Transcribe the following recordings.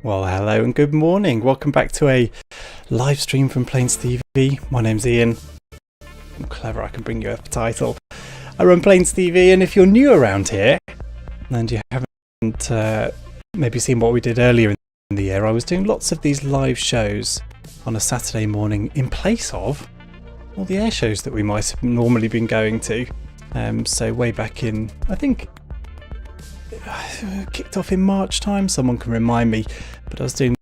Well, hello and good morning. Welcome back to a live stream from Planes TV. My name's Ian. I'm clever, I can bring you a title. I run Planes TV, and if you're new around here and you haven't maybe seen what we did earlier in the year, I was doing lots of these live shows on a Saturday morning in place of all the air shows that we might have normally been going to. So way back in, I think, kicked off in March time, someone can remind me, but I was doing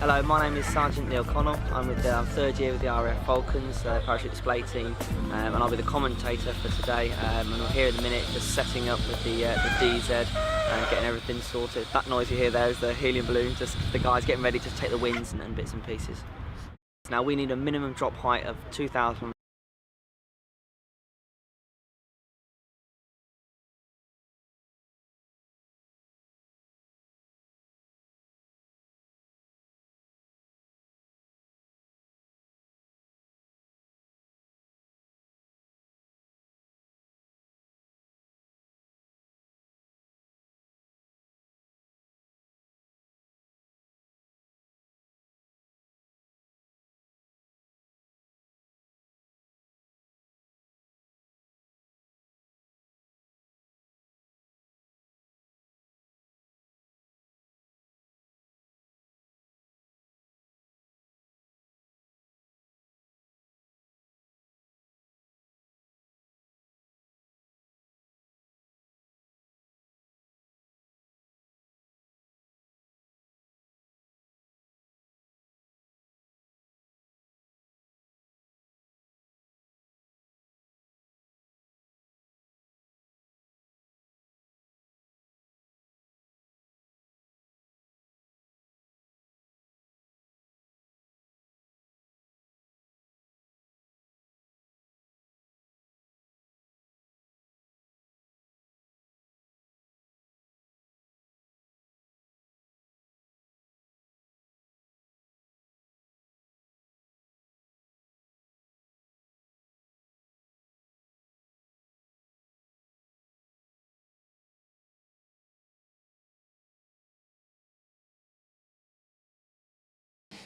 Hello, my name is Sergeant Neil Connell. I'm with the third year with the RAF Falcons parachute display team, and I'll be the commentator for today. And we're here in a minute just setting up with the DZ and getting everything sorted. That noise you hear there is the helium balloon, just the guys getting ready to take the wings and bits and pieces. Now we need a minimum drop height of 2,000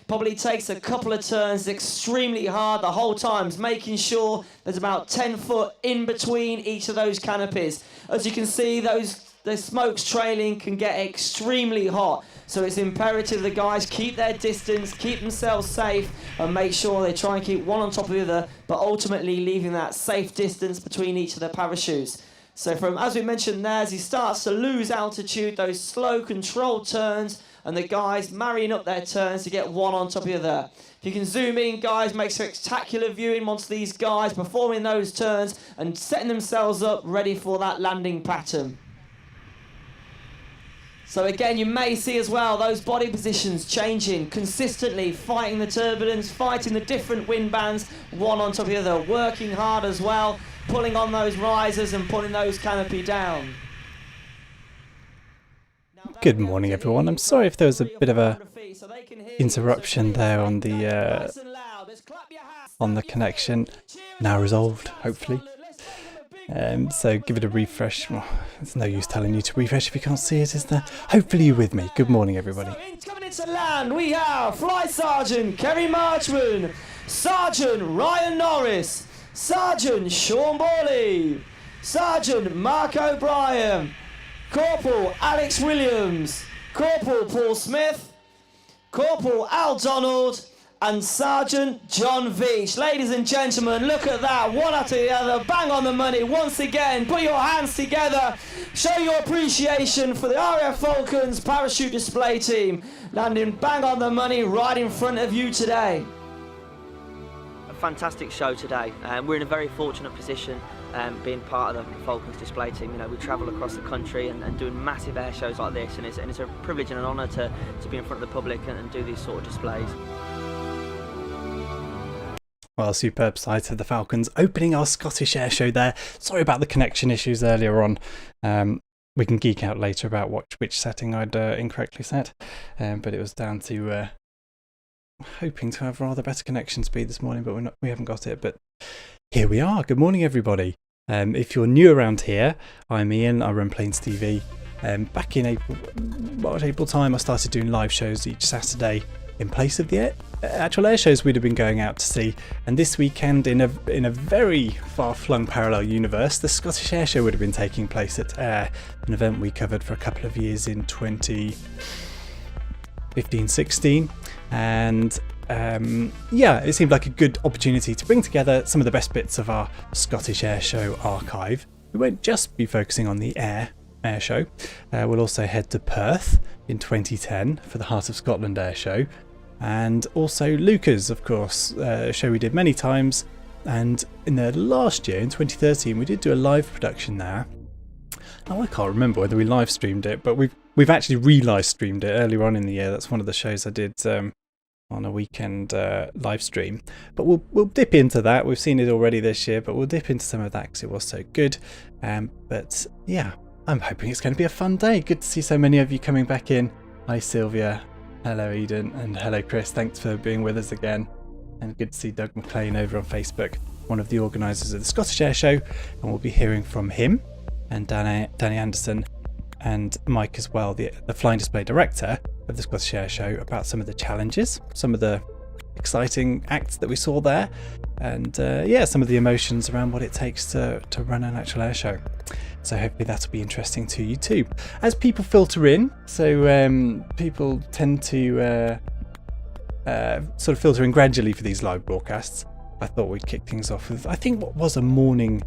Probably takes a couple of turns extremely hard the whole time, making sure there's about 10 foot in between each of those canopies. As you can see, the smoke's trailing can get extremely hot. So it's imperative the guys keep their distance, keep themselves safe, and make sure they try and keep one on top of the other, but ultimately leaving that safe distance between each of their parachutes. So as we mentioned there, as he starts to lose altitude, those slow controlled turns, and the guys marrying up their turns to get one on top of the other. If you can zoom in, guys, make spectacular viewing onto these guys performing those turns and setting themselves up ready for that landing pattern. So again, you may see as well those body positions changing consistently, fighting the turbulence, fighting the different wind bands, one on top of the other, working hard as well, pulling on those risers and pulling those canopy down. Good morning, everyone. I'm sorry if there was a bit of a interruption there on the connection. Now resolved, hopefully. So give it a refresh. Well, there's no use telling you to refresh if you can't see it, is there? Hopefully you're with me. Good morning, everybody. Coming into land, we have Flight Sergeant Kerry Marchman, Sergeant Ryan Norris, Sergeant Sean Borley, Sergeant Mark O'Brien, Corporal Alex Williams, Corporal Paul Smith, Corporal Al Donald, and Sergeant John Veach. Ladies and gentlemen, look at that, one after the other, bang on the money. Once again, put your hands together, show your appreciation for the RAF Falcons parachute display team, landing bang on the money right in front of you today. A fantastic show today. We're in a very fortunate position being part of the Falcons display team. You know, we travel across the country and doing massive air shows like this, and it's a privilege and an honour to be in front of the public and do these sort of displays. Well, superb sight of the Falcons opening our Scottish Airshow there. Sorry about the connection issues earlier on. We can geek out later about which setting I'd incorrectly set, but it was down to hoping to have rather better connection speed this morning, but we haven't got it. But here we are. Good morning, everybody. If you're new around here, I'm Ian. I run Planes TV. Back in April time, I started doing live shows each Saturday in place of the actual air shows we'd have been going out to see. And this weekend, in a very far-flung parallel universe, the Scottish Airshow would have been taking place at an event we covered for a couple of years in 2015-16. And yeah, it seemed like a good opportunity to bring together some of the best bits of our Scottish Airshow archive. We won't just be focusing on the air show. We'll also head to Perth in 2010 for the Heart of Scotland Airshow, and also Leuchars, of course, a show we did many times. And in the last year, in 2013, we did do a live production there. Now, I can't remember whether we live streamed it, but we've actually re-live streamed it earlier on in the year. That's one of the shows I did on a weekend live stream. But we'll dip into that. We've seen it already this year, but we'll dip into some of that because it was so good. But yeah, I'm hoping it's going to be a fun day. Good to see so many of you coming back in. Hi Sylvia, hello Eden, and hello Chris. Thanks for being with us again. And good to see Doug McLean over on Facebook, one of the organisers of the Scottish Airshow, and we'll be hearing from him and Danny Anderson and Mike as well, the flying display director of the Scottish Airshow, about some of the challenges, some of the exciting acts that we saw there, and yeah, some of the emotions around what it takes to run an actual airshow. So hopefully that'll be interesting to you too. As people filter in, so people tend to sort of filter in gradually for these live broadcasts, I thought we'd kick things off with, I think, what was a morning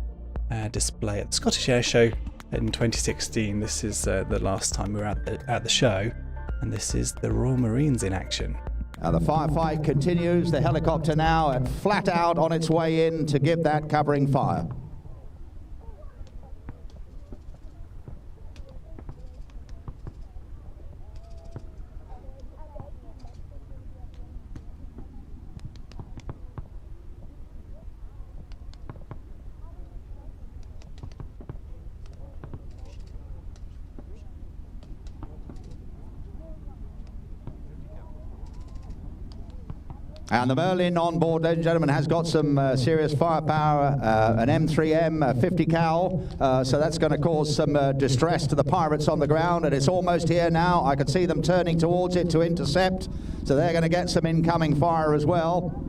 display at the Scottish Airshow in 2016. This is the last time we were at the show, and this is the Royal Marines in action. The firefight continues. The helicopter now flat out on its way in to give that covering fire. And the Merlin on board, ladies and gentlemen, has got some serious firepower, an M3M 50 cal, so that's going to cause some distress to the pirates on the ground, and it's almost here now. I can see them turning towards it to intercept, so they're going to get some incoming fire as well.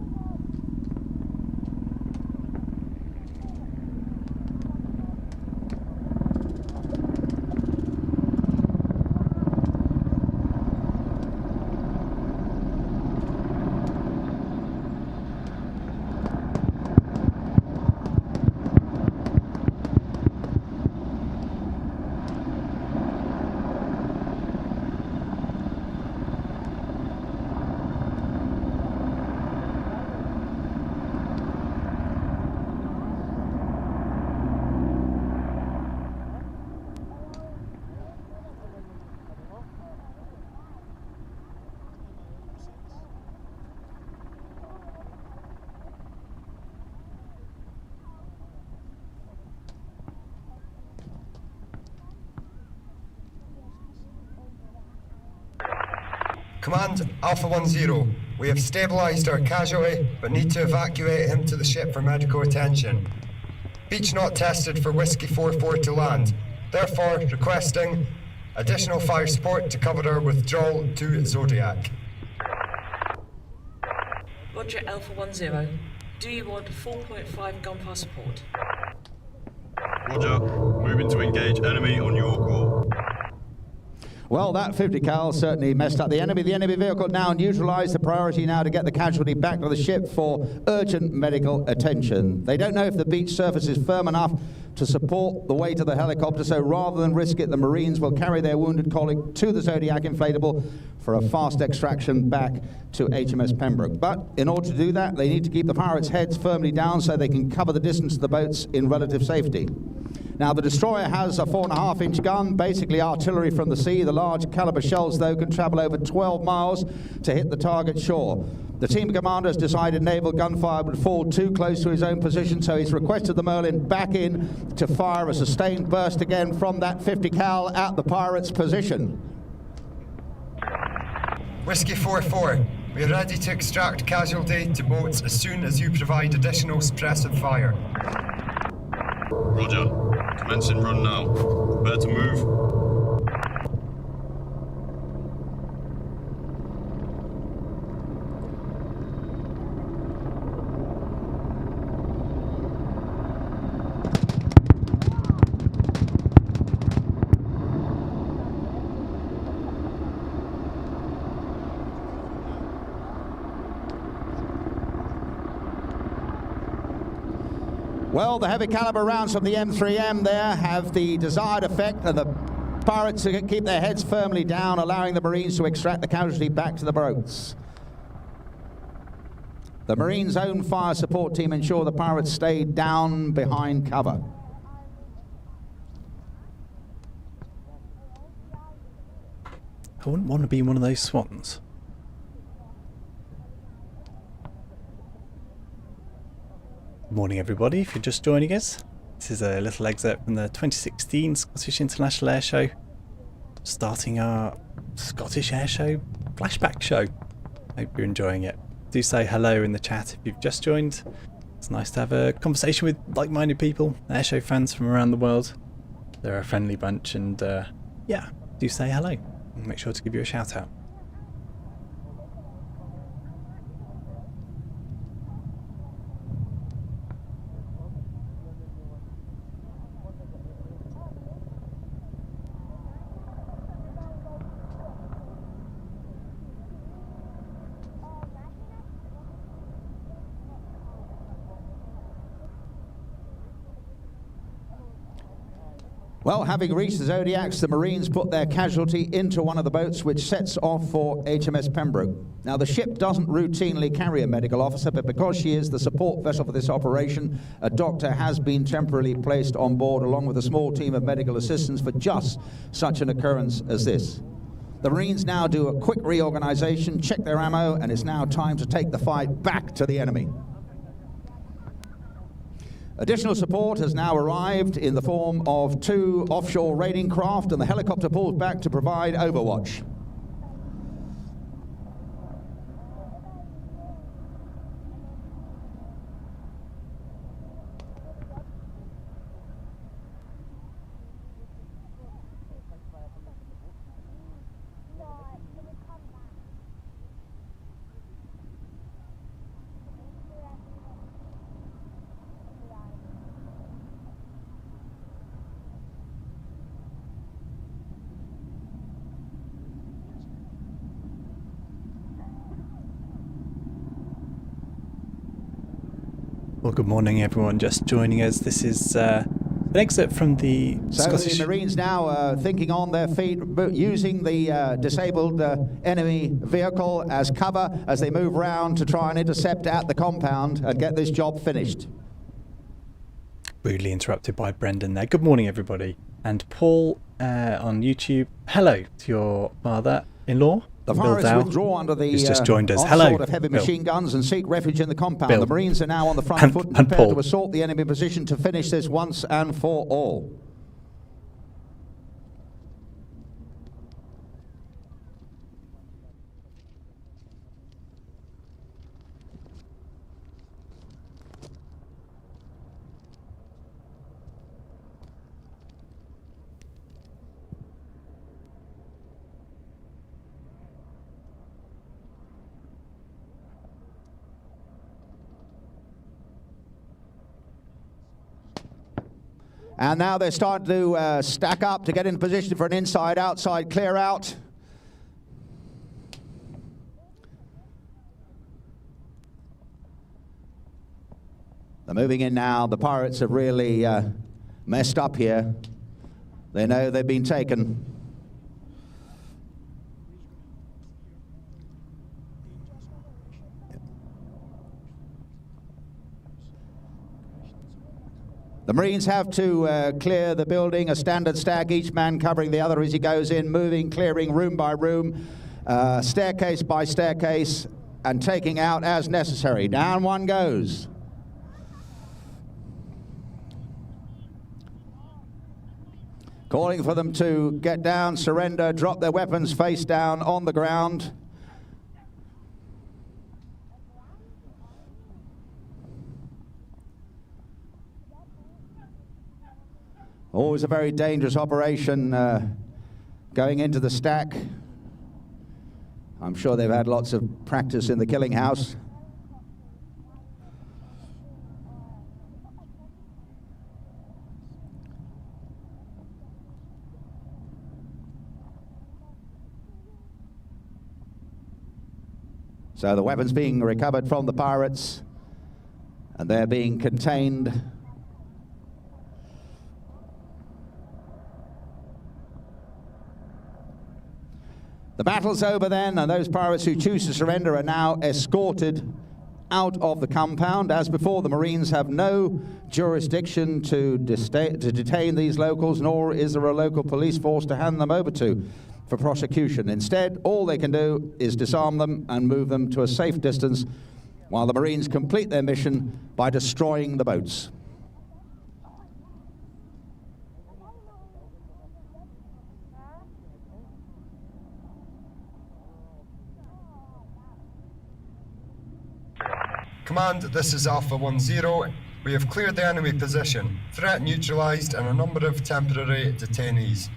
Command, Alpha 10, we have stabilised our casualty, but need to evacuate him to the ship for medical attention. Beach not tested for Whiskey 44 to land, therefore requesting additional fire support to cover our withdrawal to Zodiac. Roger, Alpha 10. Do you want 4.5 gunfire support? Roger. Moving to engage enemy on your call. Well, that 50 cal certainly messed up the enemy. The enemy vehicle now neutralised. The priority now to get the casualty back to the ship for urgent medical attention. They don't know if the beach surface is firm enough to support the weight of the helicopter, so rather than risk it, the Marines will carry their wounded colleague to the Zodiac inflatable for a fast extraction back to HMS Pembroke. But in order to do that, they need to keep the pirates' heads firmly down so they can cover the distance to the boats in relative safety. Now, the destroyer has a 4.5-inch gun, basically artillery from the sea. The large caliber shells, though, can travel over 12 miles to hit the target shore. The team commander has decided naval gunfire would fall too close to his own position, so he's requested the Merlin back in to fire a sustained burst again from that 50 cal at the pirates' position. Whiskey 44, we are ready to extract casualty to boats as soon as you provide additional suppressive fire. Roger. Commencing run now. Prepare to move. Well, the heavy caliber rounds from the M3M there have the desired effect, and the pirates keep their heads firmly down, allowing the Marines to extract the casualty back to the boats. The Marines' own fire support team ensure the pirates stay down behind cover. I wouldn't want to be one of those swans. Good morning, everybody. If you're just joining us, this is a little excerpt from the 2016 Scottish International Airshow, starting our Scottish Airshow Flashback show. Hope you're enjoying it. Do say hello in the chat if you've just joined. It's nice to have a conversation with like-minded people, airshow fans from around the world. They're a friendly bunch, and yeah, do say hello. And make sure to give you a shout out. Well, having reached the Zodiacs, the Marines put their casualty into one of the boats, which sets off for HMS Pembroke. Now, the ship doesn't routinely carry a medical officer, but because she is the support vessel for this operation, a doctor has been temporarily placed on board along with a small team of medical assistants for just such an occurrence as this. The Marines now do a quick reorganization, check their ammo, and it's now time to take the fight back to the enemy. Additional support has now arrived in the form of 2 offshore raiding craft, and the helicopter pulls back to provide overwatch. Well, good morning, everyone. Just joining us. This is an excerpt from the Scottish... the Marines now thinking on their feet, using the disabled enemy vehicle as cover as they move round to try and intercept at the compound and get this job finished. Rudely interrupted by Brendan there. Good morning, everybody. And Paul on YouTube. Hello to your father-in-law. The pirates withdraw under the just joined us. onslaught of heavy machine guns and seek refuge in the compound. Bill. The Marines are now on the front foot and prepared to assault the enemy position to finish this once and for all. And now they're starting to stack up to get in position for an inside-outside clear-out. They're moving in now. The pirates have really messed up here. They know they've been taken. The Marines have to clear the building, a standard stack, each man covering the other as he goes in, moving, clearing room by room, staircase by staircase, and taking out as necessary. Down one goes. Calling for them to get down, surrender, drop their weapons face down on the ground. Always a very dangerous operation going into the stack. I'm sure they've had lots of practice in the killing house. So the weapons being recovered from the pirates, and they're being contained. The battle's over then, and those pirates who choose to surrender are now escorted out of the compound. As before, the Marines have no jurisdiction to detain these locals, nor is there a local police force to hand them over to for prosecution. Instead, all they can do is disarm them and move them to a safe distance while the Marines complete their mission by destroying the boats. Command, this is Alpha 10. We have cleared the enemy position, threat neutralised, and a number of temporary detainees.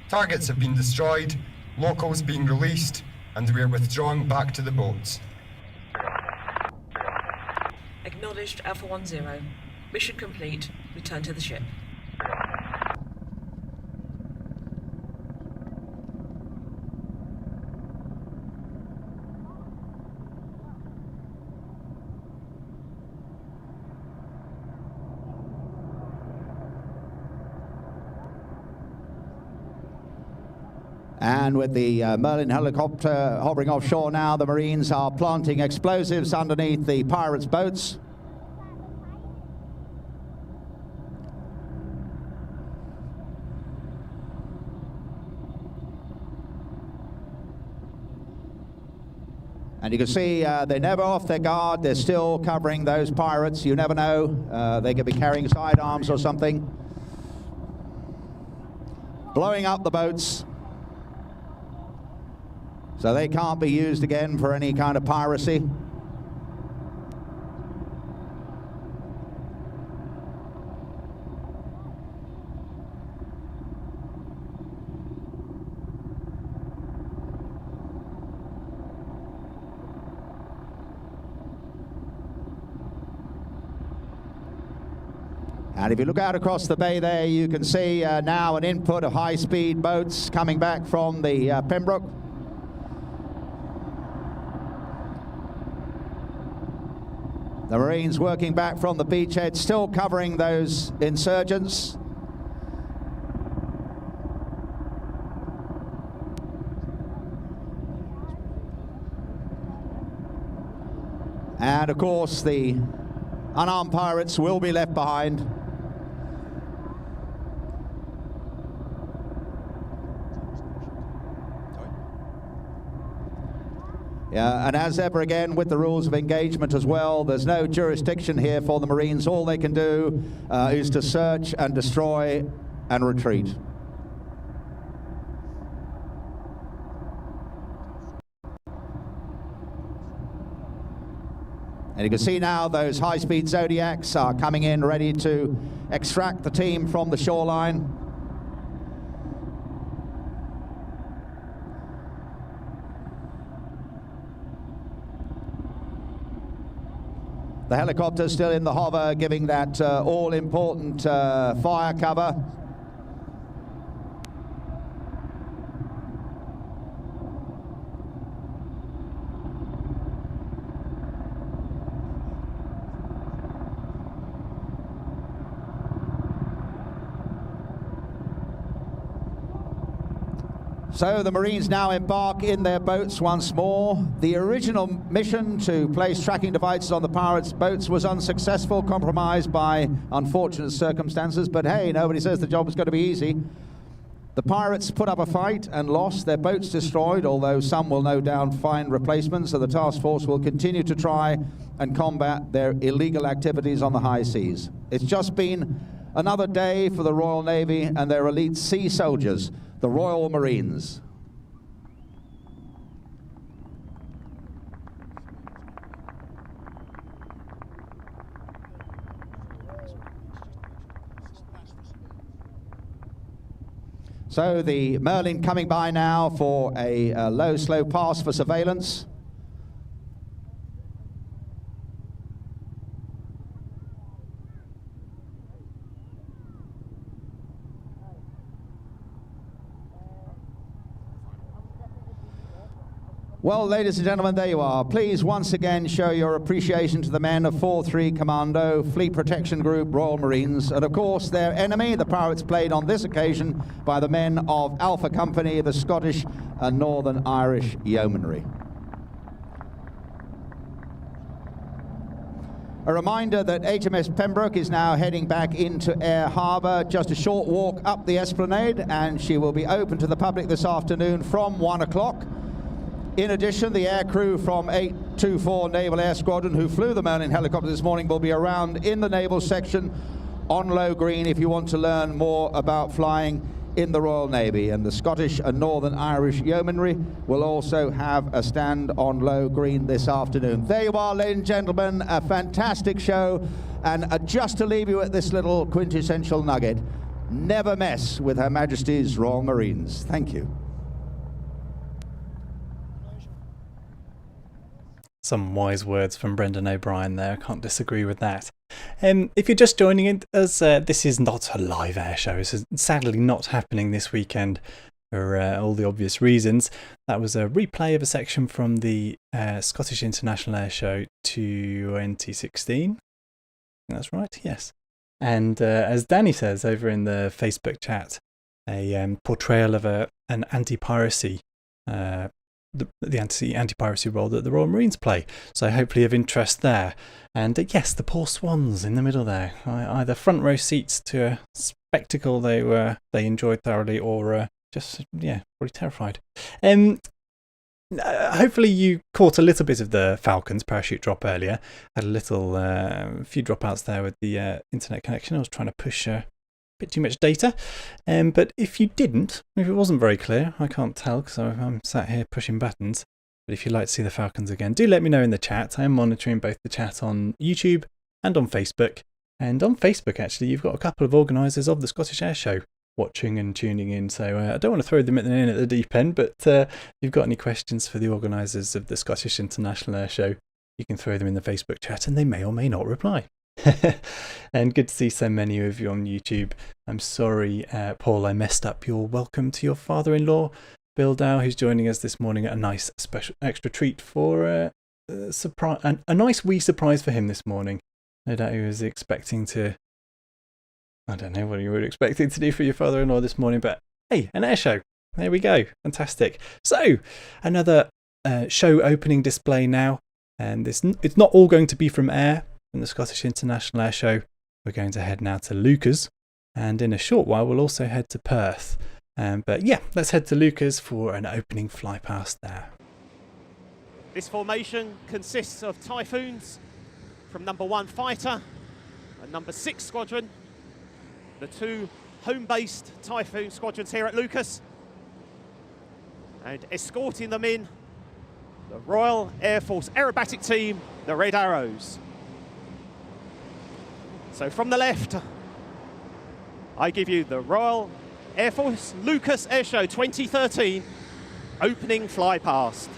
Targets have been destroyed, locals being released, and we are withdrawing back to the boats. Acknowledged Alpha 10. Mission complete. Return to the ship. And with the Merlin helicopter hovering offshore now, the Marines are planting explosives underneath the pirates' boats. And you can see they're never off their guard. They're still covering those pirates. You never know. They could be carrying sidearms or something. Blowing up the boats. So they can't be used again for any kind of piracy. And if you look out across the bay there, you can see now an input of high-speed boats coming back from the Pembroke. The Marines working back from the beachhead, still covering those insurgents. And of course, the unarmed pirates will be left behind. Yeah, and as ever again with the rules of engagement as well, there's no jurisdiction here for the Marines. All they can do is to search and destroy and retreat. And you can see now those high-speed Zodiacs are coming in ready to extract the team from the shoreline. The helicopter still in the hover, giving that all-important fire cover. So the Marines now embark in their boats once more. The original mission to place tracking devices on the pirates' boats was unsuccessful, compromised by unfortunate circumstances, but hey, nobody says the job is going to be easy. The pirates put up a fight and lost, their boats destroyed, although some will no doubt find replacements, so the task force will continue to try and combat their illegal activities on the high seas. It's just been another day for the Royal Navy and their elite sea soldiers, the Royal Marines. So the Merlin coming by now for a low, slow pass for surveillance. Well, ladies and gentlemen, there you are. Please once again show your appreciation to the men of 4-3 Commando, Fleet Protection Group, Royal Marines, and of course their enemy, the pirates, played on this occasion by the men of Alpha Company, the Scottish and Northern Irish Yeomanry. A reminder that HMS Pembroke is now heading back into Air Harbour, just a short walk up the Esplanade, and she will be open to the public this afternoon from 1 o'clock. In addition, the aircrew from 824 Naval Air Squadron who flew the Merlin helicopter this morning will be around in the naval section on Low Green if you want to learn more about flying in the Royal Navy. And the Scottish and Northern Irish Yeomanry will also have a stand on Low Green this afternoon. There you are, ladies and gentlemen, a fantastic show. And just to leave you at this little quintessential nugget, never mess with Her Majesty's Royal Marines. Thank you. Some wise words from Brendan O'Brien there. I can't disagree with that. If you're just joining in, as this is not a live air show, it's sadly not happening this weekend for all the obvious reasons. That was a replay of a section from the Scottish International Airshow 2016. That's right, yes. And as Danny says over in the Facebook chat, a portrayal of an anti-piracy the anti-piracy role that the Royal Marines play, so hopefully of interest there. And yes, the poor swans in the middle there, either front row seats to a spectacle they enjoyed thoroughly, or just probably terrified. Hopefully you caught a little bit of the Falcons parachute drop earlier. Had a little few dropouts there with the internet connection. I was trying to push bit too much data, but if you didn't, if it wasn't very clear, I can't tell because I'm sat here pushing buttons, but if you'd like to see the Falcons again, do let me know in the chat. I am monitoring both the chat on YouTube and on Facebook, and on Facebook actually you've got a couple of organisers of the Scottish Airshow watching and tuning in, so I don't want to throw them in at the deep end, but if you've got any questions for the organisers of the Scottish International Airshow, you can throw them in the Facebook chat and they may or may not reply. And good to see so many of you on YouTube. I'm sorry, Paul, I messed up your welcome to your father-in-law, Bill Dow, who's joining us this morning at a nice special extra treat for surprise, a nice wee surprise for him this morning. No doubt he was expecting to. I don't know what you were expecting to do for your father-in-law this morning, but hey, an air show. There we go. Fantastic. So, another show opening display now. And it's not all going to be from air from the Scottish International Airshow. We're going to head now to Leuchars. And in a short while, we'll also head to Perth. But yeah, let's head to Leuchars for an opening flypast there. This formation consists of Typhoons from number 1 fighter and number 6 squadron. The 2 home-based Typhoon squadrons here at Leuchars. And escorting them in, the Royal Air Force aerobatic team, the Red Arrows. So from the left, I give you the Royal Air Force Leuchars Airshow 2013 opening flypast.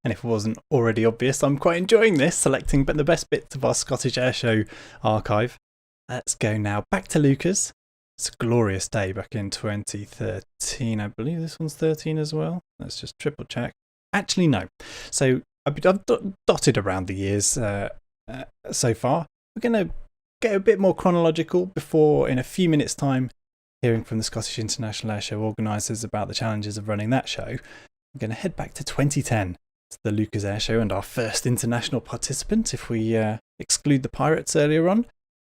And if it wasn't already obvious, I'm quite enjoying this, selecting the best bits of our Scottish Airshow archive. Let's go now back to Leuchars. It's a glorious day back in 2013. I believe this one's 13 as well. Let's just triple check. Actually, no. So I've dotted around the years so far. We're going to get a bit more chronological before, in a few minutes' time, hearing from the Scottish International Airshow organisers about the challenges of running that show. We're going to head back to 2010. The Leuchars Airshow and our first international participant, if we exclude the Pirates earlier on,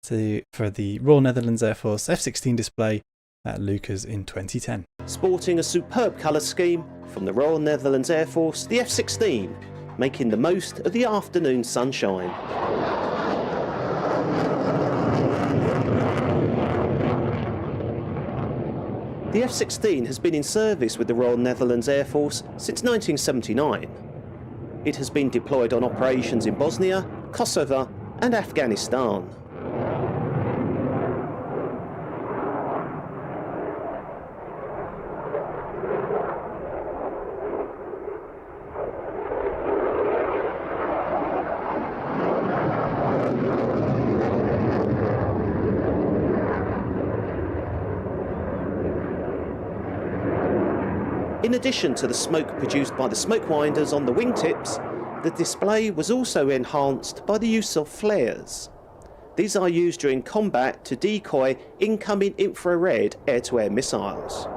for the Royal Netherlands Air Force F-16 display at Leuchars in 2010. Sporting a superb colour scheme from the Royal Netherlands Air Force, the F-16, making the most of the afternoon sunshine. The F-16 has been in service with the Royal Netherlands Air Force since 1979. It has been deployed on operations in Bosnia, Kosovo and Afghanistan. In addition to the smoke produced by the smoke winders on the wingtips, the display was also enhanced by the use of flares. These are used during combat to decoy incoming infrared air-to-air missiles.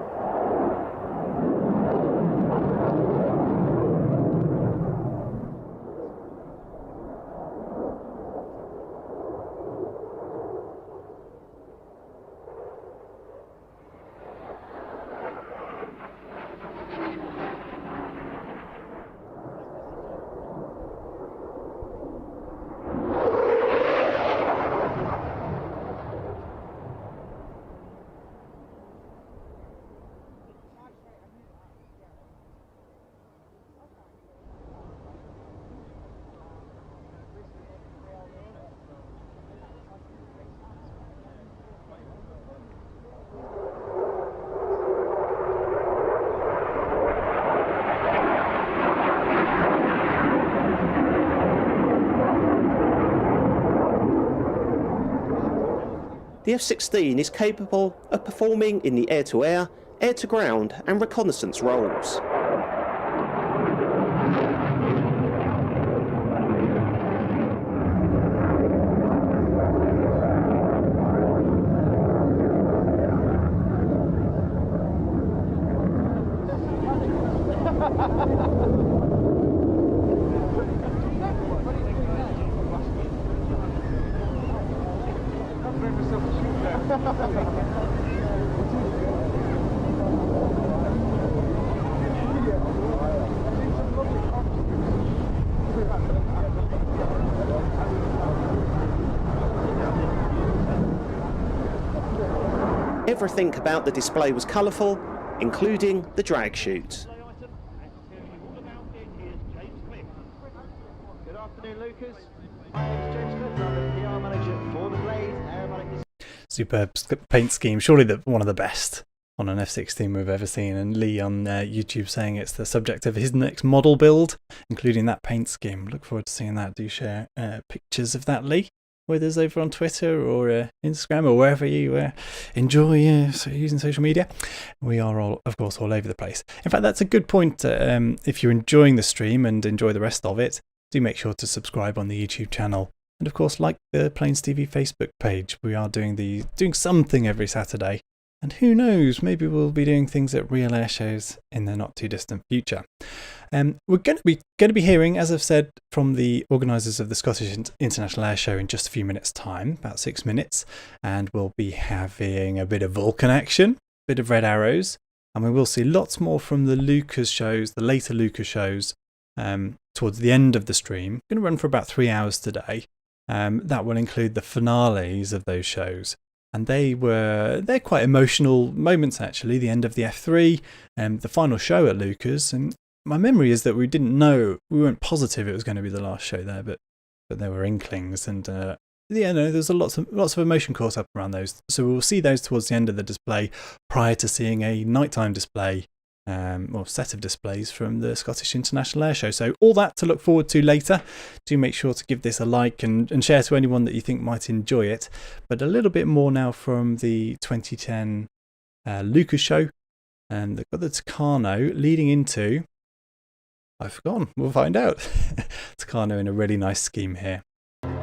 The F-16 is capable of performing in the air-to-air, air-to-ground and reconnaissance roles. everything about the display was colourful, including the drag chute. Good afternoon, Lucas. My name is James Smith, I'm the PR manager for the Blaze Aeronautics. Superb paint scheme, surely one of the best on an F-16 we've ever seen, and Lee on YouTube saying it's the subject of his next model build, including that paint scheme. Look forward to seeing that. Do share pictures of that, Lee, with us over on Twitter or Instagram or wherever you enjoy using social media. We are all, of course, all over the place. In fact, that's a good point. If you're enjoying the stream and enjoy the rest of it, do make sure to subscribe on the YouTube channel. And of course, like the Planes TV Facebook page. We are doing something every Saturday. And who knows, maybe we'll be doing things at real air shows in the not too distant future. We're going to be hearing, as I've said, from the organisers of the Scottish International Airshow in just a few minutes' time, about 6 minutes, and we'll be having a bit of Vulcan action, a bit of red arrows, and we will see lots more from the Leuchars shows, the later Leuchars shows, towards the end of the stream. Going to run for about 3 hours today. That will include the finales of those shows. And they're quite emotional moments, actually. The end of the F3, the final show at Leuchars. And my memory is that we weren't positive it was going to be the last show there, but there were inklings. And there's lots of emotion caught up around those. So we'll see those towards the end of the display, prior to seeing a nighttime display, or set of displays from the Scottish International Airshow. So all that to look forward to later. Do make sure to give this a like and share to anyone that you think might enjoy it. But a little bit more now from the 2010 Leuchars show. And they've got the Tucano leading into... I've forgotten. We'll find out. Tucano in a really nice scheme here.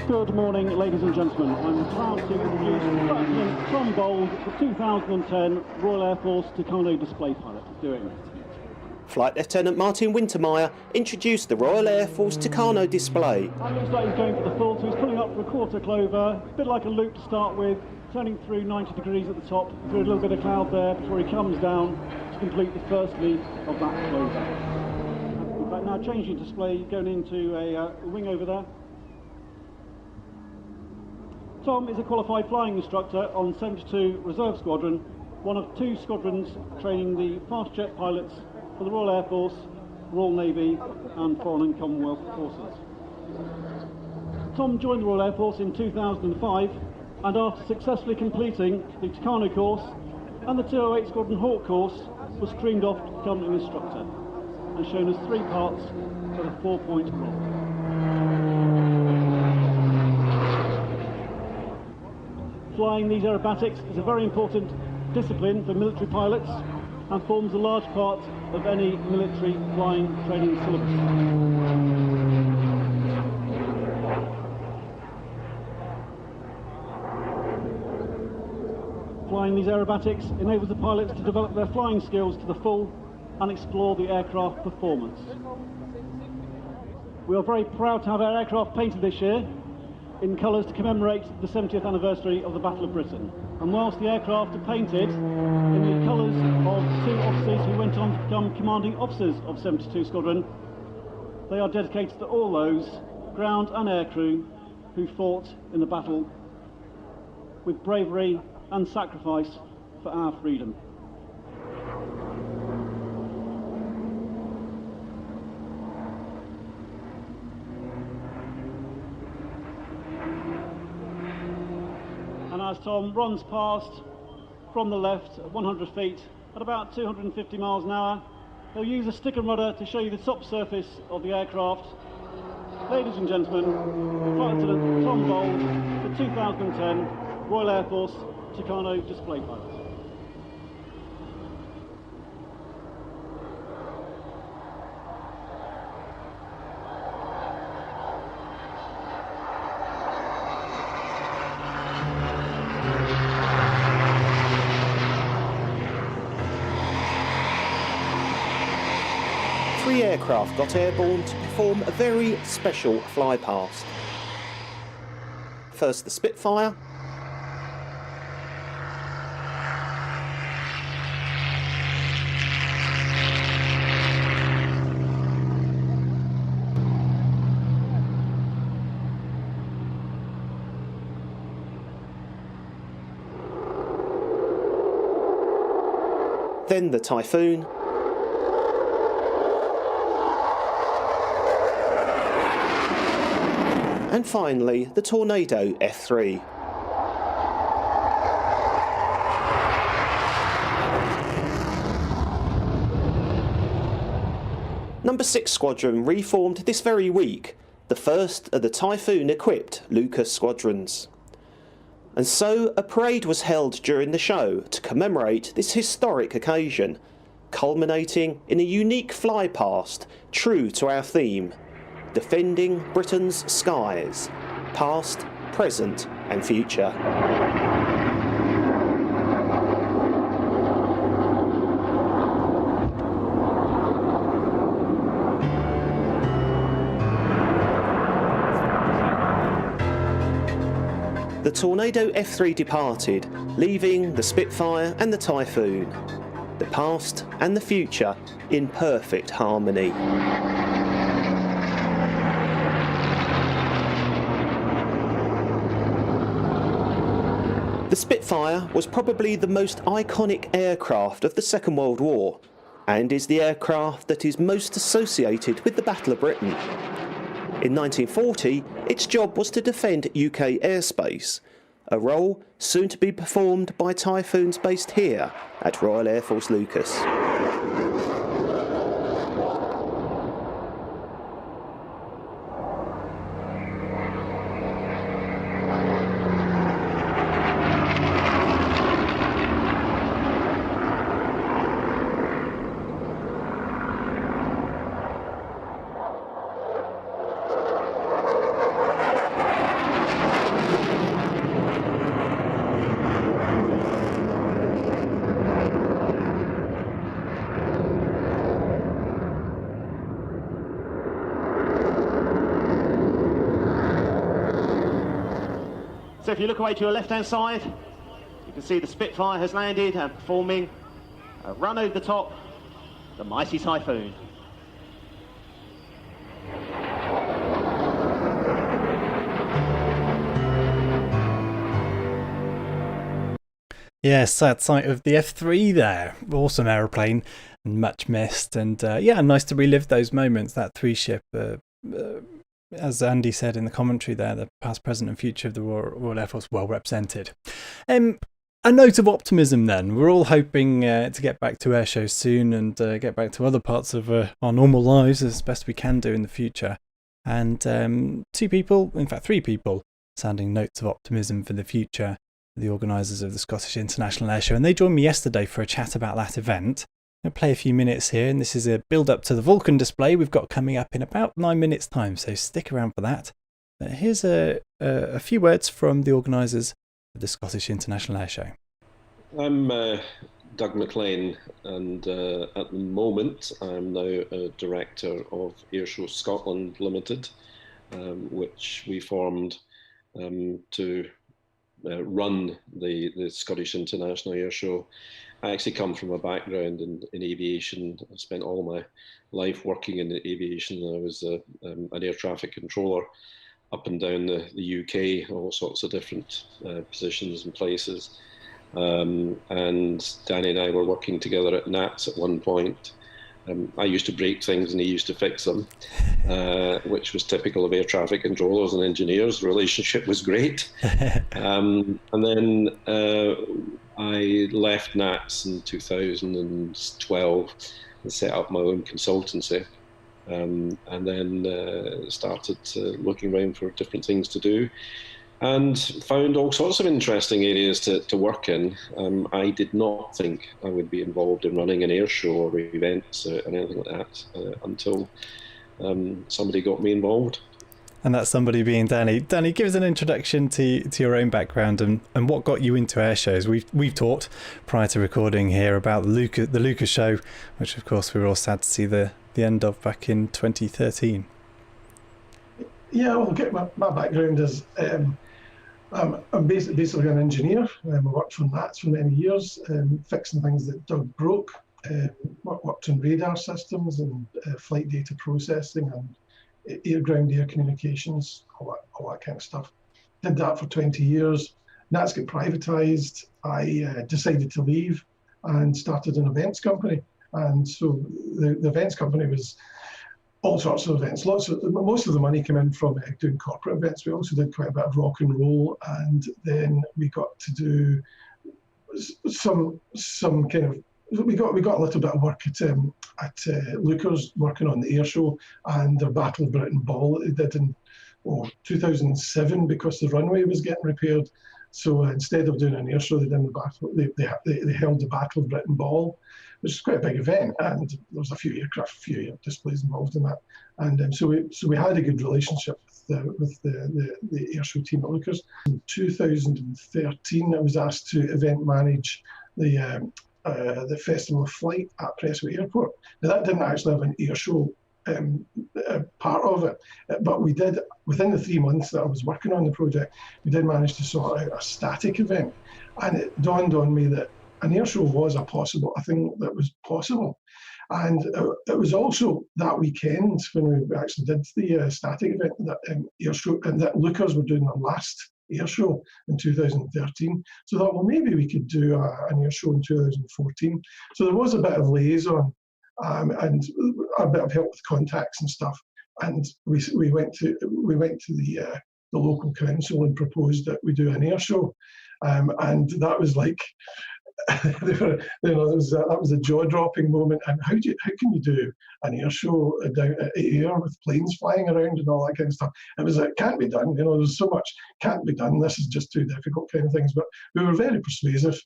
Good morning, ladies and gentlemen. I'm proud to introduce Lieutenant Tom Bold, the 2010 Royal Air Force Tucano display pilot. Doing Flight Lieutenant Martin Wintermeyer introduced the Royal Air Force Tucano display. And looks like he's going for the full, so he's pulling up for a quarter clover, a bit like a loop to start with, turning through 90 degrees at the top, through a little bit of cloud there before he comes down to complete the first lead of that clover. In fact, now changing display, going into a wing over there. Tom is a qualified flying instructor on 72 Reserve Squadron, one of 2 squadrons training the fast jet pilots for the Royal Air Force, Royal Navy and Foreign and Commonwealth Forces. Tom joined the Royal Air Force in 2005 and after successfully completing the Tucano course and the 208 Squadron Hawk course was streamed off to become an instructor and shown as 3 parts of a 4-point roll. Flying these aerobatics is a very important discipline for military pilots and forms a large part of any military flying training syllabus. Flying these aerobatics enables the pilots to develop their flying skills to the full and explore the aircraft performance. We are very proud to have our aircraft painted this year in colours to commemorate the 70th anniversary of the Battle of Britain. And whilst the aircraft are painted in the colours of 2 officers who went on to become commanding officers of 72 Squadron, they are dedicated to all those ground and air crew who fought in the battle with bravery and sacrifice for our freedom. And as Tom runs past from the left at 100 feet at about 250 miles an hour, he'll use a stick and rudder to show you the top surface of the aircraft. Ladies and gentlemen, Flight Lieutenant Tom Bold, the 2010 Royal Air Force Tucano display pilot. Three aircraft got airborne to perform a very special flypast. First the Spitfire, then the Typhoon, and finally the Tornado F3. Number 6 Squadron reformed this very week, the first of the Typhoon-equipped Leuchars squadrons. And so a parade was held during the show to commemorate this historic occasion, culminating in a unique flypast true to our theme, defending Britain's skies, past, present and future. The Tornado F3 departed, leaving the Spitfire and the Typhoon, the past and the future in perfect harmony. The Spitfire was probably the most iconic aircraft of the Second World War, and is the aircraft that is most associated with the Battle of Britain. In 1940, its job was to defend UK airspace, a role soon to be performed by Typhoons based here at Royal Air Force Leuchars. So if you look away to your left-hand side, you can see the Spitfire has landed and performing a run over the top, the mighty Typhoon. Yes, that sight of the F3 there. Awesome aeroplane and much missed. And yeah, nice to relive those moments, that 3-ship. As Andy said in the commentary there, the past, present and future of the Royal Air Force well represented. A note of optimism then. We're all hoping to get back to airshows soon and get back to other parts of our normal lives as best we can do in the future. And 2 people, in fact 3 people, sounding notes of optimism for the future, the organisers of the Scottish International Airshow. And they joined me yesterday for a chat about that event. I'm going to play a few minutes here, and this is a build-up to the Vulcan display we've got coming up in about 9 minutes' time, so stick around for that. Here's a few words from the organisers of the Scottish International Airshow. I'm Doug McLean, and at the moment I'm now a director of Airshows Scotland Limited, which we formed to run the Scottish International Airshow. I actually come from a background in aviation. I spent all my life working in aviation. I was an air traffic controller up and down the UK, all sorts of different positions and places. And Danny and I were working together at NATS at one point. I used to break things and he used to fix them, which was typical of air traffic controllers and engineers. The relationship was great. And then I left NATS in 2012 and set up my own consultancy, and then started looking around for different things to do, and found all sorts of interesting areas to work in. I did not think I would be involved in running an air show or events or anything like that until somebody got me involved. And that somebody being Danny. Danny, give us an introduction to your own background and what got you into air shows. We've talked prior to recording here about the Leuchars show, which of course we were all sad to see the end of back in 2013. Yeah, well, my background is I'm basically an engineer. I worked for NATS for many years, fixing things that broke. Worked in radar systems and flight data processing and air-ground air communications, all that kind of stuff. Did that for 20 years. NATS got privatised. I decided to leave and started an events company. And so the events company was all sorts of events. Most of the money came in from doing corporate events. We also did quite a bit of rock and roll, and then we got to do some kind of. We got a little bit of work at Leuchars, working on the Airshow and the Battle of Britain Ball that they did in 2007, because the runway was getting repaired. So instead of doing an Airshow, they did the battle. They held the Battle of Britain Ball, which is quite a big event, and there was a few aircraft, a few displays involved in that. And so we had a good relationship with the Airshow team at Leuchars. In 2013, I was asked to event manage the Festival of Flight at Prestwick Airport. Now, that didn't actually have an Airshow part of it, but we did, within the 3 months that I was working on the project, we did manage to sort out a static event. And it dawned on me that an Airshow was a thing that was possible. And it was also that weekend when we actually did the static event, that Airshow, and that Leuchars were doing their last Airshow in 2013. So I thought, well, maybe we could do an Airshow in 2014. So there was a bit of liaison and a bit of help with contacts and stuff. And we went to the local council and proposed that we do an Airshow. And that was like, that was a jaw-dropping moment. And how can you do an air show down at air with planes flying around and all that kind of stuff? It can't be done. There's so much can't be done. This is just too difficult kind of things. But we were very persuasive,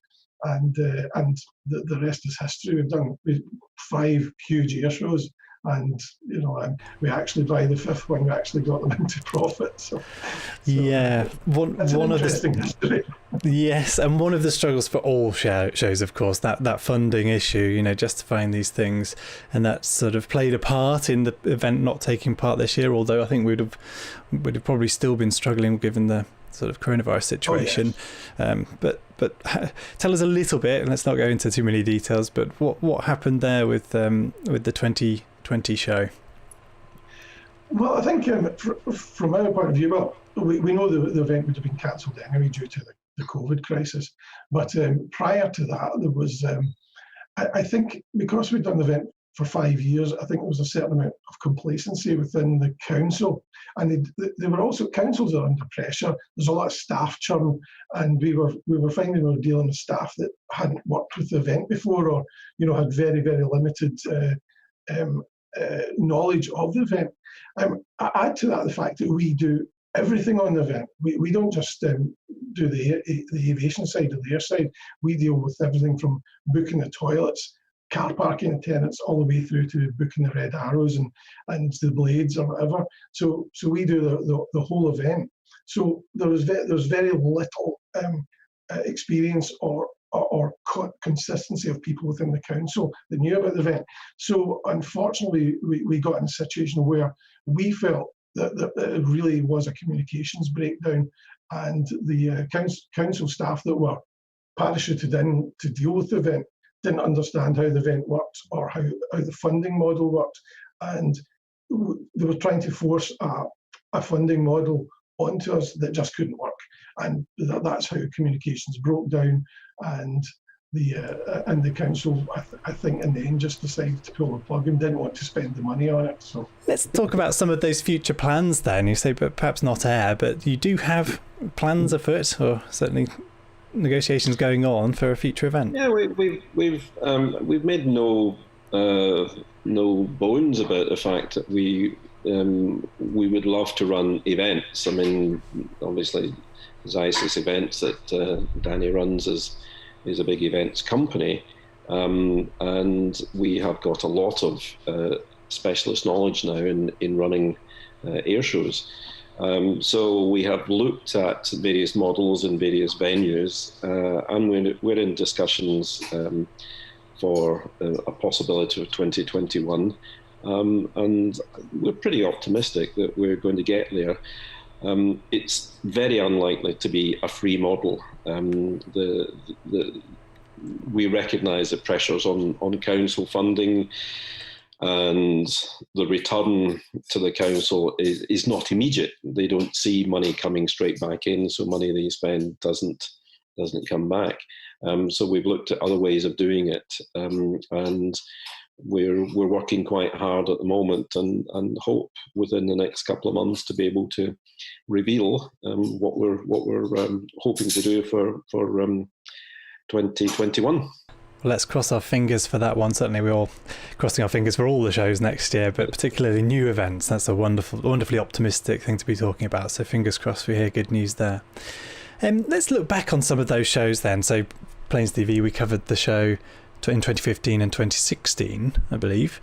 and the rest is history. We've done 5 huge air shows. And we actually, by the 5th one, we actually got them into profit. So yeah, one of interesting history. Yes, and one of the struggles for all shows, of course, that funding issue, justifying these things, and that sort of played a part in the event not taking part this year. Although I think we'd have probably still been struggling given the sort of coronavirus situation. Oh, yes. But tell us a little bit, and let's not go into too many details. But what happened there with the 2020 show? Well, I think from our point of view, we know the event would have been cancelled anyway due to the COVID crisis. But prior to that, there was, I think, because we'd done the event for 5 years, I think there was a certain amount of complacency within the council, and they were also, councils are under pressure. There's a lot of staff churn, and we were finding we were dealing with staff that hadn't worked with the event before, or had very, very limited knowledge of the event. I add to that the fact that we do everything on the event. We don't just do the aviation side or the air side. We deal with everything from booking the toilets, car parking attendants, all the way through to booking the red arrows and the blades or whatever. So we do the whole event. So there was very little experience or consistency of people within the council that knew about the event. So unfortunately, we got in a situation where we felt that it really was a communications breakdown, and the council staff that were parachuted in to deal with the event didn't understand how the event worked or how the funding model worked, and they were trying to force a funding model onto us that just couldn't work, and that's how communications broke down, and the council, I think, in the end, just decided to pull the plug and didn't want to spend the money on it. So let's talk about some of those future plans then. You say, but perhaps not air, but you do have plans afoot, or certainly negotiations going on for a future event. Yeah, we've made no bones about the fact that we would love to run events. I mean, obviously, Zeiss events that Danny runs is a big events company, and we have got a lot of specialist knowledge now in running air shows. So we have looked at various models in various venues, and we're in discussions for a possibility of 2021, and we're pretty optimistic that we're going to get there. It's very unlikely to be a free model. We recognise the pressures on council funding, and the return to the council is not immediate. They don't see money coming straight back in, so money they spend doesn't come back. So we've looked at other ways of doing it, and we're working quite hard at the moment, and hope within the next couple of months to be able to reveal what we're hoping to do for 2021. Well, let's cross our fingers for that one. Certainly we're all crossing our fingers for all the shows next year, but particularly new events. That's a wonderfully optimistic thing to be talking about. So fingers crossed we hear good news there. Let's look back on some of those shows then. So Planes TV, we covered the show in 2015 and 2016, I believe.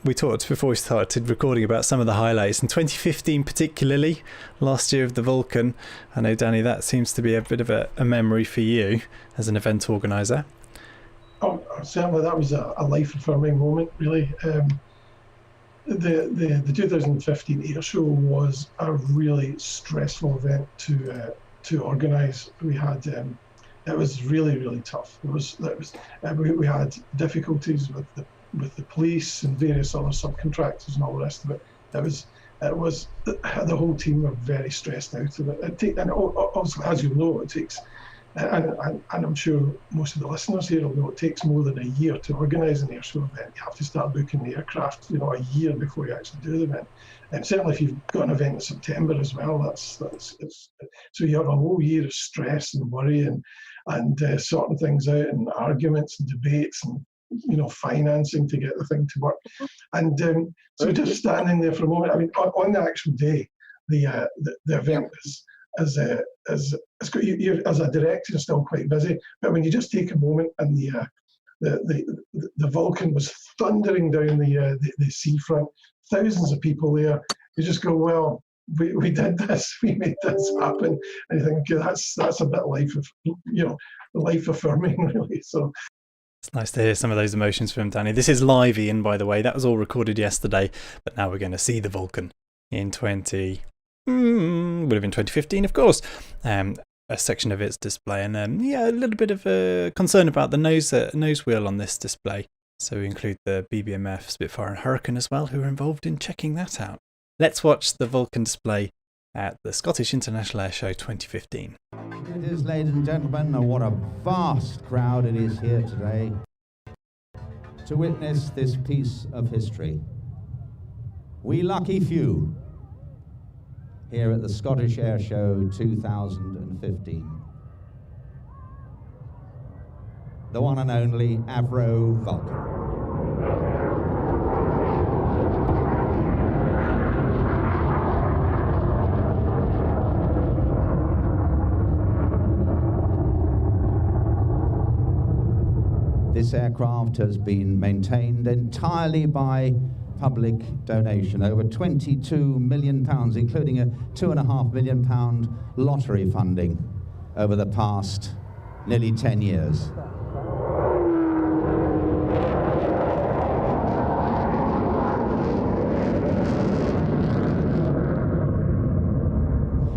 We talked before we started recording about some of the highlights. In 2015 particularly, last year of the Vulcan, I know, Danny, that seems to be a bit of a memory for you as an event organiser. Oh, certainly that was a life-affirming moment, really. The 2015 Airshow was a really stressful event to organise. We had it was really tough. We had difficulties with the police and various other subcontractors and all the rest of it. It was the whole team were very stressed out of it. And obviously, as you know, it takes. And I'm sure most of the listeners here will know it takes more than a year to organise an airshow event. You have to start booking the aircraft, a year before you actually do the event. And certainly if you've got an event in September as well, so you have a whole year of stress and worry and sorting things out and arguments and debates and financing to get the thing to work. And so just standing there for a moment. I mean, on the actual day, the event is. As a director, you're still quite busy, but when you just take a moment and the Vulcan was thundering down the seafront, thousands of people there, you just go, well, we did this, we made this happen, and you think, okay, that's a bit life affirming, really. So it's nice to hear some of those emotions from Danny. This is live, Ian, by the way. That was all recorded yesterday, but now we're going to see the Vulcan in would have been 2015, of course. A section of its display, and a little bit of a concern about the nose wheel on this display. So we include the BBMF, Spitfire and Hurricane as well, who are involved in checking that out. Let's watch the Vulcan display at the Scottish International Airshow 2015. It is, ladies and gentlemen, what a vast crowd it is here today to witness this piece of history. We lucky few here at the Scottish Airshow 2015. The one and only Avro Vulcan. This aircraft has been maintained entirely by public donation, over £22 million, including a £2.5 million lottery funding over the past nearly 10 years.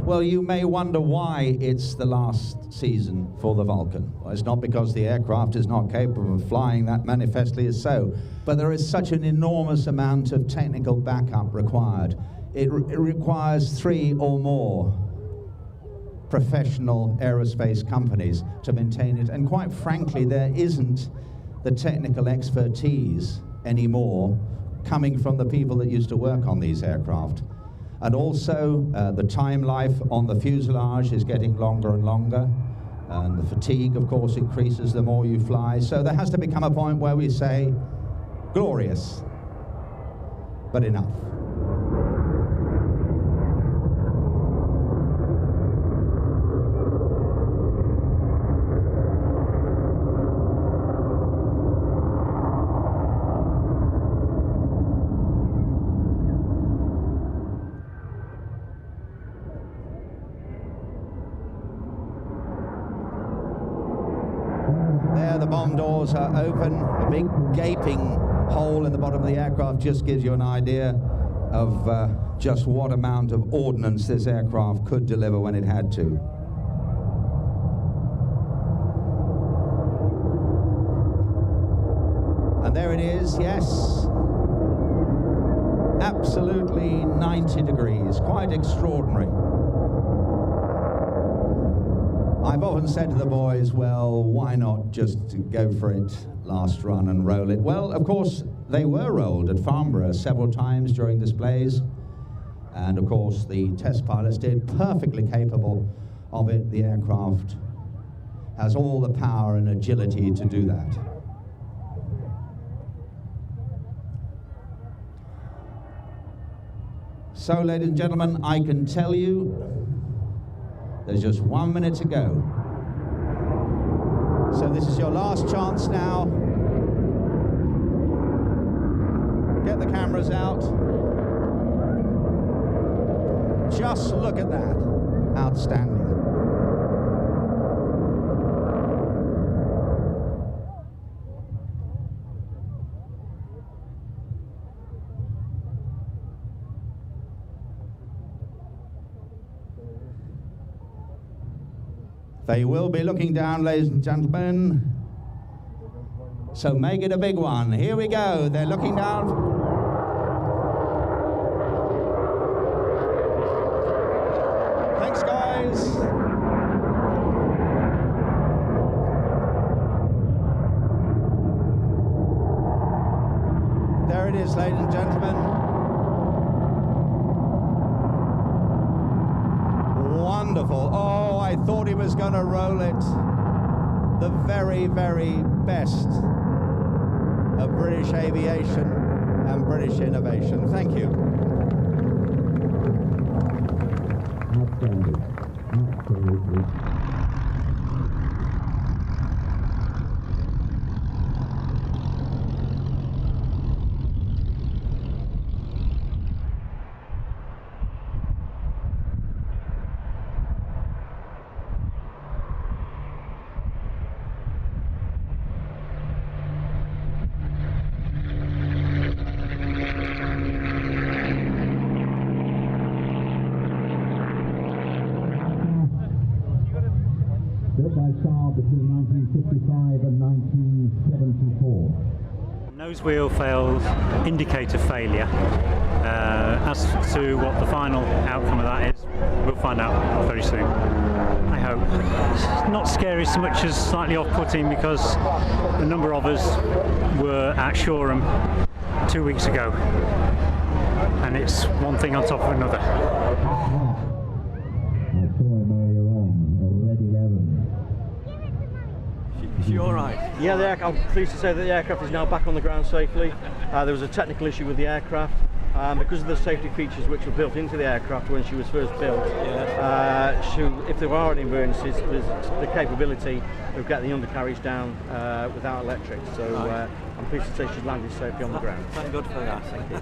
Well, you may wonder why it's the last season for the Vulcan. Well, it's not because the aircraft is not capable of flying, that manifestly is so, but there is such an enormous amount of technical backup required. It requires 3 or more professional aerospace companies to maintain it, and quite frankly, there isn't the technical expertise anymore coming from the people that used to work on these aircraft. And also, the time life on the fuselage is getting longer and longer, and the fatigue, of course, increases the more you fly. So there has to become a point where we say, glorious, but enough. There, the bomb doors are open. A big gaping hole in the bottom of the aircraft just gives you an idea of just what amount of ordnance this aircraft could deliver when it had to. And there it is, yes. Absolutely 90 degrees, quite extraordinary. I've often said to the boys, well, why not just go for it last run and roll it? Well, of course, they were rolled at Farnborough several times during displays. And of course, the test pilots did, perfectly capable of it. The aircraft has all the power and agility to do that. So, ladies and gentlemen, I can tell you there's just 1 minute to go. So this is your last chance now. Get the cameras out. Just look at that. Outstanding. They will be looking down, ladies and gentlemen. So make it a big one. Here we go. They're looking down. Thanks, guys. There it is, ladies and gentlemen. Wonderful. Oh, I thought he was going to roll it. The very, very best of British aviation and British innovation. Thank you. Outstanding. Absolutely. Built by Saab between 1955 and 1974. Nose wheel fails indicate a failure. As to what the final outcome of that is, we'll find out very soon. I hope. It's not scary so much as slightly off-putting because a number of us were at Shoreham 2 weeks ago, and it's one thing on top of another. Is she all right? Yeah, I'm pleased to say that the aircraft is now back on the ground safely. There was a technical issue with the aircraft. Because of the safety features which were built into the aircraft when she was first built, if there are any emergencies, there's the capability of getting the undercarriage down without electric. So I'm pleased to say she's landed safely on the ground. Thank God for that. Thank you.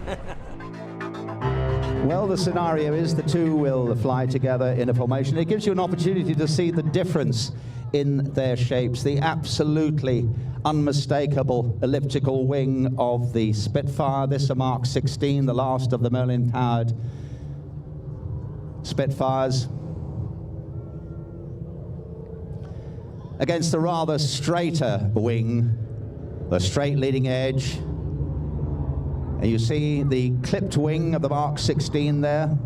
Well, the scenario is the two will fly together in a formation. It gives you an opportunity to see the difference in their shapes, the absolutely unmistakable elliptical wing of the Spitfire. This is a Mark 16, the last of the Merlin-powered Spitfires, against the rather straighter wing, the straight leading edge. And you see the clipped wing of the Mark 16 there.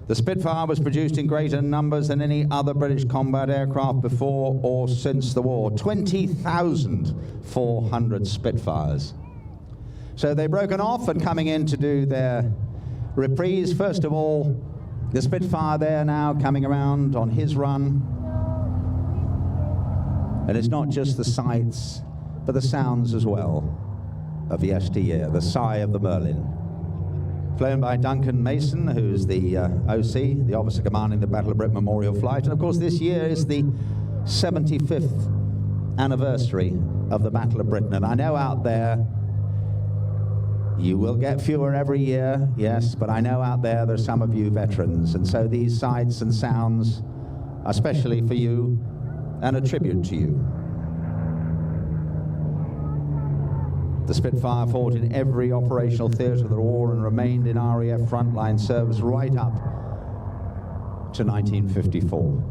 The Spitfire was produced in greater numbers than any other British combat aircraft before or since the war. 20,400 Spitfires. So they've broken off and coming in to do their reprise. First of all, the Spitfire there now coming around on his run. And it's not just the sights, but the sounds as well of the yesteryear, the sigh of the Merlin. Flown by Duncan Mason, who's the OC, the officer commanding the Battle of Britain Memorial Flight. And of course, this year is the 75th anniversary of the Battle of Britain. And I know out there, you will get fewer every year, yes, but I know out there there's some of you veterans. And so these sights and sounds are especially for you and a tribute to you. The Spitfire fought in every operational theatre of the war and remained in RAF frontline service right up to 1954.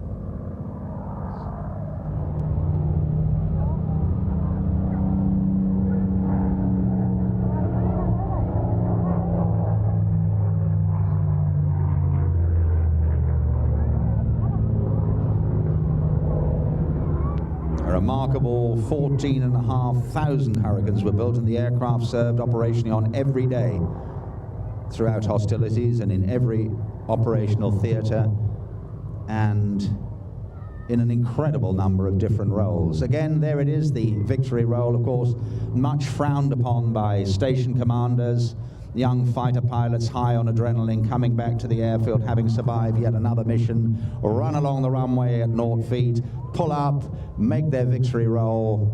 remarkable 14,500 Hurricanes were built, and the aircraft served operationally on every day throughout hostilities and in every operational theatre and in an incredible number of different roles. Again, there it is, the victory role, of course, much frowned upon by station commanders, young fighter pilots high on adrenaline coming back to the airfield having survived yet another mission, run along the runway at 0 feet, pull up, make their victory roll,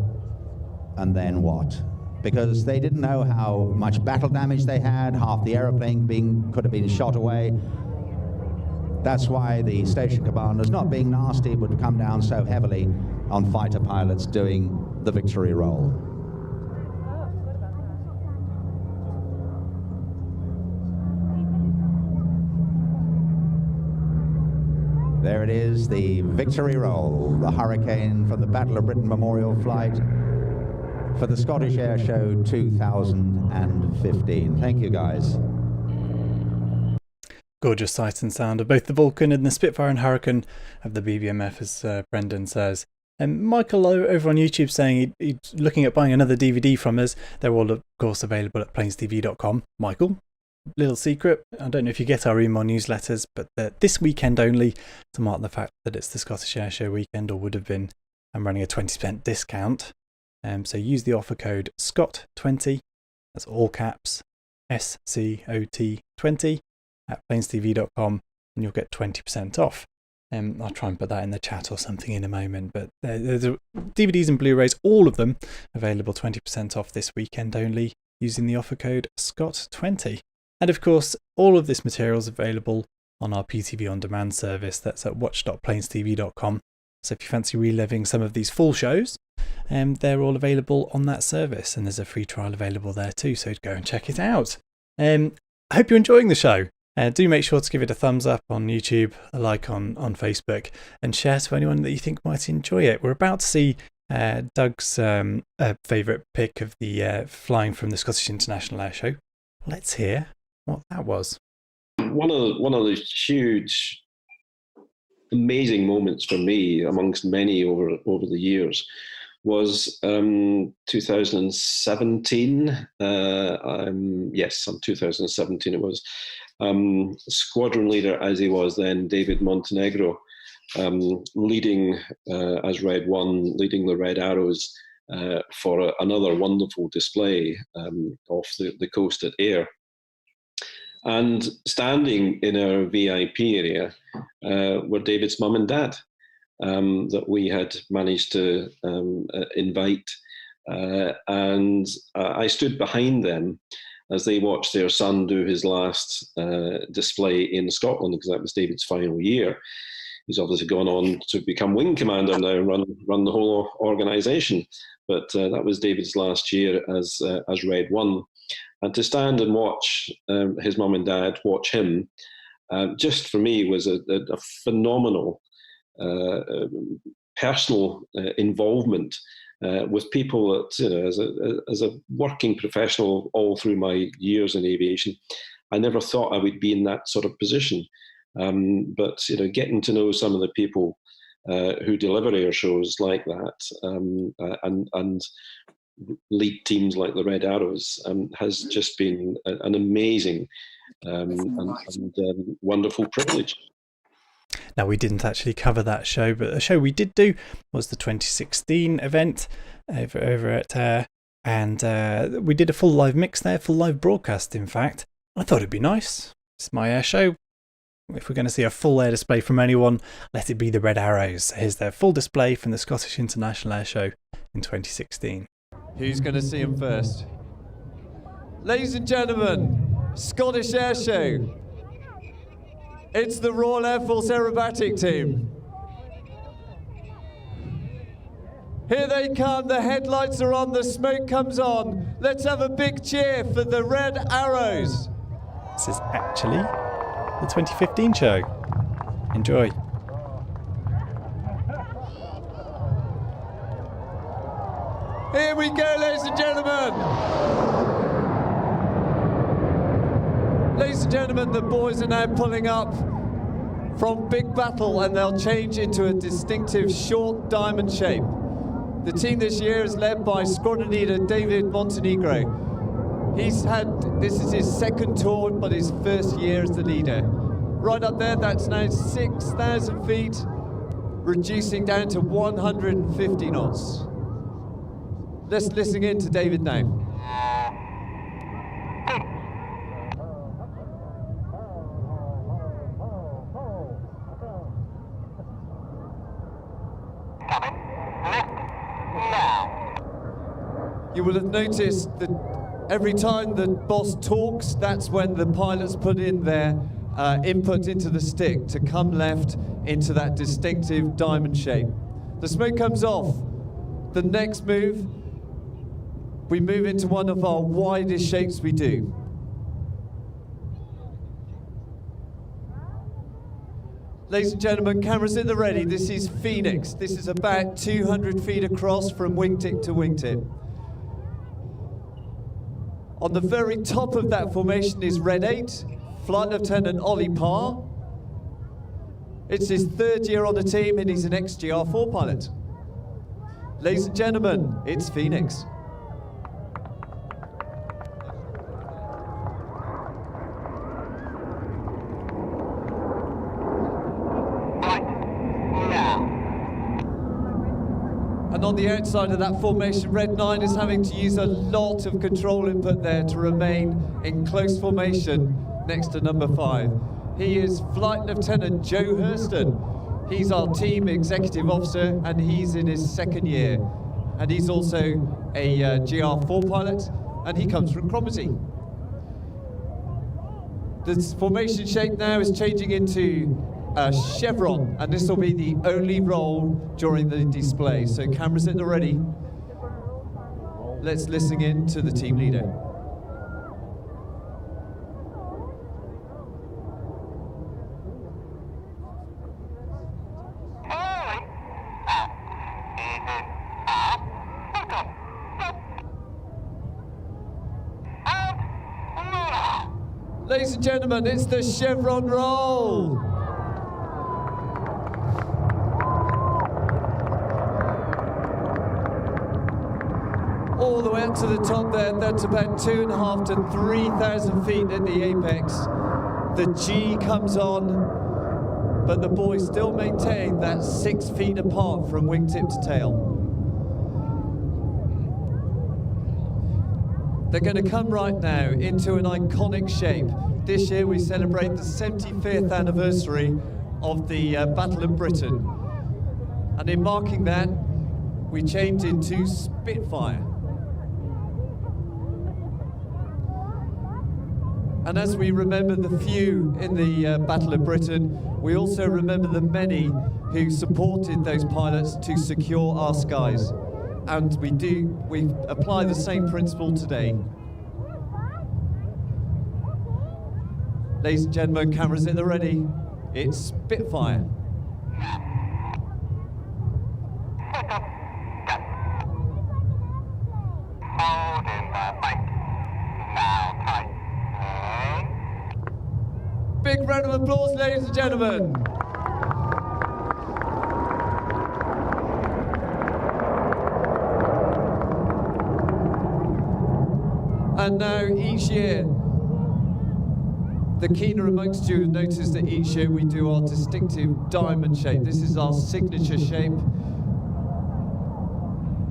and then what? Because they didn't know how much battle damage they had, half the aeroplane could have been shot away. That's why the station commanders, not being nasty, would come down so heavily on fighter pilots doing the victory roll. There it is, the victory roll, the Hurricane from the Battle of Britain Memorial Flight for the Scottish Airshow 2015. Thank you, guys. Gorgeous sight and sound of both the Vulcan and the Spitfire and Hurricane of the BBMF, as Brendan says. And Michael over on YouTube saying he's looking at buying another DVD from us. They're all, of course, available at planestv.com. Michael, little secret, I don't know if you get our email newsletters, but this weekend only, to mark the fact that it's the Scottish Airshow weekend, or would have been, I'm running a 20% discount. So use the offer code SCOT20, that's all caps, SCOT20, at planestv.com, and you'll get 20% off. I'll try and put that in the chat or something in a moment, but there's DVDs and Blu-rays, all of them available 20% off this weekend only, using the offer code SCOT20. And of course, all of this material is available on our PTV On Demand service. That's at watch.planestv.com. So if you fancy reliving some of these full shows, they're all available on that service, and there's a free trial available there too, so go and check it out. I hope you're enjoying the show. Do make sure to give it a thumbs up on YouTube, a like on Facebook, and share to anyone that you think might enjoy it. We're about to see Doug's favourite pick of the flying from the Scottish International Airshow. Let's hear what that was. One of the huge, amazing moments for me, amongst many over the years, was 2017. Yes, 2017 it was. Squadron leader, as he was then, David Montenegro, leading as Red 1, leading the Red Arrows for another wonderful display off the coast at Ayr. And standing in our VIP area were David's mum and dad that we had managed to invite. And I stood behind them as they watched their son do his last display in Scotland, because that was David's final year. He's obviously gone on to become wing commander now and run the whole organisation. But that was David's last year as Red 1. And to stand and watch his mum and dad watch him, just for me was a phenomenal personal involvement with people that, you know, as a working professional all through my years in aviation, I never thought I would be in that sort of position. But, you know, getting to know some of the people who deliver air shows like that and lead teams like the Red Arrows has just been an amazing and wonderful privilege. Now, we didn't actually cover that show, but a show we did do was the 2016 event over at Air, and we did a full live mix there, full live broadcast, in fact. I thought it'd be nice. It's my air show. If we're going to see a full air display from anyone, let it be the Red Arrows. Here's their full display from the Scottish International Airshow in 2016. Who's going to see them first? Ladies and gentlemen, Scottish Airshow. It's the Royal Air Force Aerobatic Team. Here they come, the headlights are on, the smoke comes on. Let's have a big cheer for the Red Arrows. This is actually the 2015 show. Enjoy. Here we go, ladies and gentlemen. Ladies and gentlemen, the boys are now pulling up from Big Battle, and they'll change into a distinctive short diamond shape. The team this year is led by squadron leader David Montenegro. This is his second tour, but his first year as the leader. Right up there, that's now 6,000 feet, reducing down to 150 knots. Let's listen in to David now. You will have noticed that every time the boss talks, that's when the pilots put in their input into the stick to come left into that distinctive diamond shape. The smoke comes off. The next move, we move into one of our widest shapes we do. Ladies and gentlemen, cameras at the ready. This is Phoenix. This is about 200 feet across from wingtip to wingtip. On the very top of that formation is Red 8, Flight Lieutenant Ollie Parr. It's his third year on the team and he's an ex-GR4 pilot. Ladies and gentlemen, it's Phoenix. And on the outside of that formation, Red 9 is having to use a lot of control input there to remain in close formation next to number 5. He is Flight Lieutenant Joe Hurston. He's our team executive officer and he's in his second year. And he's also a GR4 pilot and he comes from Cromarty. The formation shape now is changing into a chevron, and this will be the only roll during the display. So cameras at the ready. Let's listen in to the team leader. Ladies and gentlemen, it's the chevron roll. All the way up to the top there, that's about 2,500 to 3,000 feet at the apex. The G comes on, but the boys still maintain that 6 feet apart from wingtip to tail. They're going to come right now into an iconic shape. This year we celebrate the 75th anniversary of the Battle of Britain. And in marking that, we change into Spitfire. And as we remember the few in the Battle of Britain, we also remember the many who supported those pilots to secure our skies. And we apply the same principle today. Ladies and gentlemen, cameras at the ready. It's Spitfire. Big round of applause, ladies and gentlemen. And now each year, the keener amongst you notice that each year we do our distinctive diamond shape. This is our signature shape.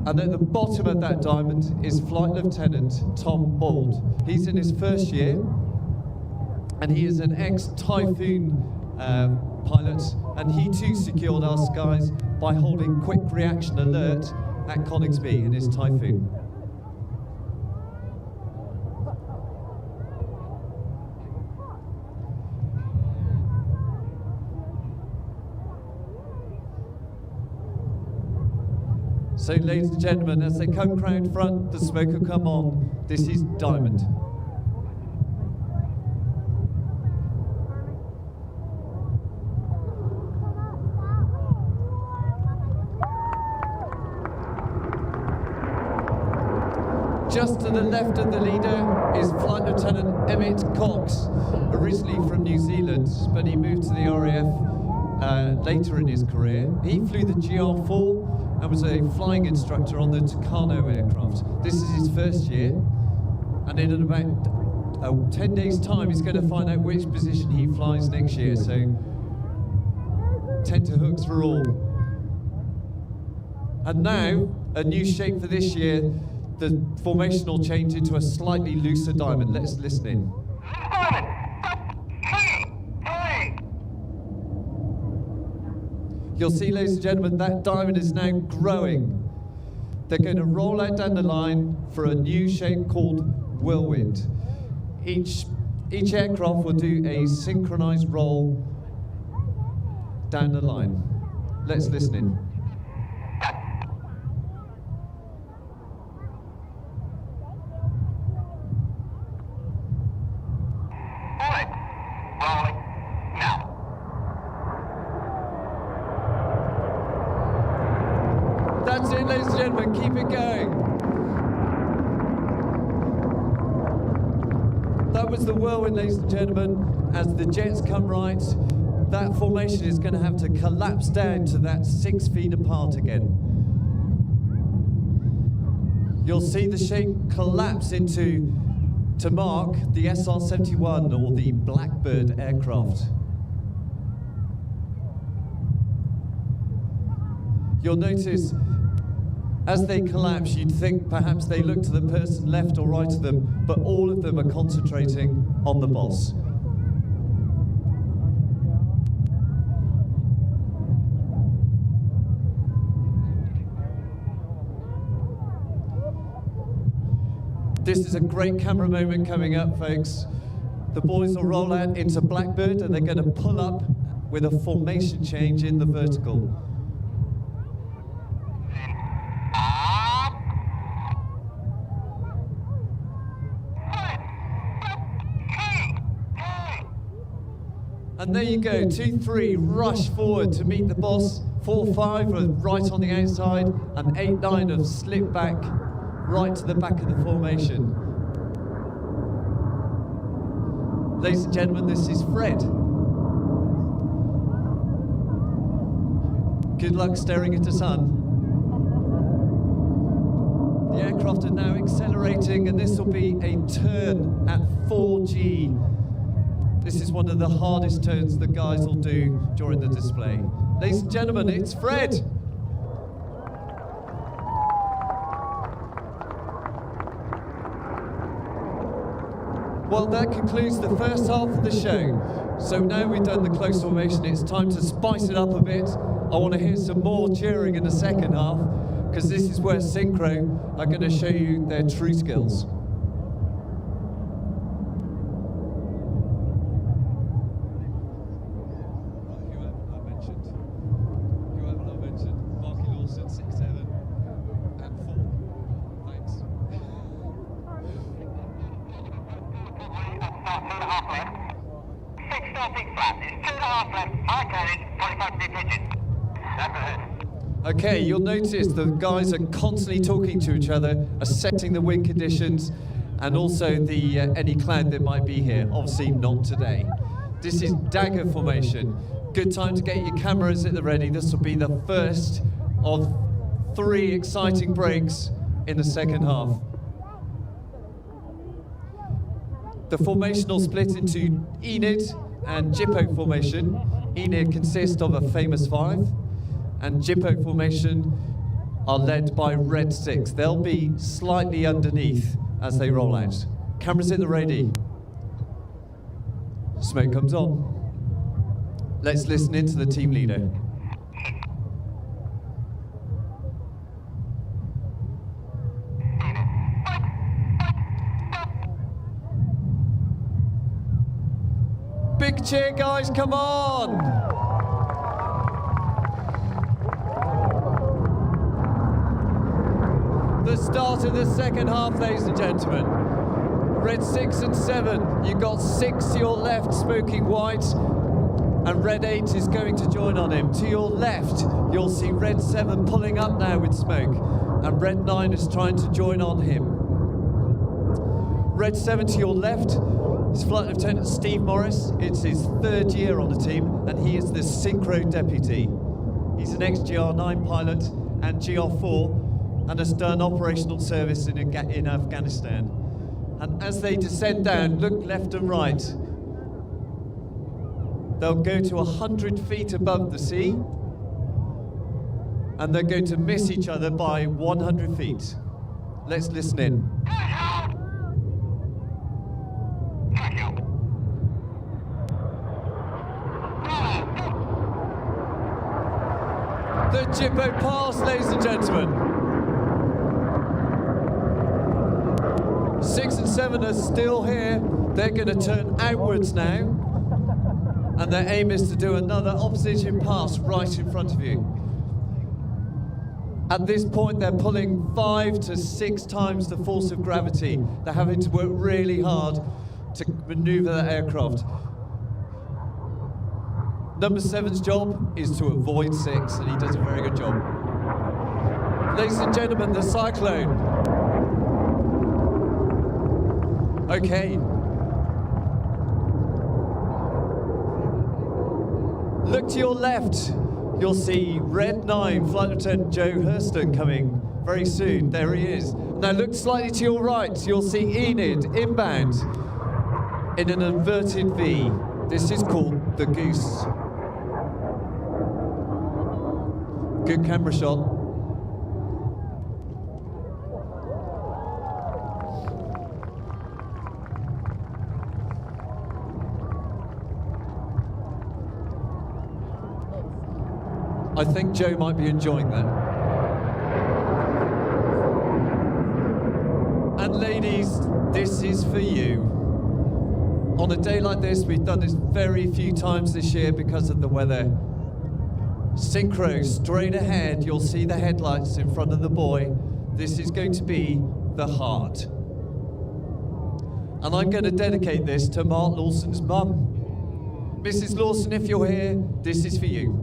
And at the bottom of that diamond is Flight Lieutenant Tom Bald. He's in his first year, and he is an ex-Typhoon pilot, and he too secured our skies by holding quick reaction alert at Coningsby in his Typhoon. So ladies and gentlemen, as they come round front, the smoke will come on. This is Diamond. Just to the left of the leader is Flight Lieutenant Emmett Cox, originally from New Zealand, but he moved to the RAF later in his career. He flew the GR4 and was a flying instructor on the Tornado aircraft. This is his first year, and in about 10 days' time, he's going to find out which position he flies next year. So, tenterhooks for all. And now, a new shape for this year. The formation will change into a slightly looser diamond. Let's listen in. You'll see, ladies and gentlemen, that diamond is now growing. They're going to roll out down the line for a new shape called whirlwind. Each aircraft will do a synchronized roll down the line. Let's listen in. That's it, ladies and gentlemen, keep it going. That was the whirlwind, ladies and gentlemen. As the jets come right, that formation is going to have to collapse down to that 6 feet apart again. You'll see the shape collapse to mark the SR-71 or the Blackbird aircraft. You'll notice as they collapse, you'd think perhaps they look to the person left or right of them, but all of them are concentrating on the boss. This is a great camera moment coming up, folks. The boys will roll out into Blackbird and they're going to pull up with a formation change in the vertical. And there you go, 2-3, rush forward to meet the boss. 4-5 are right on the outside, and 8-9 have slipped back right to the back of the formation. Ladies and gentlemen, this is Fred. Good luck staring at the sun. The aircraft are now accelerating, and this will be a turn at 4G. This is one of the hardest turns the guys will do during the display. Ladies and gentlemen, it's Fred. Well, that concludes the first half of the show. So now we've done the close formation, it's time to spice it up a bit. I want to hear some more cheering in the second half, because this is where Synchro are going to show you their true skills. Okay, you'll notice the guys are constantly talking to each other, assessing the wind conditions and also the any cloud that might be here. Obviously not today. This is dagger formation. Good time to get your cameras at the ready. This will be the first of 3 exciting breaks in the second half. The formation will split into Enid and Jippo formation. Enid consists of a famous 5. And Jippo formation are led by Red 6. They'll be slightly underneath as they roll out. Cameras at the ready. Smoke comes on. Let's listen in to the team leader. Big cheer, guys, come on! The start of the second half, ladies and gentlemen. Red 6 and 7, you've got 6 to your left, smoking white, and Red 8 is going to join on him. To your left, you'll see Red 7 pulling up now with smoke, and Red 9 is trying to join on him. Red 7 to your left is Flight Lieutenant Steve Morris. It's his 3rd year on the team, and he is the Synchro Deputy. He's an ex-GR9 pilot, and GR4 and has done operational service in Afghanistan. And as they descend down, look left and right. They'll go to 100 feet above the sea, and they're going to miss each other by 100 feet. Let's listen in. The Jippo pass, ladies and gentlemen. 6 and 7 are still here. They're going to turn outwards now. And their aim is to do another opposition pass right in front of you. At this point, they're pulling 5 to 6 times the force of gravity. They're having to work really hard to maneuver that aircraft. Number 7's job is to avoid 6, and he does a very good job. Ladies and gentlemen, the Cyclone. Okay. Look to your left. You'll see Red 9, Flight Lieutenant Joe Hurston coming very soon. There he is. Now look slightly to your right. You'll see Enid inbound in an inverted V. This is called the Goose. Good camera shot. I think Joe might be enjoying that. And ladies, this is for you. On a day like this, we've done this very few times this year because of the weather. Synchro, straight ahead, you'll see the headlights in front of the boy. This is going to be the heart. And I'm going to dedicate this to Mark Lawson's mum. Mrs. Lawson, if you're here, this is for you.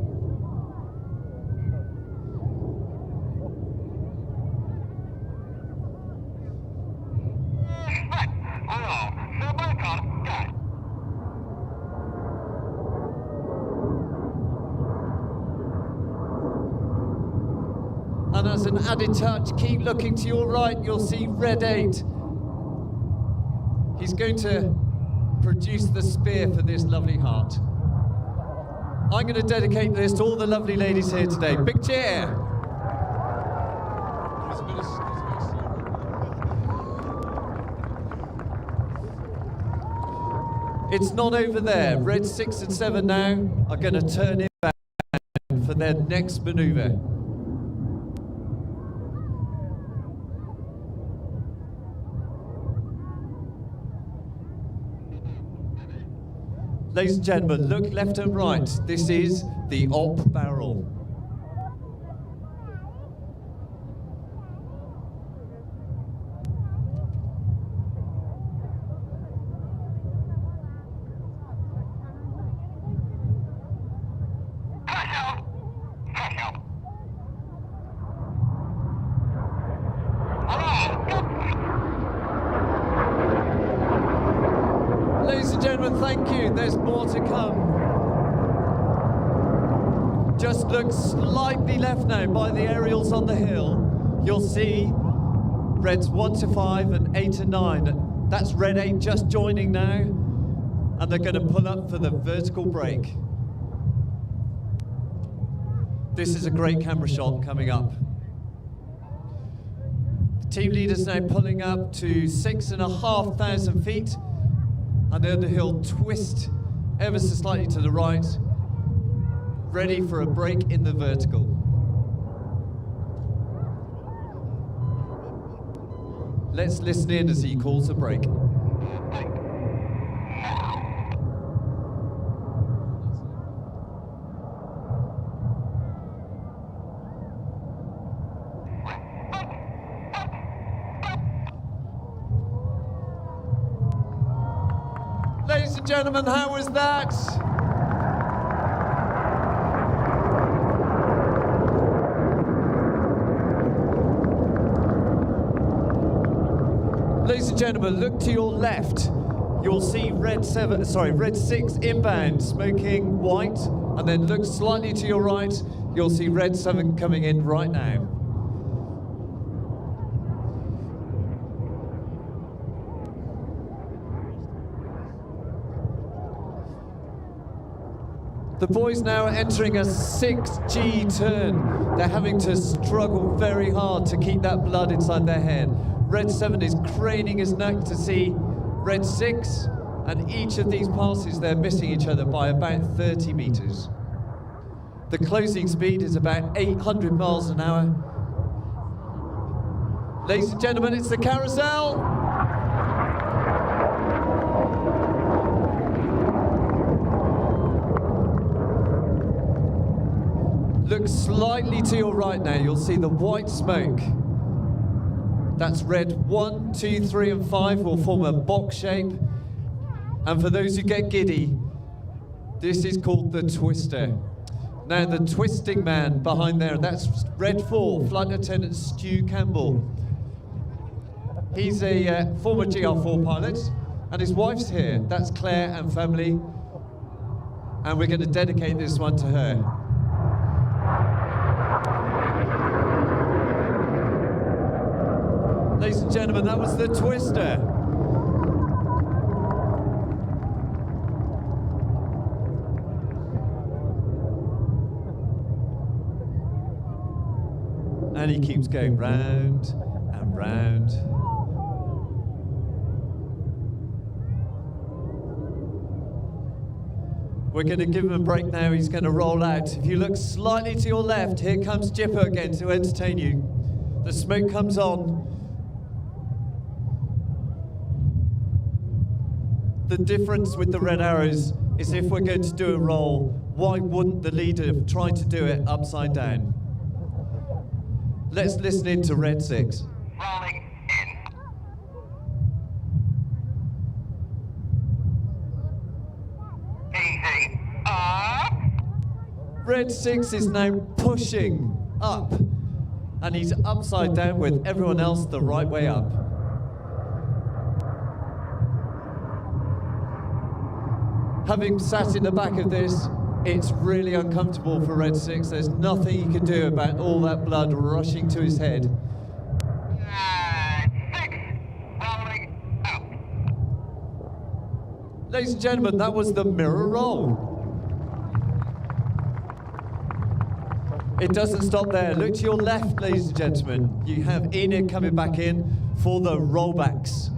And as an added touch, keep looking to your right, you'll see Red 8. He's going to produce the spear for this lovely heart. I'm going to dedicate this to all the lovely ladies here today. Big cheer! It's not over there. Red 6 and 7 now are going to turn it back for their next manoeuvre. Ladies and gentlemen, look left and right. This is the op barrel. Ladies and gentlemen, thank you. There's more to come. Just look slightly left now by the aerials on the hill. You'll see Reds 1 to 5 and 8 and 9. That's Red 8 just joining now. And they're going to pull up for the vertical break. This is a great camera shot coming up. The team leader's now pulling up to 6,500 feet. And then he'll twist ever so slightly to the right, ready for a break in the vertical. Let's listen in as he calls a break. Ladies and gentlemen, how was that? Ladies and gentlemen, look to your left. You'll see Red 6 inbound, smoking white, and then look slightly to your right. You'll see Red 7 coming in right now. The boys now are entering a 6G turn. They're having to struggle very hard to keep that blood inside their head. Red 7 is craning his neck to see Red 6, and each of these passes, they're missing each other by about 30 meters. The closing speed is about 800 miles an hour. Ladies and gentlemen, it's the carousel. Look slightly to your right now, you'll see the white smoke. That's Red 1, 2, 3 and 5 will form a box shape. And for those who get giddy, this is called the twister. Now the twisting man behind there, that's Red 4, Flight Lieutenant Stu Campbell. He's a former GR4 pilot, and his wife's here. That's Claire and family. And we're going to dedicate this one to her. Ladies and gentlemen, that was the twister. And he keeps going round and round. We're going to give him a break now. He's going to roll out. If you look slightly to your left, here comes Jipper again to entertain you. The smoke comes on. The difference with the red arrows is if we're going to do a roll, why wouldn't the leader have tried to do it upside down? Let's listen in to Red 6. Rolling in. Easy. Up. Red 6 is now pushing up, and he's upside down with everyone else the right way up. Having sat in the back of this, it's really uncomfortable for Red 6. There's nothing he can do about all that blood rushing to his head. 6. Rolling out. Ladies and gentlemen, that was the mirror roll. It doesn't stop there. Look to your left, ladies and gentlemen. You have Enid coming back in for the rollbacks.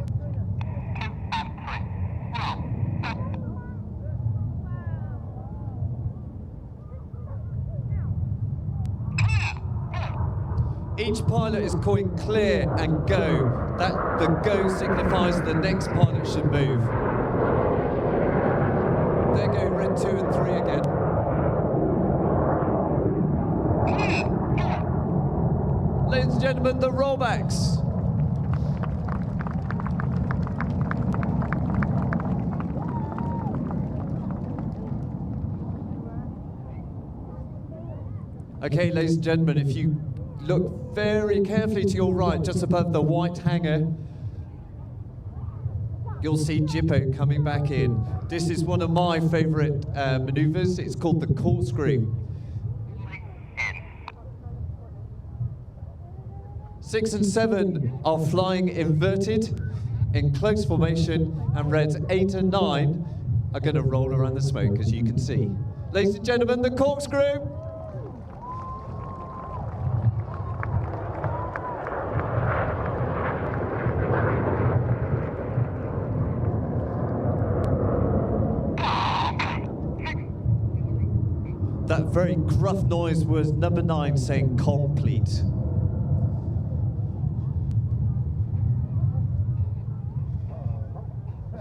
Each pilot is calling clear and go. That the go signifies the next pilot should move. There go Red 2 and 3 again. Ladies and gentlemen, the rollbacks. Okay, ladies and gentlemen, if you look very carefully to your right, just above the white hangar, you'll see Jippo coming back in. This is one of my favourite manoeuvres. It's called the corkscrew. 6 and 7 are flying inverted in close formation, and Reds 8 and 9 are going to roll around the smoke, as you can see. Ladies and gentlemen, the corkscrew. That very gruff noise was number 9 saying complete.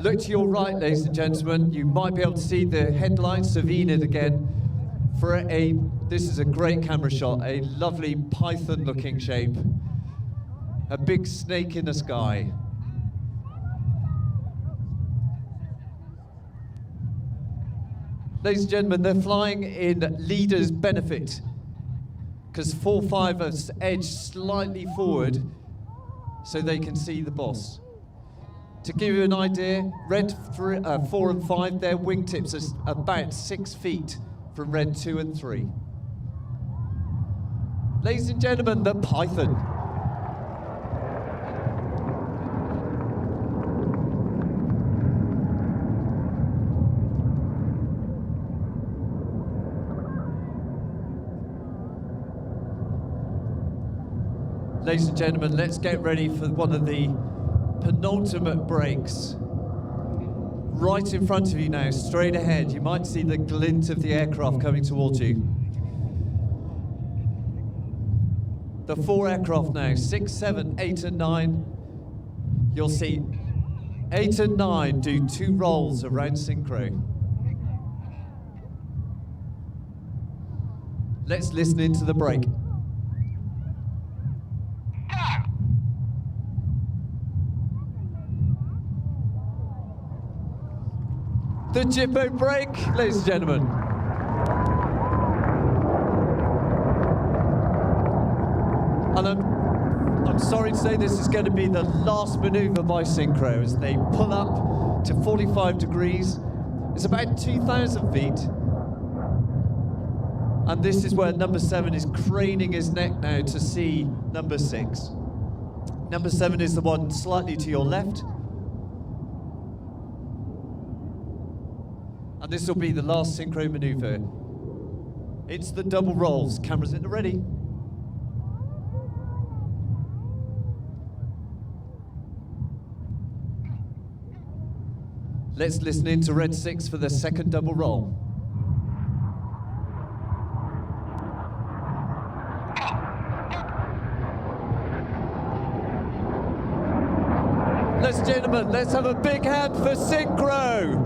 Look to your right, ladies and gentlemen. You might be able to see the headlights of Enid again. This is a great camera shot, a lovely python-looking shape. A big snake in the sky. Ladies and gentlemen, they're flying in leader's benefit, because 4-5 has edged slightly forward so they can see the boss. To give you an idea, Red 4 and 5, their wingtips are about 6 feet from Red 2 and 3. Ladies and gentlemen, the Python. Ladies and gentlemen, let's get ready for one of the penultimate breaks. Right in front of you now, straight ahead, you might see the glint of the aircraft coming towards you. The 4 aircraft now, 6, 7, 8 and 9. You'll see 8 and 9 do 2 rolls around synchro. Let's listen into the break. The Jippo break, ladies and gentlemen. And I'm sorry to say this is going to be the last manoeuvre by synchro as they pull up to 45 degrees. It's about 2,000 feet. And this is where number 7 is craning his neck now to see number 6. Number 7 is the one slightly to your left. And this will be the last synchro manoeuvre. It's the double rolls. Cameras at the ready. Let's listen in to Red 6 for the second double roll. Ladies and gentlemen, let's have a big hand for synchro.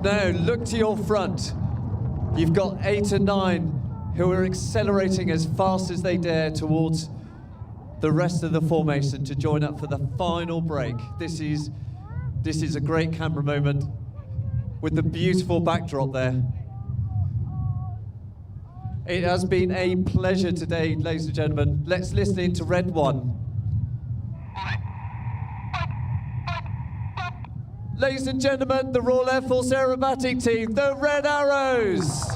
Now, look to your front. You've got 8 and 9 who are accelerating as fast as they dare towards the rest of the formation to join up for the final break. This is a great camera moment with the beautiful backdrop there. It has been a pleasure today, ladies and gentlemen. Let's listen in to Red 1. Ladies and gentlemen, the Royal Air Force Aerobatic Team, the Red Arrows.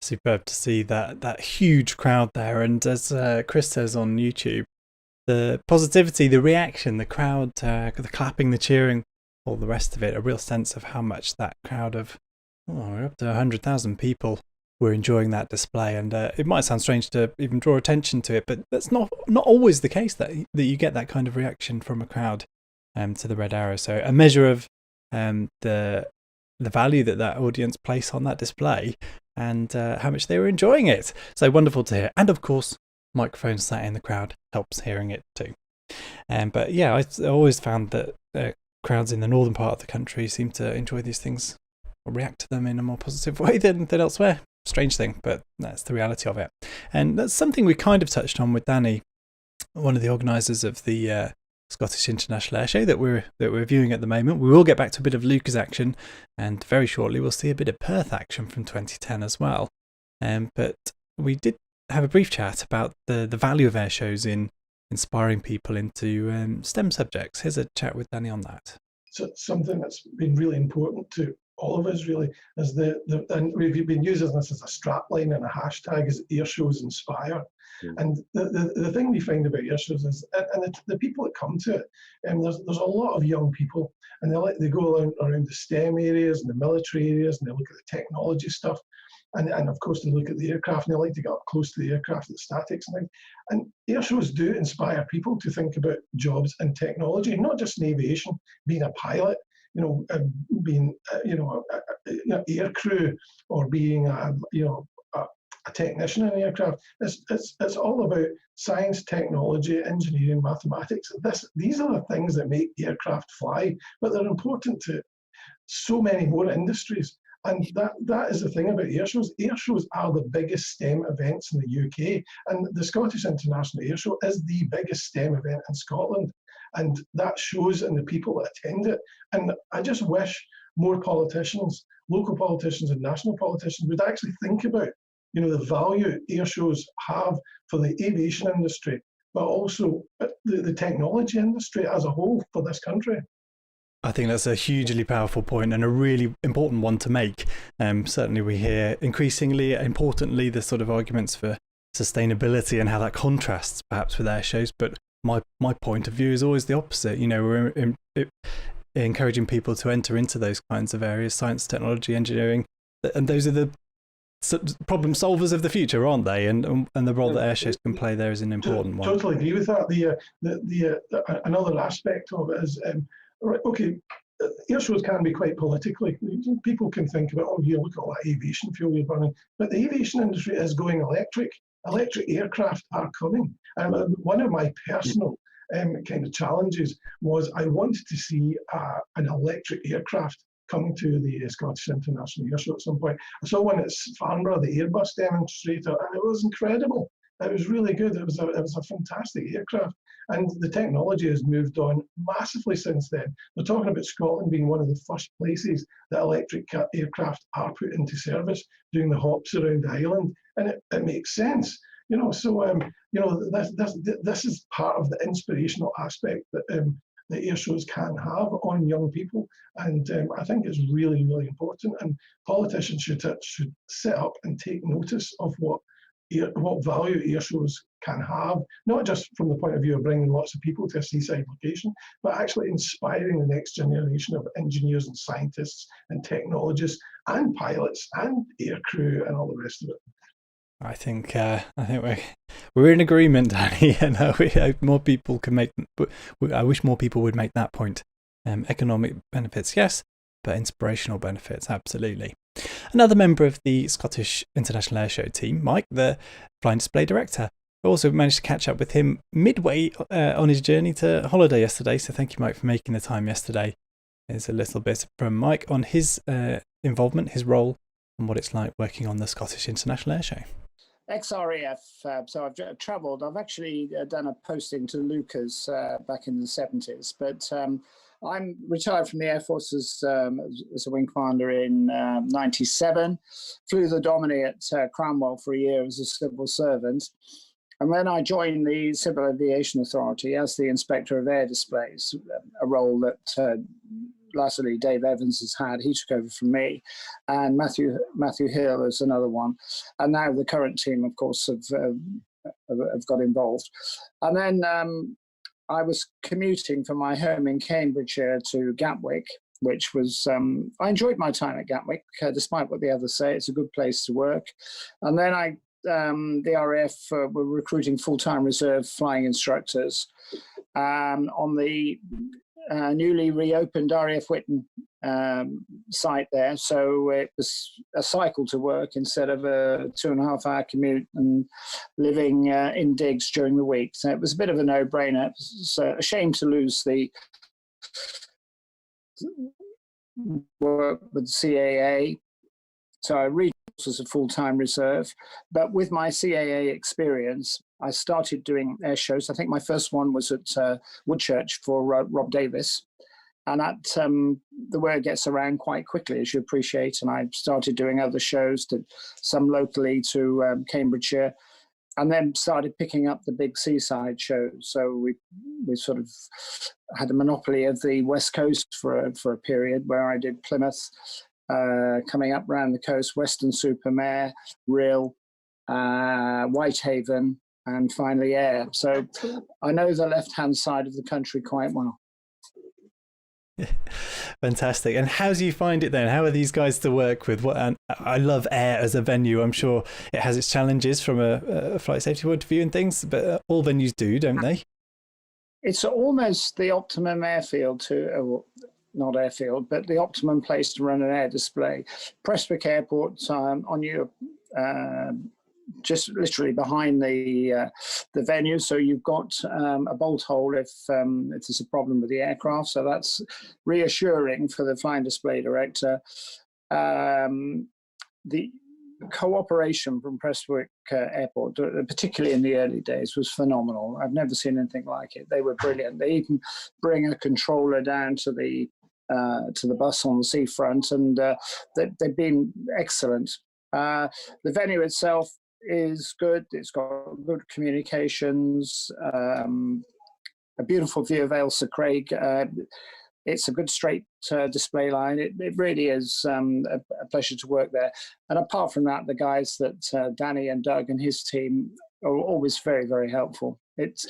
Superb to see that huge crowd there, and as Chris says on YouTube, the positivity, the reaction, the crowd, the clapping, the cheering, all the rest of it, a real sense of how much that crowd of we're up to 100,000 people were enjoying that display. And it might sound strange to even draw attention to it, but that's not always the case that you get that kind of reaction from a crowd to the Red Arrow. So a measure of the value that audience place on that display and how much they were enjoying it. So wonderful to hear. And of course, microphones sat in the crowd helps hearing it too. But yeah, I always found that crowds in the northern part of the country seem to enjoy these things or react to them in a more positive way than elsewhere. Strange thing, but that's the reality of it. And that's something we kind of touched on with Danny, one of the organisers of the Scottish International Airshow that we're viewing at the moment. We will get back to a bit of Leuchars action, and very shortly we'll see a bit of Perth action from 2010 as well. But we did have a brief chat about the value of airshows in inspiring people into STEM subjects. Here's a chat with Danny on that. So something that's been really important to all of us really is and we've been using this as a strapline and a hashtag is airshows inspire. And the thing we find about airshows is, and the people that come to it, there's a lot of young people, and they go around the STEM areas and the military areas, and they look at the technology stuff, and of course they look at the aircraft, and they like to get up close to the aircraft, the statics and things. And airshows do inspire people to think about jobs and technology, not just in aviation, being a pilot, being air crew, or being a technician in an aircraft. It's all about science, technology, engineering, mathematics. These are the things that make aircraft fly, but they're important to so many more industries. And that is the thing about airshows. Airshows are the biggest STEM events in the UK, and the Scottish International Airshow is the biggest STEM event in Scotland. and that shows in the people that attend it. And I just wish more politicians, local politicians and national politicians, would actually think about, you know, the value air shows have for the aviation industry, but also the technology industry as a whole for this country. I think that's a hugely powerful point and a really important one to make. Certainly we hear increasingly, importantly, the sort of arguments for sustainability and how that contrasts perhaps with air shows. But my point of view is always the opposite. You know, we're encouraging people to enter into those kinds of areas, science, technology, engineering, and those are the problem solvers of the future, aren't they? And the role that air shows can play there is an important one. Totally agree with that. Another aspect of it is, right, okay, air shows can be quite politically. People can think about, oh, here, look at all that aviation fuel you're burning. But the aviation industry is going electric. Electric aircraft are coming. And one of my personal kind of challenges was I wanted to see an electric aircraft coming to the Scottish International Airshow at some point. I saw one at Farnborough, the Airbus demonstrator, and it was incredible. It was really good. It was a fantastic aircraft. And the technology has moved on massively since then. They're talking about Scotland being one of the first places that electric aircraft are put into service, doing the hops around the island. And it makes sense. You know, so you know, this is part of the inspirational aspect that the air shows can have on young people, and I think it's really, really important. And politicians should sit up and take notice of what value air shows can have, not just from the point of view of bringing lots of people to a seaside location, but actually inspiring the next generation of engineers and scientists and technologists and pilots and air crew and all the rest of it. I think we're in agreement, Danny, and we hope more people can make. I wish more people would make that point. Economic benefits, yes, but inspirational benefits, absolutely. Another member of the Scottish International Airshow team, Mike, the flying display director, I also managed to catch up with him midway on his journey to holiday yesterday. So thank you, Mike, for making the time yesterday. There's a little bit from Mike on his involvement, his role, and what it's like working on the Scottish International Airshow. Ex-RAF, so I've travelled. I've actually done a posting to Leuchars back in the 70s, but I'm retired from the Air Force as a wing commander in 97, flew the Domini at Cranwell for a year as a civil servant, and then I joined the Civil Aviation Authority as the Inspector of Air Displays, a role that latterly Dave Evans has had. He took over from me, and Matthew Hill is another one, and now the current team, of course, have got involved. And then I was commuting from my home in Cambridgeshire to Gatwick, which was I enjoyed my time at Gatwick, despite what the others say. It's a good place to work. And then the RAF were recruiting full-time reserve flying instructors on the newly reopened RAF Whitton site there. So it was a cycle to work instead of a 2.5-hour commute and living in digs during the week. So it was a bit of a no-brainer. It's a shame to lose the work with CAA. So I read as a full-time reserve, but with my CAA experience, I started doing air shows. I think my first one was at Woodchurch for Rob Davis, and that the word gets around quite quickly, as you appreciate. And I started doing other shows, did some locally to Cambridgeshire, and then started picking up the big seaside shows. So we sort of had a monopoly of the West Coast for a period where I did Plymouth, coming up around the coast, Western-super-Mare, Rill, Whitehaven, and finally Ayr. So I know the left-hand side of the country quite well. Fantastic. And how do you find it then? How are these guys to work with? And I love Ayr as a venue. I'm sure it has its challenges from a flight safety point of view and things, but all venues do, don't they? It's almost the optimum airfield not airfield, but the optimum place to run an air display. Prestwick Airport on your just literally behind the venue, so you've got a bolt hole if there's a problem with the aircraft. So that's reassuring for the flying display director. The cooperation from Prestwick Airport, particularly in the early days, was phenomenal. I've never seen anything like it. They were brilliant. They even bring a controller down to the bus on the seafront, and they've been excellent. The venue itself is good. It's got good communications, a beautiful view of Ailsa Craig. It's a good straight display line. It really is a pleasure to work there. And apart from that, the guys that Danny and Doug and his team are always very, very helpful. It's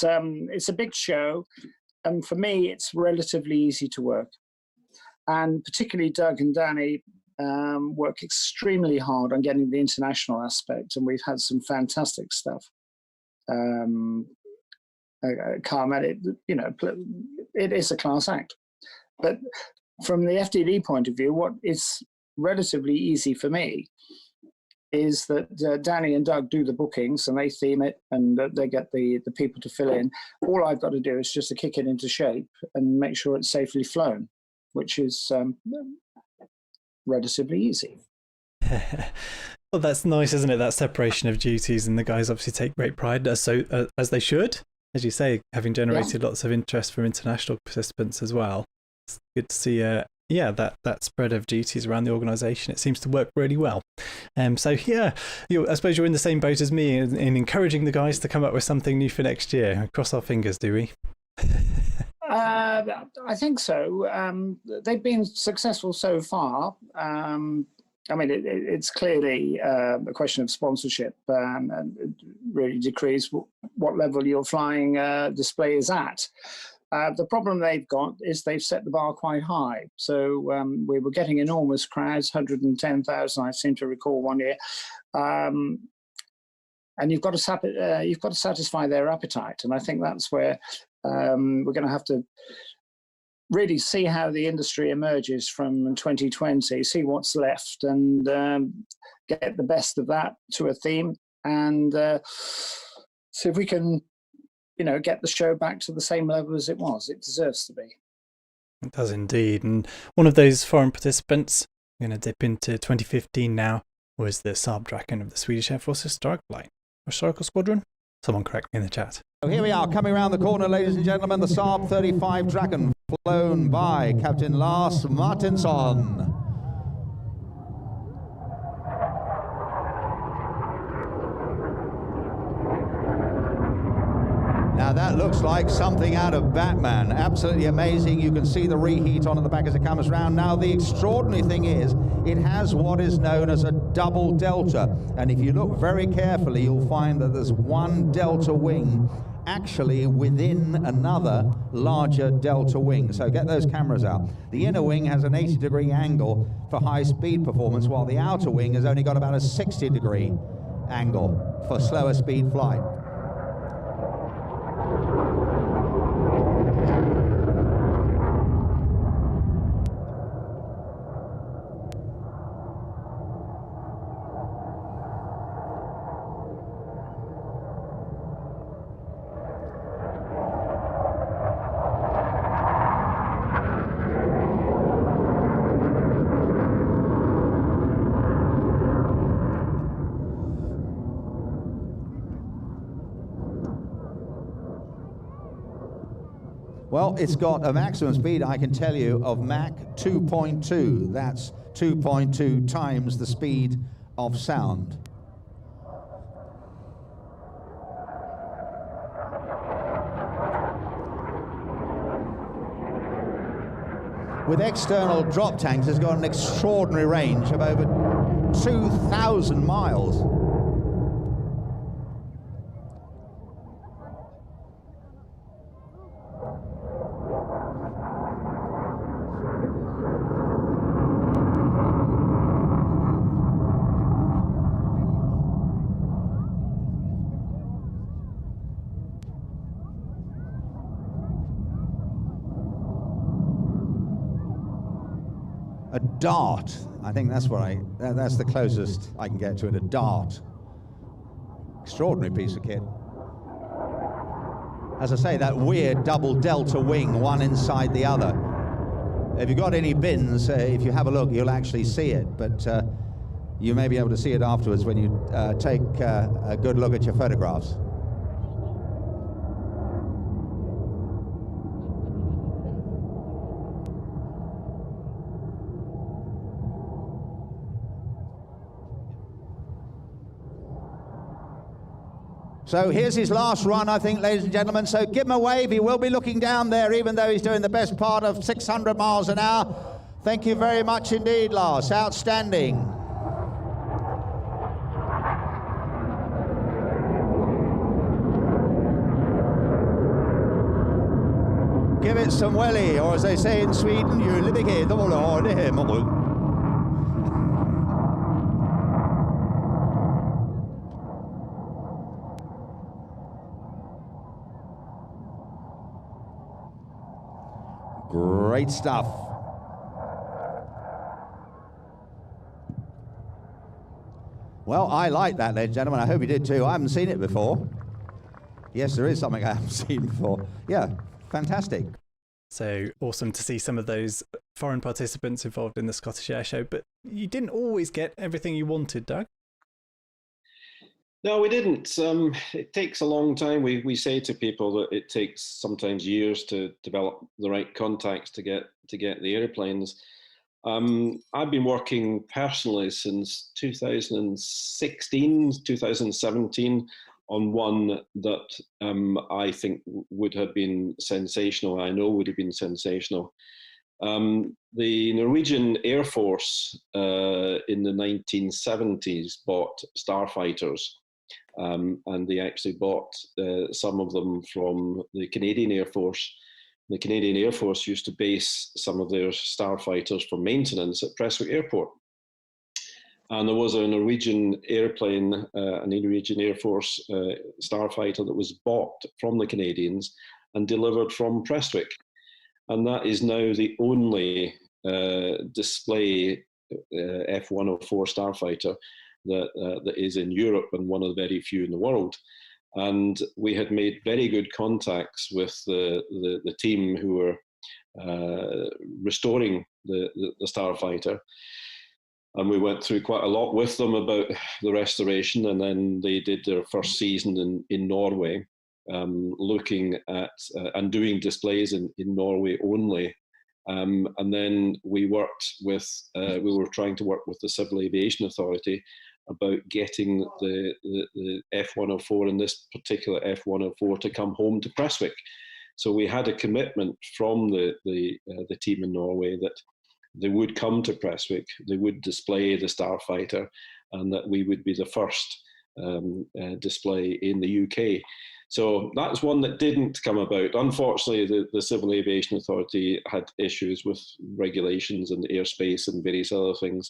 a big show, and for me, it's relatively easy to work. And particularly Doug and Danny work extremely hard on getting the international aspect, and we've had some fantastic stuff. Carmen, it is a class act. But from the FDD point of view, what is relatively easy for me is that Danny and Doug do the bookings and they theme it, and they get the people to fill in. All I've got to do is just to kick it into shape and make sure it's safely flown, which is relatively easy. Well, that's nice, isn't it? That separation of duties, and the guys obviously take great pride, as they should. As you say, having generated lots of interest from international participants as well. It's good to see that spread of duties around the organisation. It seems to work really well. I suppose you're in the same boat as me in encouraging the guys to come up with something new for next year. Cross our fingers, do we? I think so. They've been successful so far. I mean, it's clearly a question of sponsorship, and it really decrees what level your flying display is at. The problem they've got is they've set the bar quite high. So we were getting enormous crowds, 110,000, I seem to recall one year. And you've got to satisfy their appetite. And I think that's where we're going to have to really see how the industry emerges from 2020, see what's left, and get the best of that to a theme, and see if we can, get the show back to the same level as it was. It deserves to be. It does indeed. And one of those foreign participants, we're going to dip into 2015 now, was the Saab Draken of the Swedish Air Force Historical Squadron. Someone correct me in the chat. So here we are, coming around the corner, ladies and gentlemen, the Saab 35 Draken, flown by Captain Lars Martinsson. Now that looks like something out of Batman. Absolutely amazing. You can see the reheat on the back as it comes around. Now the extraordinary thing is it has what is known as a double delta. And if you look very carefully, you'll find that there's one delta wing actually within another larger delta wing. So get those cameras out. The inner wing has an 80-degree angle for high speed performance, while the outer wing has only got about a 60-degree angle for slower speed flight. Well, it's got a maximum speed, I can tell you, of Mach 2.2. That's 2.2 times the speed of sound. With external drop tanks, it's got an extraordinary range of over 2,000 miles. A dart. I think that's that's the closest I can get to it, a dart. Extraordinary piece of kit. As I say, that weird double delta wing, one inside the other. If you've got any bins, if you have a look, you'll actually see it. But you may be able to see it afterwards when you take a good look at your photographs. So here's his last run, I think, ladies and gentlemen. So give him a wave. He will be looking down there, even though he's doing the best part of 600 miles an hour. Thank you very much indeed, Lars. Outstanding. Give it some welly, or as they say in Sweden, you live again. Great stuff. Well, I like that, ladies and gentlemen. I hope you did too. I haven't seen it before. Yes, there is something I haven't seen before. Yeah, fantastic. So awesome to see some of those foreign participants involved in the Scottish Airshow. But you didn't always get everything you wanted, Doug. No, we didn't. It takes a long time. We say to people that it takes sometimes years to develop the right contacts to get the airplanes. I've been working personally since 2016, 2017 on one that I think would have been sensational. I know would have been sensational. The Norwegian Air Force in the 1970s bought starfighters. And they actually bought some of them from the Canadian Air Force. The Canadian Air Force used to base some of their starfighters for maintenance at Prestwick Airport. And there was a Norwegian airplane, a Norwegian Air Force starfighter that was bought from the Canadians and delivered from Prestwick. And that is now the only display F-104 starfighter that is in Europe, and one of the very few in the world. And we had made very good contacts with the team who were restoring the starfighter. And we went through quite a lot with them about the restoration, and then they did their first season in Norway, looking at and doing displays in Norway only. And then we worked with, we were trying to work with the Civil Aviation Authority about getting the F-104, and this particular F-104, to come home to Prestwick. So we had a commitment from the team in Norway that they would come to Prestwick, they would display the starfighter, and that we would be the first display in the UK. So that's one that didn't come about. Unfortunately, the Civil Aviation Authority had issues with regulations and airspace and various other things.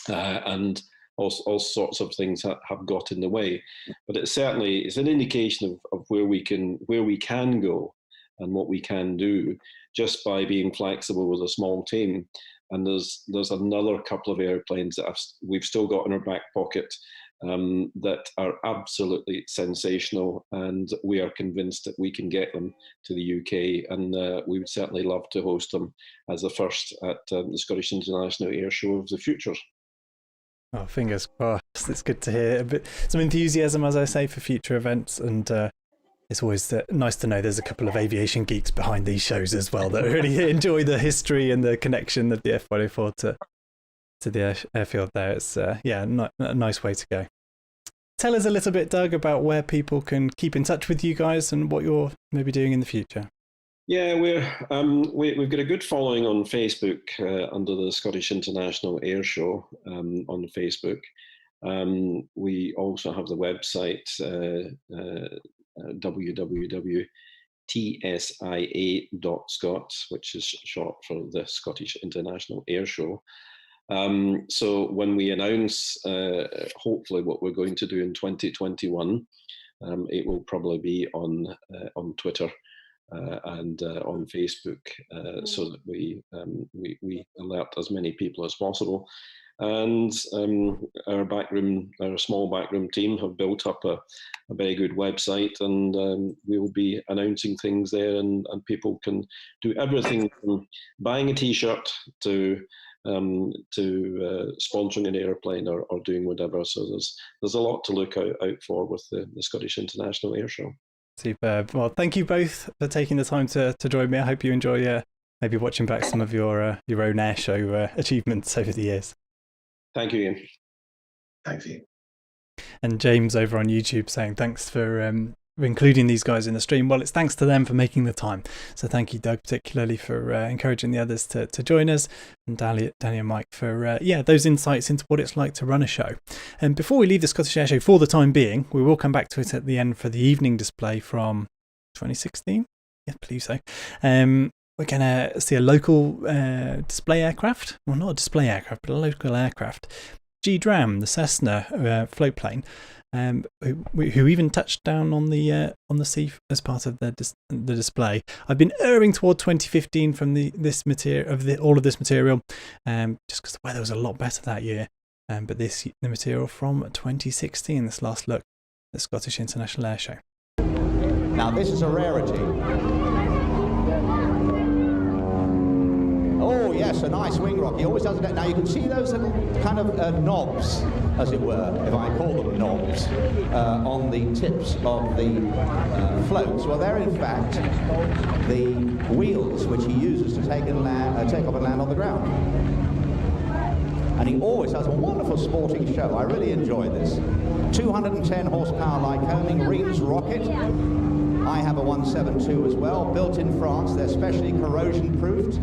And all sorts of things have got in the way. But it's an indication of where we can go and what we can do just by being flexible with a small team. And there's another couple of airplanes that we've still got in our back pocket that are absolutely sensational, and we are convinced that we can get them to the UK, and we would certainly love to host them as the first at the Scottish International Airshow of the future. Oh, fingers crossed. It's good to hear a bit, some enthusiasm, as I say, for future events, and it's always nice to know there's a couple of aviation geeks behind these shows as well that really enjoy the history and the connection of the F-104 to the airfield there. It's a nice way to go. Tell us a little bit, Doug, about where people can keep in touch with you guys and what you're maybe doing in the future. Yeah, we've got a good following on Facebook under the Scottish International Airshow on Facebook. We also have the website www.tsia.scot, which is short for the Scottish International Airshow. So when we announce hopefully what we're going to do in 2021, it will probably be on Twitter and on Facebook, so that we alert as many people as possible. And our small backroom team have built up a very good website, and we will be announcing things there, and people can do everything from buying a t-shirt to to sponsoring an airplane or doing whatever. So there's a lot to look out for with the Scottish International Airshow. Superb. Well, thank you both for taking the time to join me. I hope you enjoy maybe watching back some of your own airshow achievements over the years. Thank you, Ian. Thanks, Ian. And James over on YouTube saying thanks for including these guys in the stream. Well, it's thanks to them for making the time. So thank you, Doug, particularly for encouraging the others to join us, and Danny and Mike for those insights into what it's like to run a show. And before we leave the Scottish Airshow for the time being, we will come back to it at the end for the evening display from 2016. Yeah, I believe so. We're going to see a local display aircraft. Well, not a display aircraft, but a local aircraft. G-Dram, the Cessna float plane, who even touched down on the sea as part of the display. I've been erring toward 2015 from all of this material, just because the weather was a lot better that year. But the material from 2016, this last look, the Scottish International Airshow. Now this is a rarity. Oh yes, a nice wing rock. He always does it. Now you can see those little kind of knobs, as it were, if I call them knobs, on the tips of the floats. Well, they're in fact the wheels which he uses to take off and land on the ground. And he always has a wonderful sporting show. I really enjoy this. 210 horsepower Lycoming Reims rocket. I have a 172 as well, built in France. They're specially corrosion proofed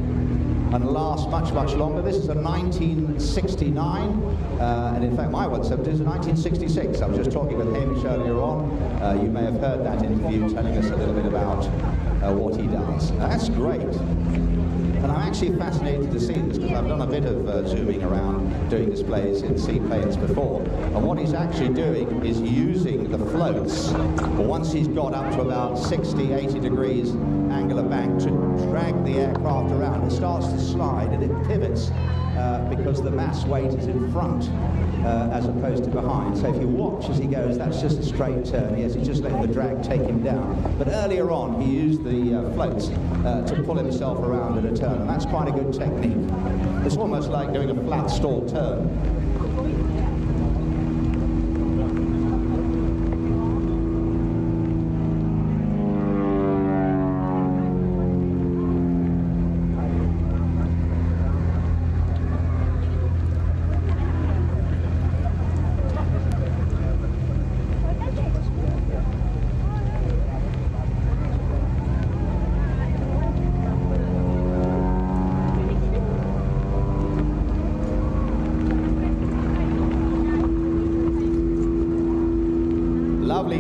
and last much, much longer. This is a 1969, and in fact my 172 is a 1966. I was just talking with Hamish earlier on. You may have heard that interview telling us a little bit about what he does. That's great. And I'm actually fascinated to see this because I've done a bit of zooming around doing displays in seaplanes before. And what he's actually doing is using the floats, once he's got up to about 60, 80 degrees angular bank, to drag the aircraft around. It starts to slide and it pivots because the mass weight is in front as opposed to behind. So if you watch as he goes, that's just a straight turn. Yes, he's just letting the drag take him down. But earlier on, he used the floats to pull himself around in a turn, and that's quite a good technique. It's almost like doing a flat stall turn.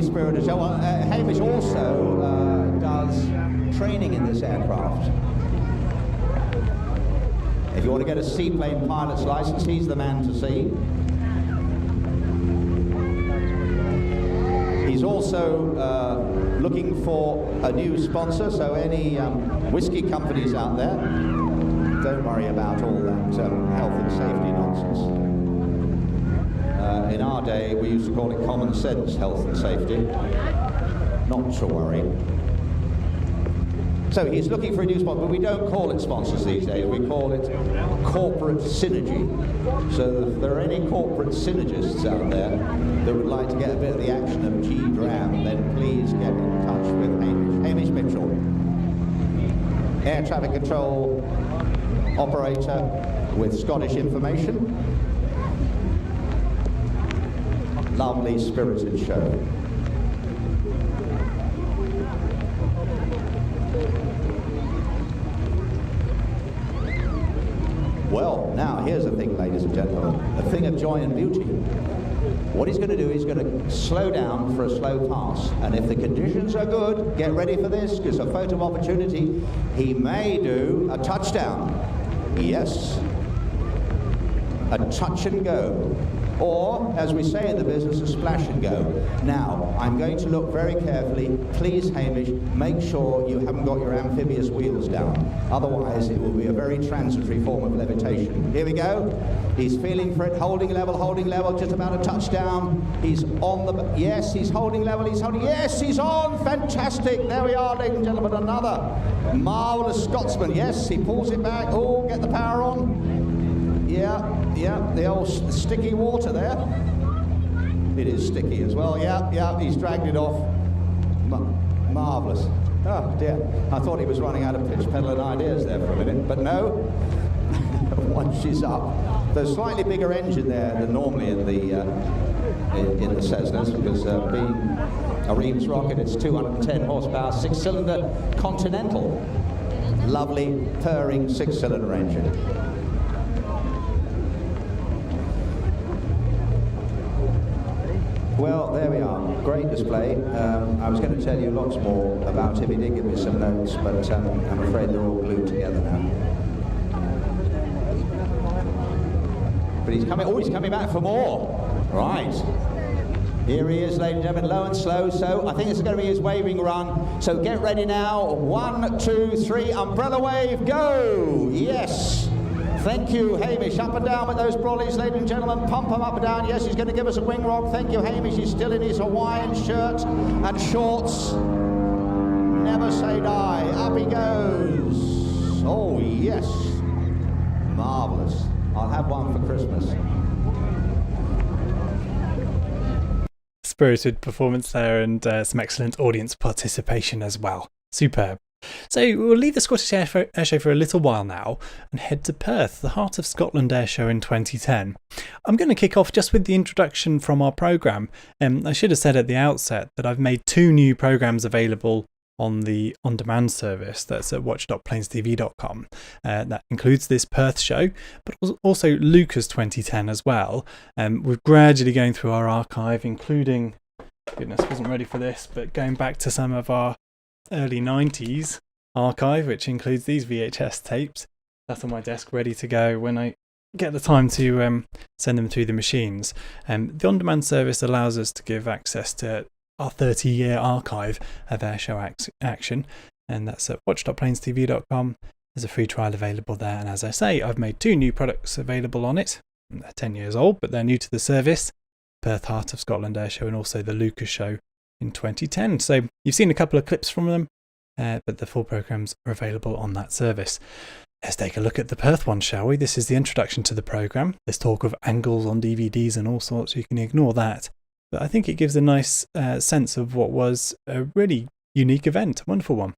Spirited show. Well, Hamish also does training in this aircraft. If you want to get a seaplane pilot's license, he's the man to see. He's also looking for a new sponsor, so any whiskey companies out there, don't worry about all that health and safety nonsense. In our day, we used to call it common sense health and safety. Not to worry. So he's looking for a new sponsor, but we don't call it sponsors these days. We call it corporate synergy. So if there are any corporate synergists out there that would like to get a bit of the action of G-Dram, then please get in touch with Hamish Mitchell, air traffic control operator with Scottish Information. Lovely, spirited show. Well, now here's the thing, ladies and gentlemen, a thing of joy and beauty. What he's going to do, he's going to slow down for a slow pass, and if the conditions are good, get ready for this, because a photo opportunity, he may do a touchdown. Yes, a touch and go. Or, as we say in the business, a splash and go. Now, I'm going to look very carefully. Please, Hamish, make sure you haven't got your amphibious wheels down. Otherwise, it will be a very transitory form of levitation. Here we go. He's feeling for it, holding level, just about a touchdown. He's on the... Yes, he's holding level, he's holding... Yes, he's on! Fantastic! There we are, ladies and gentlemen, another marvellous Scotsman. Yes, he pulls it back. Oh, get the power on. Yeah, the old sticky water there. It is sticky as well, yeah, he's dragged it off. Marvellous. Oh dear, I thought he was running out of pitch peddling ideas there for a minute, but no. Once she's up. There's a slightly bigger engine there than normally in the Cessnas, because being a Reams rocket, it's 210 horsepower, 6-cylinder Continental. Lovely, purring 6-cylinder engine. Well, there we are. Great display. I was going to tell you lots more about him. He did give me some notes, but I'm afraid they're all glued together now. But he's coming back for more. Right. Here he is, ladies and gentlemen, low and slow. So I think this is going to be his waving run. So get ready now. 1, 2, 3, umbrella wave, go! Yes. Thank you, Hamish. Up and down with those brollies, ladies and gentlemen. Pump him up and down. Yes, he's going to give us a wing rock. Thank you, Hamish. He's still in his Hawaiian shirt and shorts. Never say die. Up he goes. Oh, yes. Marvellous. I'll have one for Christmas. Spirited performance there, and some excellent audience participation as well. Superb. So we'll leave the Scottish Airshow for a little while now and head to Perth, the Heart of Scotland Airshow in 2010. I'm going to kick off just with the introduction from our programme. I should have said at the outset that I've made 2 new programmes available on the on-demand service that's at watch.plainstv.com. That includes this Perth show, but also Leuchars 2010 as well. We're gradually going through our archive, including, goodness, wasn't ready for this, but going back to some of our early 90s archive, which includes these VHS tapes. That's on my desk ready to go when I get the time to send them through the machines. The on-demand service allows us to give access to our 30-year archive of airshow action, and that's at watch.plainstv.com. There's a free trial available there, and as I say, I've made 2 new products available on it. They're 10 years old, but they're new to the service. Perth Heart of Scotland Airshow and also the Leuchars show in 2010. So you've seen a couple of clips from them, but the full programmes are available on that service. Let's take a look at the Perth one, shall we? This is the introduction to the programme. There's talk of angles on DVDs and all sorts, you can ignore that. But I think it gives a nice sense of what was a really unique event, a wonderful one.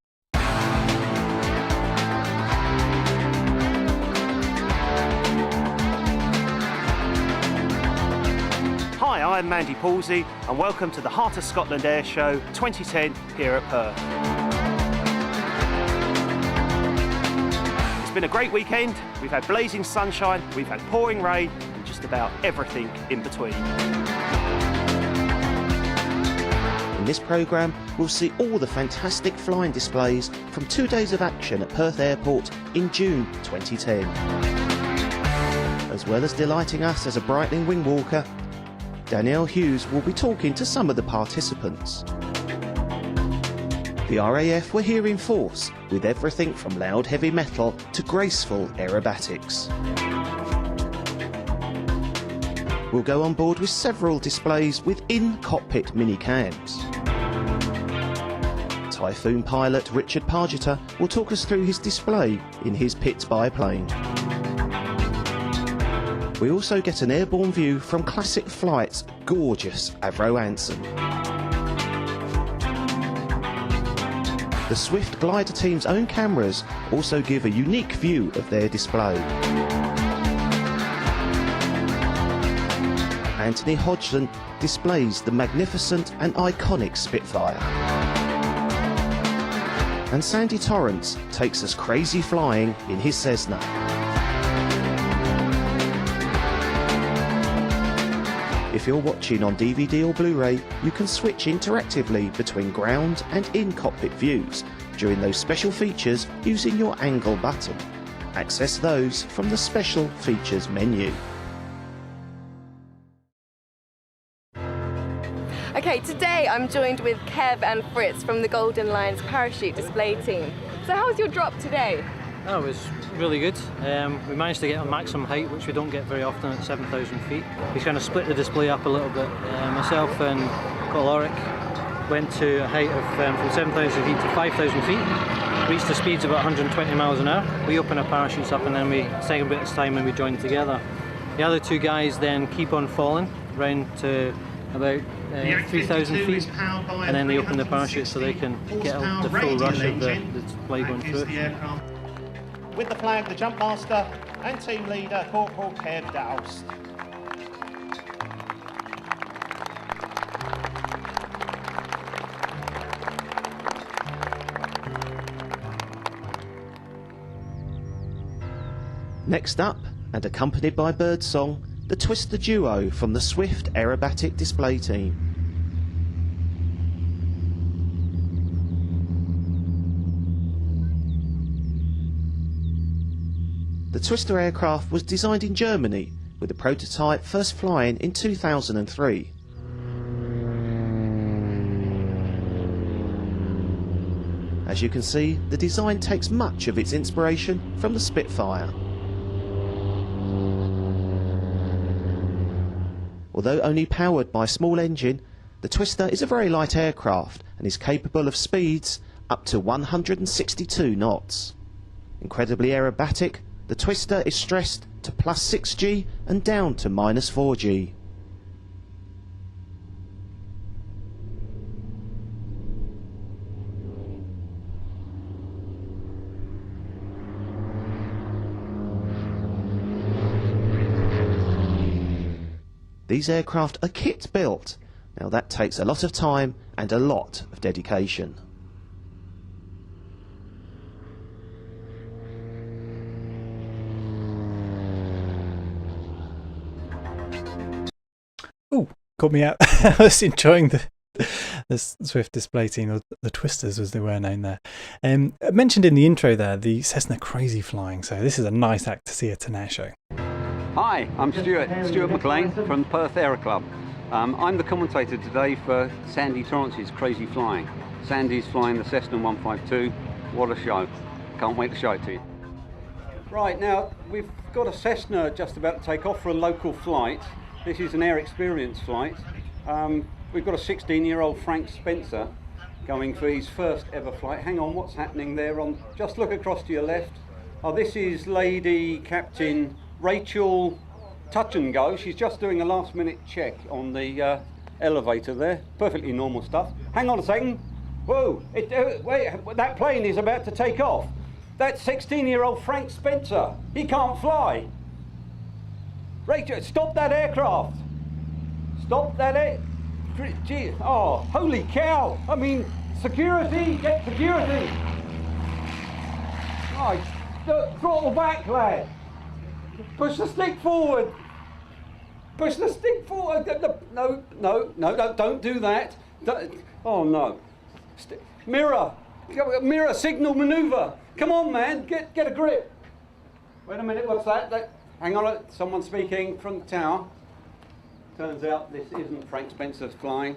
Hi, I'm Mandy Palsy and welcome to the Heart of Scotland Airshow 2010 here at Perth. It's been a great weekend. We've had blazing sunshine, we've had pouring rain and just about everything in between. In this programme, we'll see all the fantastic flying displays from 2 days of action at Perth Airport in June 2010. As well as delighting us as a Breitling wing walker, Danielle Hughes will be talking to some of the participants. The RAF were here in force, with everything from loud heavy metal to graceful aerobatics. We'll go on board with several displays with in-cockpit mini-cams. Typhoon pilot Richard Pargeter will talk us through his display in his pit biplane. We also get an airborne view from Classic Flight's gorgeous Avro Anson. The Swift Glider team's own cameras also give a unique view of their display. Anthony Hodgson displays the magnificent and iconic Spitfire. And Sandy Torrance takes us crazy flying in his Cessna. If you're watching on DVD or Blu-ray, you can switch interactively between ground and in-cockpit views during those special features using your angle button. Access those from the Special Features menu. Okay, today I'm joined with Kev and Fritz from the Golden Lions parachute display team. So how was your drop today? Oh, it was really good. We managed to get a maximum height, which we don't get very often at 7,000 feet. We kind of split the display up a little bit. Myself and Coloric went to a height of from 7,000 feet to 5,000 feet. reach the speeds of about 120 miles an hour. We open our parachutes up and then we take a bit of time and we join together. The other two guys then keep on falling round to about 3,000 feet, and then they open the parachutes so they can get the full rush of the display going through it. With the flag, the jump master and team leader, Corporal Kev Doust. Next up, and accompanied by birdsong, the Twister duo from the Swift Aerobatic Display Team. The Twister aircraft was designed in Germany, with the prototype first flying in 2003. As you can see, the design takes much of its inspiration from the Spitfire. Although only powered by a small engine, the Twister is a very light aircraft and is capable of speeds up to 162 knots. Incredibly aerobatic, the Twister is stressed to +6G and down to -4G. These aircraft are kit built. Now that takes a lot of time and a lot of dedication. Ooh, caught me out. I was enjoying the Swift display team, or the Twisters as they were known there. I mentioned in the intro there the Cessna Crazy Flying, so this is a nice act to see at an air show. Hi, I'm Stuart McLean from Perth Aero Club. I'm the commentator today for Sandy Torrance's Crazy Flying. Sandy's flying the Cessna 152. What a show. Can't wait to show it to you. Right, now we've got a Cessna just about to take off for a local flight. This is an air experience flight. We've got a 16-year-old Frank Spencer going for his first ever flight. Hang on, what's happening there? Just look across to your left. Oh, this is Lady Captain Rachel Touch and Go. She's just doing a last minute check on the elevator there. Perfectly normal stuff. Hang on a second. Whoa, wait, that plane is about to take off. That's 16-year-old Frank Spencer. He can't fly. Rachel, stop that aircraft. Stop that Gee, oh, holy cow. I mean, security, get security. Right, throttle back, lad. Push the stick forward. Push the stick forward. No, don't do that. Oh no. Mirror signal maneuver. Come on, man, get a grip. Wait a minute, what's that? Hang on, someone speaking from the tower. Turns out this isn't Frank Spencer flying.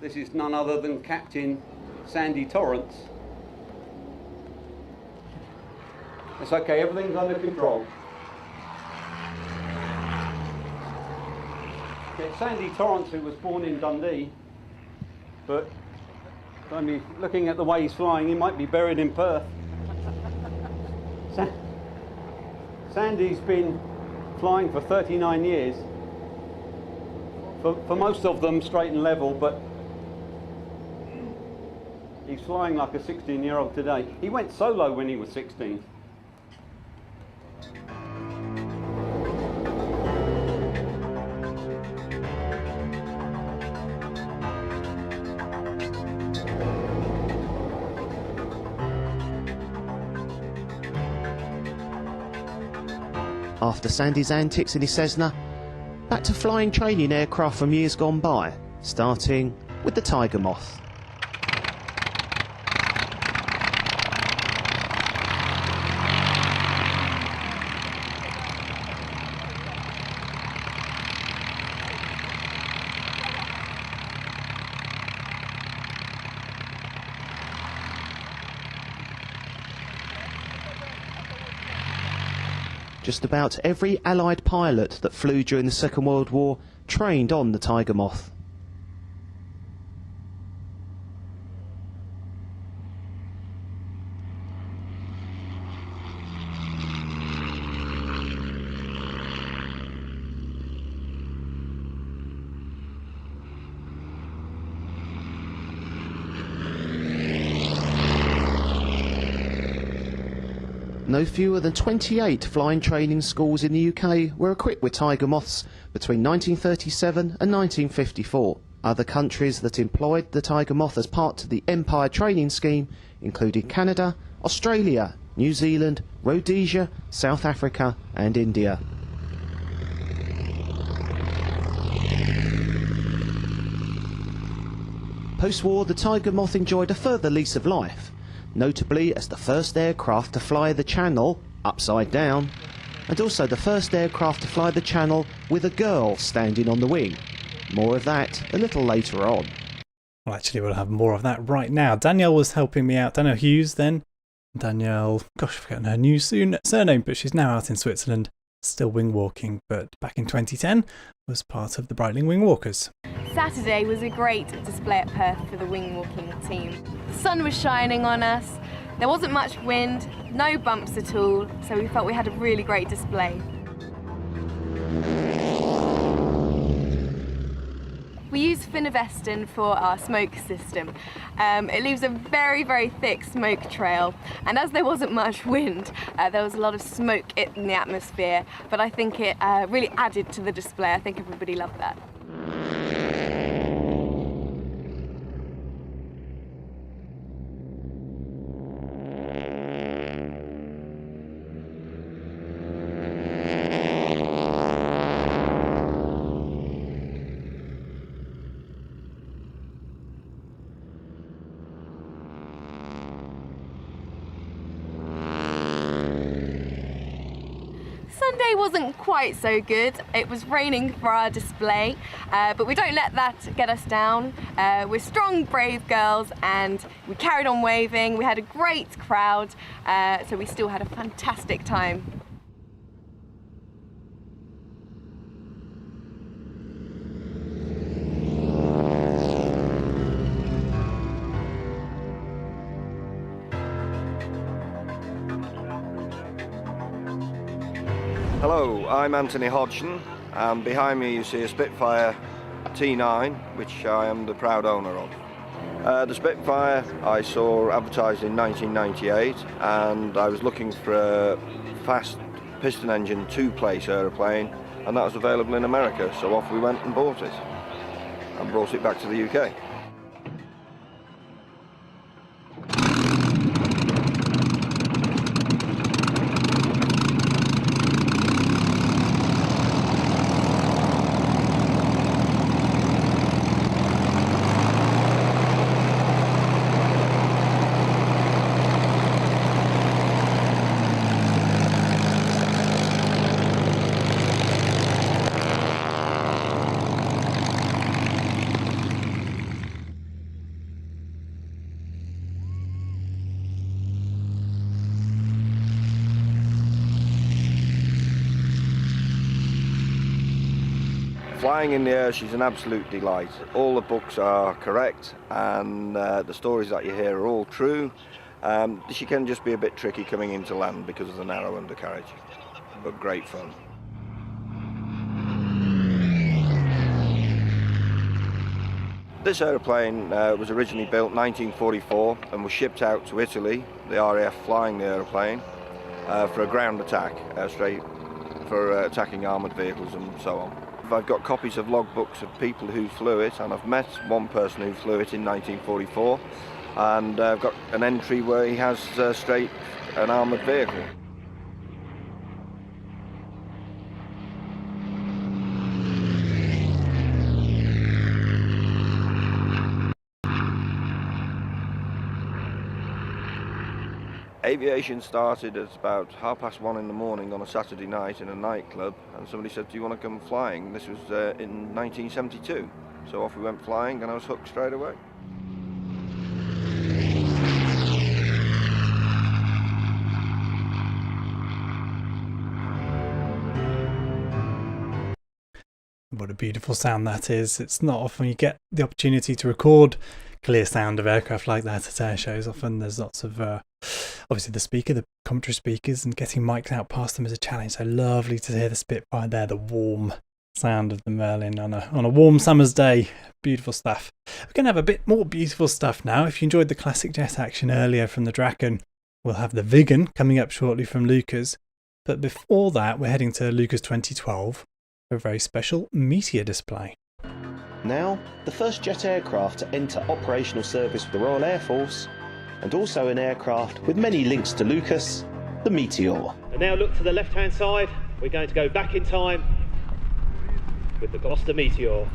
This is none other than Captain Sandy Torrance. It's okay, everything's under control. It's Sandy Torrance, who was born in Dundee, but I mean, looking at the way he's flying, he might be buried in Perth. Sandy's been flying for 39 years. For most of them straight and level, but he's flying like a 16-year-old today. He went solo when he was 16. After Sandy's antics in his Cessna, back to flying training aircraft from years gone by, starting with the Tiger Moth. Just about every Allied pilot that flew during the Second World War trained on the Tiger Moth. no fewer than 28 flying training schools in the UK were equipped with Tiger Moths between 1937 and 1954. Other countries that employed the Tiger Moth as part of the Empire training scheme included Canada, Australia, New Zealand, Rhodesia, South Africa and India. Post-war, the Tiger Moth enjoyed a further lease of life, notably as the first aircraft to fly the Channel upside down, and also the first aircraft to fly the Channel with a girl standing on the wing. More of that a little later on. Well, actually, we'll have more of that right now. Danielle was helping me out. Danielle Hughes then. Danielle, gosh, I've forgotten her new surname, but she's now out in Switzerland, still wing walking, but back in 2010 was part of the Breitling Wing Walkers. Saturday was a great display at Perth for the wing walking team. The sun was shining on us, there wasn't much wind, no bumps at all, so we felt we had a really great display. We use Finoveston for our smoke system. It leaves a very, very thick smoke trail, and as there wasn't much wind, there was a lot of smoke in the atmosphere, but I think it really added to the display. I think everybody loved that. Sunday wasn't quite so good. It was raining for our display, but we don't let that get us down. We're strong, brave girls, and we carried on waving. We had a great crowd, so we still had a fantastic time. Hello, I'm Anthony Hodgson, and behind me you see a Spitfire T9, which I am the proud owner of. The Spitfire I saw advertised in 1998, and I was looking for a fast piston engine two-place aeroplane, and that was available in America, so off we went and bought it, and brought it back to the UK. Flying in the air, she's an absolute delight. All the books are correct, and the stories that you hear are all true. She can just be a bit tricky coming into land because of the narrow undercarriage, but great fun. This aeroplane was originally built in 1944 and was shipped out to Italy, the RAF flying the aeroplane, for a ground attack, straight for attacking armoured vehicles and so on. I've got copies of logbooks of people who flew it, and I've met one person who flew it in 1944, and I've got an entry where he has straight an armoured vehicle. Aviation started at about 1:30 in the morning on a Saturday night in a nightclub, and somebody said, "Do you want to come flying?" This was in 1972, so off we went flying, and I was hooked straight away. What a beautiful sound that is. It's not often you get the opportunity to record clear sound of aircraft like that at air shows. Often there's lots of obviously the commentary speakers, and getting mics out past them is a challenge. So lovely to hear the Spitfire there, the warm sound of the Merlin on a warm summer's day. Beautiful stuff. We're going to have a bit more beautiful stuff now. If you enjoyed the classic jet action earlier from the Draken, We'll have the Viggen coming up shortly from Leuchars. But before that, we're heading to Leuchars 2012 for a very special Meteor display. Now, the first jet aircraft to enter operational service with the Royal Air Force, and also an aircraft with many links to Leuchars, the Meteor. And now look to the left-hand side. We're going to go back in time with the Gloucester Meteor.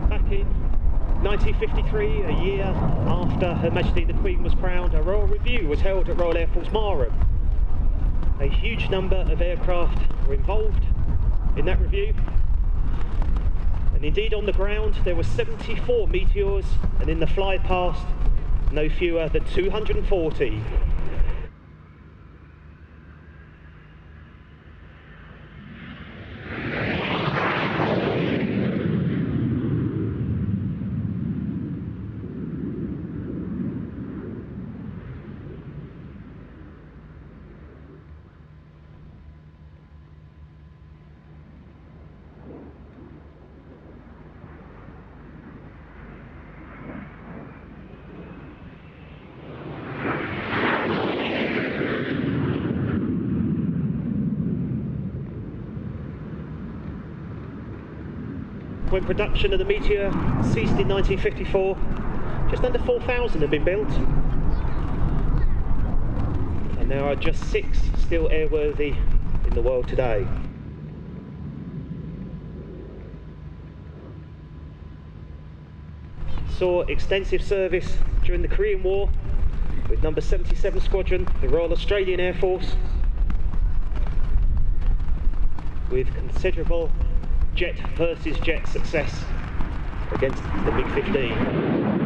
Back in 1953, a year after Her Majesty the Queen was crowned, a royal review was held at Royal Air Force Marham. A huge number of aircraft were involved in that review, and indeed on the ground there were 74 Meteors, and in the fly past no fewer than 240. When production of the Meteor ceased in 1954, just under 4,000 had been built, and there are just 6 still airworthy in the world today. Saw extensive service during the Korean War with number 77 Squadron, the Royal Australian Air Force, with considerable jet versus jet success against the MiG-15.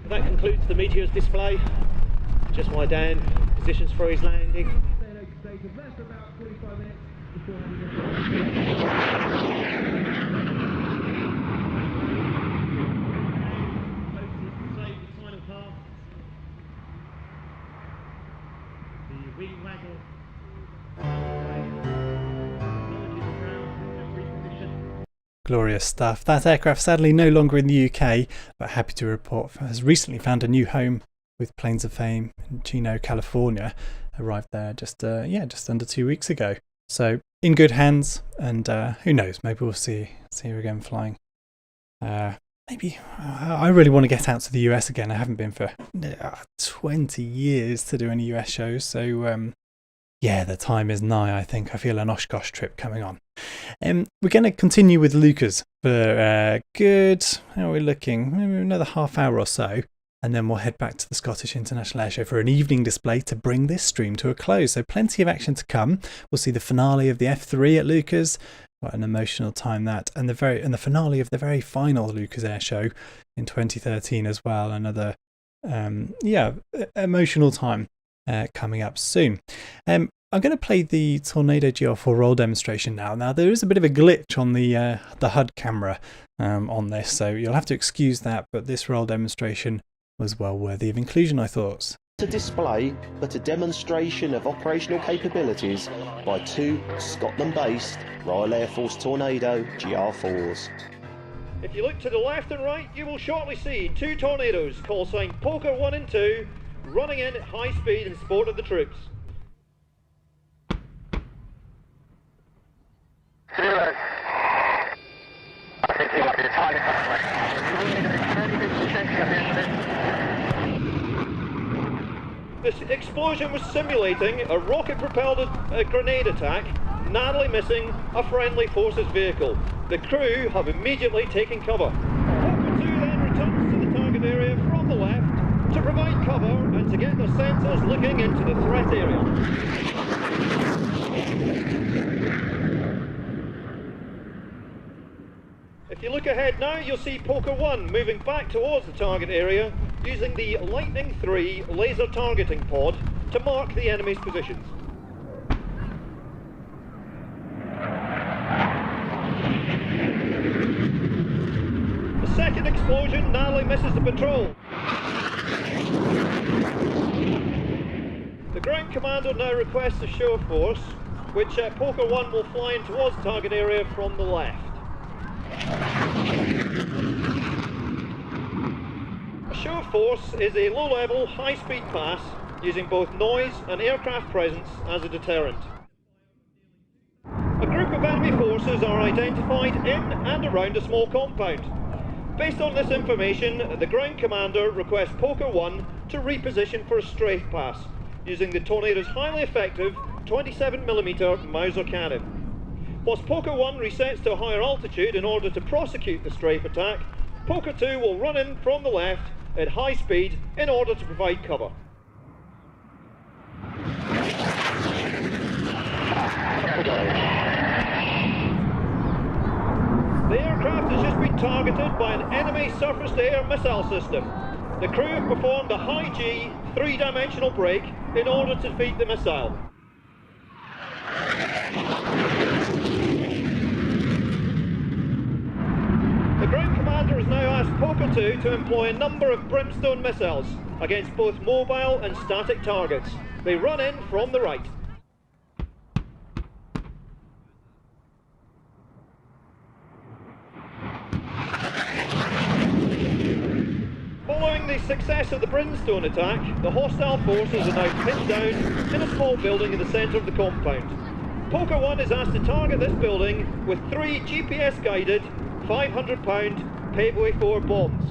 That concludes the Meteor's display. Just while Dan positions for his landing. Glorious stuff. That aircraft sadly no longer in the UK, but happy to report has recently found a new home with Planes of Fame in Chino, California. Arrived there just under 2 weeks ago. So in good hands, and who knows, maybe we'll see her again flying. Maybe I really want to get out to the US again. I haven't been for 20 years to do any US shows, so yeah, the time is nigh, I think. I feel an Oshkosh trip coming on. We're going to continue with Leuchars for a good, how are we looking? Maybe another half hour or so. And then we'll head back to the Scottish International Airshow for an evening display to bring this stream to a close. So plenty of action to come. We'll see the finale of the F3 at Leuchars. What an emotional time that. And the finale of the very final Leuchars Airshow in 2013 as well. Another, emotional time. Coming up soon. I'm going to play the Tornado GR4 roll demonstration now. Now there is a bit of a glitch on the HUD camera on this, so you'll have to excuse that, but this roll demonstration was well worthy of inclusion, I thought. A display, but a demonstration of operational capabilities by 2 Scotland-based Royal Air Force Tornado GR4s. If you look to the left and right, you will shortly see 2 Tornadoes, call sign Poker 1 and 2, running in at high speed in support of the troops. This explosion was simulating a rocket-propelled grenade attack, narrowly missing a friendly forces vehicle. The crew have immediately taken cover. Hawker 2 then returns to the target area from the left to provide cover and to get their sensors looking into the threat area. If you look ahead now, you'll see Poker 1 moving back towards the target area using the Lightning 3 laser targeting pod to mark the enemy's positions. The second explosion narrowly misses the patrol. The ground commander now requests a show of force, which Poker 1 will fly in towards the target area from the left. A show of force is a low-level, high-speed pass using both noise and aircraft presence as a deterrent. A group of enemy forces are identified in and around a small compound. Based on this information, the ground commander requests Poker 1 to reposition for a strafe pass using the Tornado's highly effective 27mm Mauser cannon. Whilst Poker 1 resets to a higher altitude in order to prosecute the strafe attack, Poker 2 will run in from the left at high speed in order to provide cover. The aircraft has just been targeted by an enemy surface-to-air missile system. The crew have performed a high-G, three-dimensional brake in order to defeat the missile. The ground commander has now asked Poker 2 to employ a number of brimstone missiles against both mobile and static targets. They run in from the right. Following the success of the brimstone attack, the hostile forces are now pinned down in a small building in the centre of the compound. Poker 1 is asked to target this building with 3 GPS-guided 500-pound Paveway 4 bombs.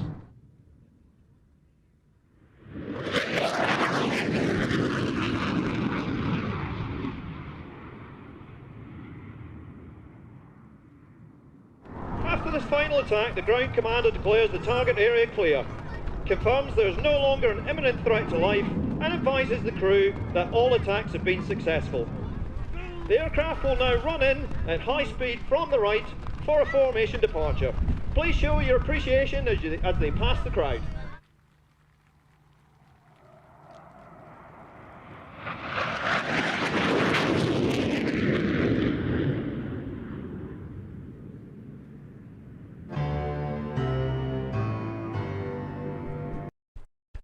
After this final attack, the ground commander declares the target area clear, confirms there is no longer an imminent threat to life, and advises the crew that all attacks have been successful. The aircraft will now run in at high speed from the right for a formation departure. Please show your appreciation as they pass the crowd.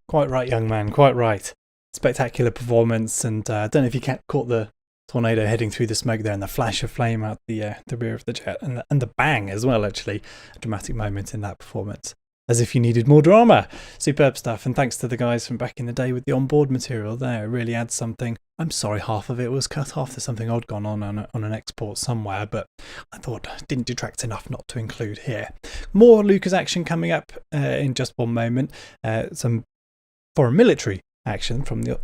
Quite right, young man, quite right. Spectacular performance, and I don't know if you caught the Tornado heading through the smoke there and the flash of flame out the rear of the jet, and the bang as well, actually. A dramatic moment in that performance. As if you needed more drama. Superb stuff, and thanks to the guys from back in the day with the onboard material there. It really adds something. I'm sorry half of it was cut off. There's something odd gone on an export somewhere, but I thought it didn't detract enough not to include here. More Leuchars action coming up in just one moment. Some foreign military action from the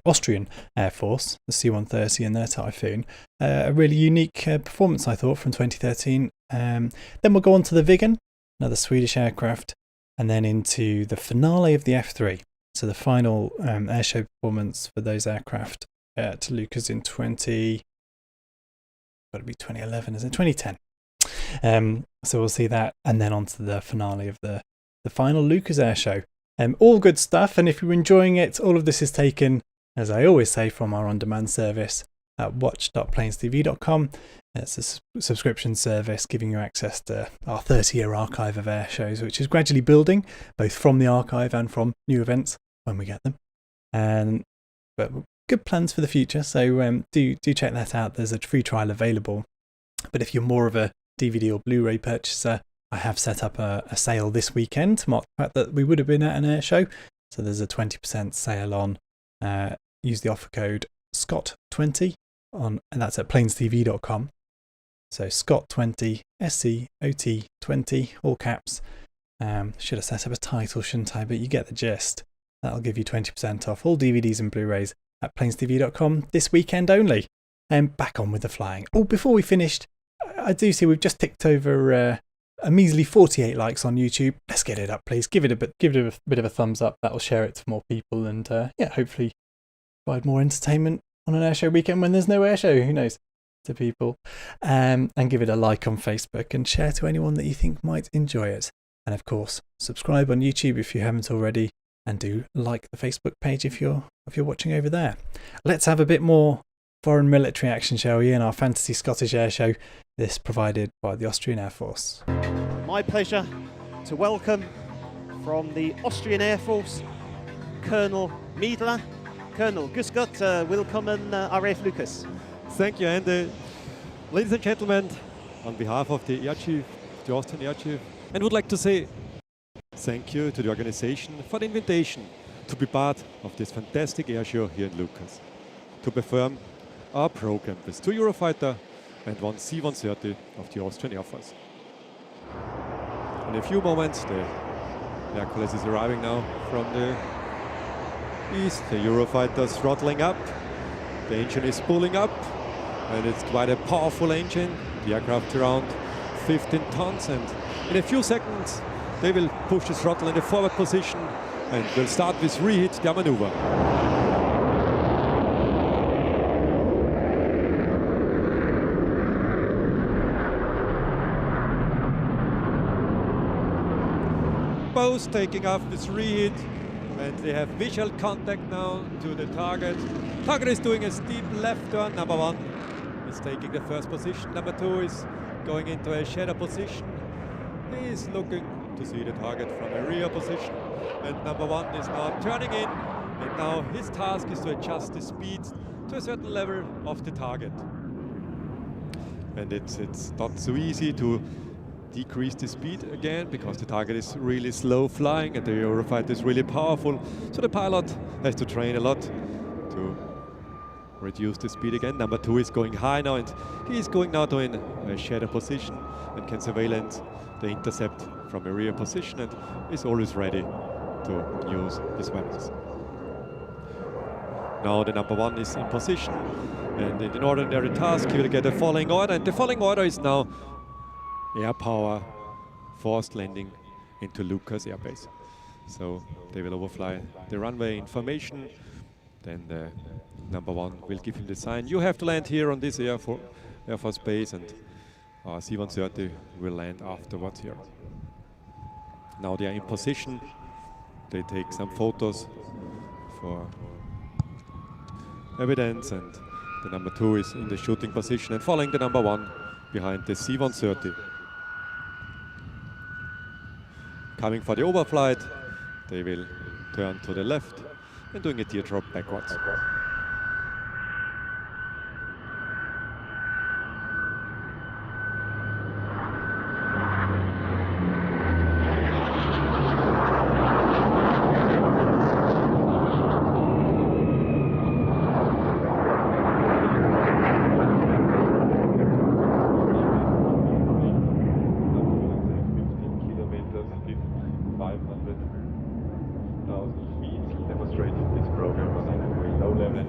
Austrian Air Force, the C-130 and their Typhoon. A really unique performance, I thought, from 2013. Then we'll go on to the Viggen, another Swedish aircraft, and then into the finale of the F3. So the final airshow performance for those aircraft to Leuchars in 2011, is it? 2010. So we'll see that, and then on to the finale of the final Leuchars airshow. All good stuff, and if you're enjoying it, all of this is taken, as I always say, from our on-demand service at watch.planestv.com. It's a subscription service giving you access to our 30-year archive of air shows, which is gradually building, both from the archive and from new events when we get them. But good plans for the future, so do check that out. There's a free trial available. But if you're more of a DVD or Blu-ray purchaser, I have set up a sale this weekend to mark the fact that we would have been at an air show. So there's a 20% sale on, use the offer code SCOT20 and that's at planestv.com. So SCOT20, SCOT20, all caps. Should have set up a title, shouldn't I? But you get the gist. That'll give you 20% off all DVDs and Blu-rays at planestv.com this weekend only. And back on with the flying. Oh, before we finished, I do see we've just ticked over a measly 48 likes on YouTube. Let's get it up, please. Give it a bit of a thumbs up. That'll share it to more people and hopefully provide more entertainment on an airshow weekend when there's no airshow. Who knows? To people. And give it a like on Facebook and share to anyone that you think might enjoy it. And of course, subscribe on YouTube if you haven't already, and do like the Facebook page if you're watching over there. Let's have a bit more foreign military action, shall we, in our fantasy Scottish Airshow, this provided by the Austrian Air Force. My pleasure to welcome from the Austrian Air Force, Colonel Miedler. Colonel, grüß Gott, willkommen RAF Leuchars. Thank you, Andy. Ladies and gentlemen, on behalf of the Air Chief, the Austrian Air Chief, and would like to say thank you to the organization for the invitation to be part of this fantastic airshow here in Leuchars, to perform our program with 2 Eurofighter and 1 C-130 of the Austrian Air Force. In a few moments, the Hercules is arriving now from the east. The Eurofighter is throttling up, the engine is pulling up, and it's quite a powerful engine. The aircraft around 15 tons, and in a few seconds they will push the throttle in the forward position and will start with reheat their maneuver. Both taking off with reheat, and they have visual contact now to the target. Target is doing a steep left turn. Number 1 is taking the first position. Number 2 is going into a shadow position. He is looking to see the target from a rear position. And number 1 is now turning in, and now his task is to adjust the speed to a certain level of the target. And it's not so easy to decrease the speed again, because the target is really slow flying and the Eurofighter is really powerful. So the pilot has to train a lot to reduce the speed again. Number 2 is going high now, and he is going now to a shadow position and can surveillance the intercept from a rear position and is always ready to use his weapons. Now the number 1 is in position, and in an ordinary task he will get a falling order, and the falling order is now air power forced landing into Leuchars Air Base. So they will overfly the runway information, then the number 1 will give him the sign, you have to land here on this Air Force base, and our C-130 will land afterwards here. Now they are in position, they take some photos for evidence, and the number 2 is in the shooting position and following the number 1 behind the C-130. Coming for the overflight, they will turn to the left and doing a teardrop backwards.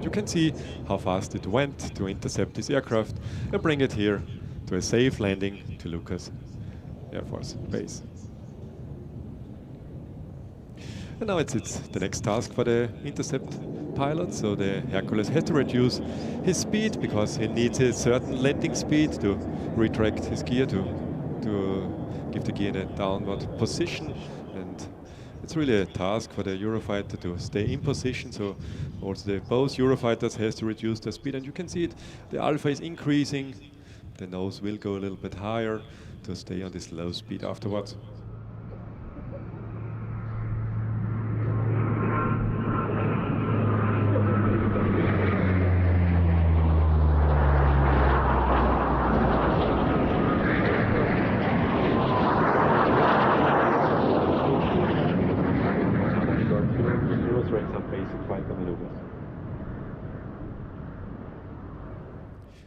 You can see how fast it went to intercept this aircraft and bring it here to a safe landing to Leuchars Air Force Base. And now it's the next task for the intercept pilot. So the Hercules has to reduce his speed because he needs a certain landing speed to retract his gear, to give the gear in a downward position. And it's really a task for the Eurofighter to stay in position. So also both Eurofighters has to reduce their speed, and you can see it, the alpha is increasing, the nose will go a little bit higher to stay on this low speed afterwards.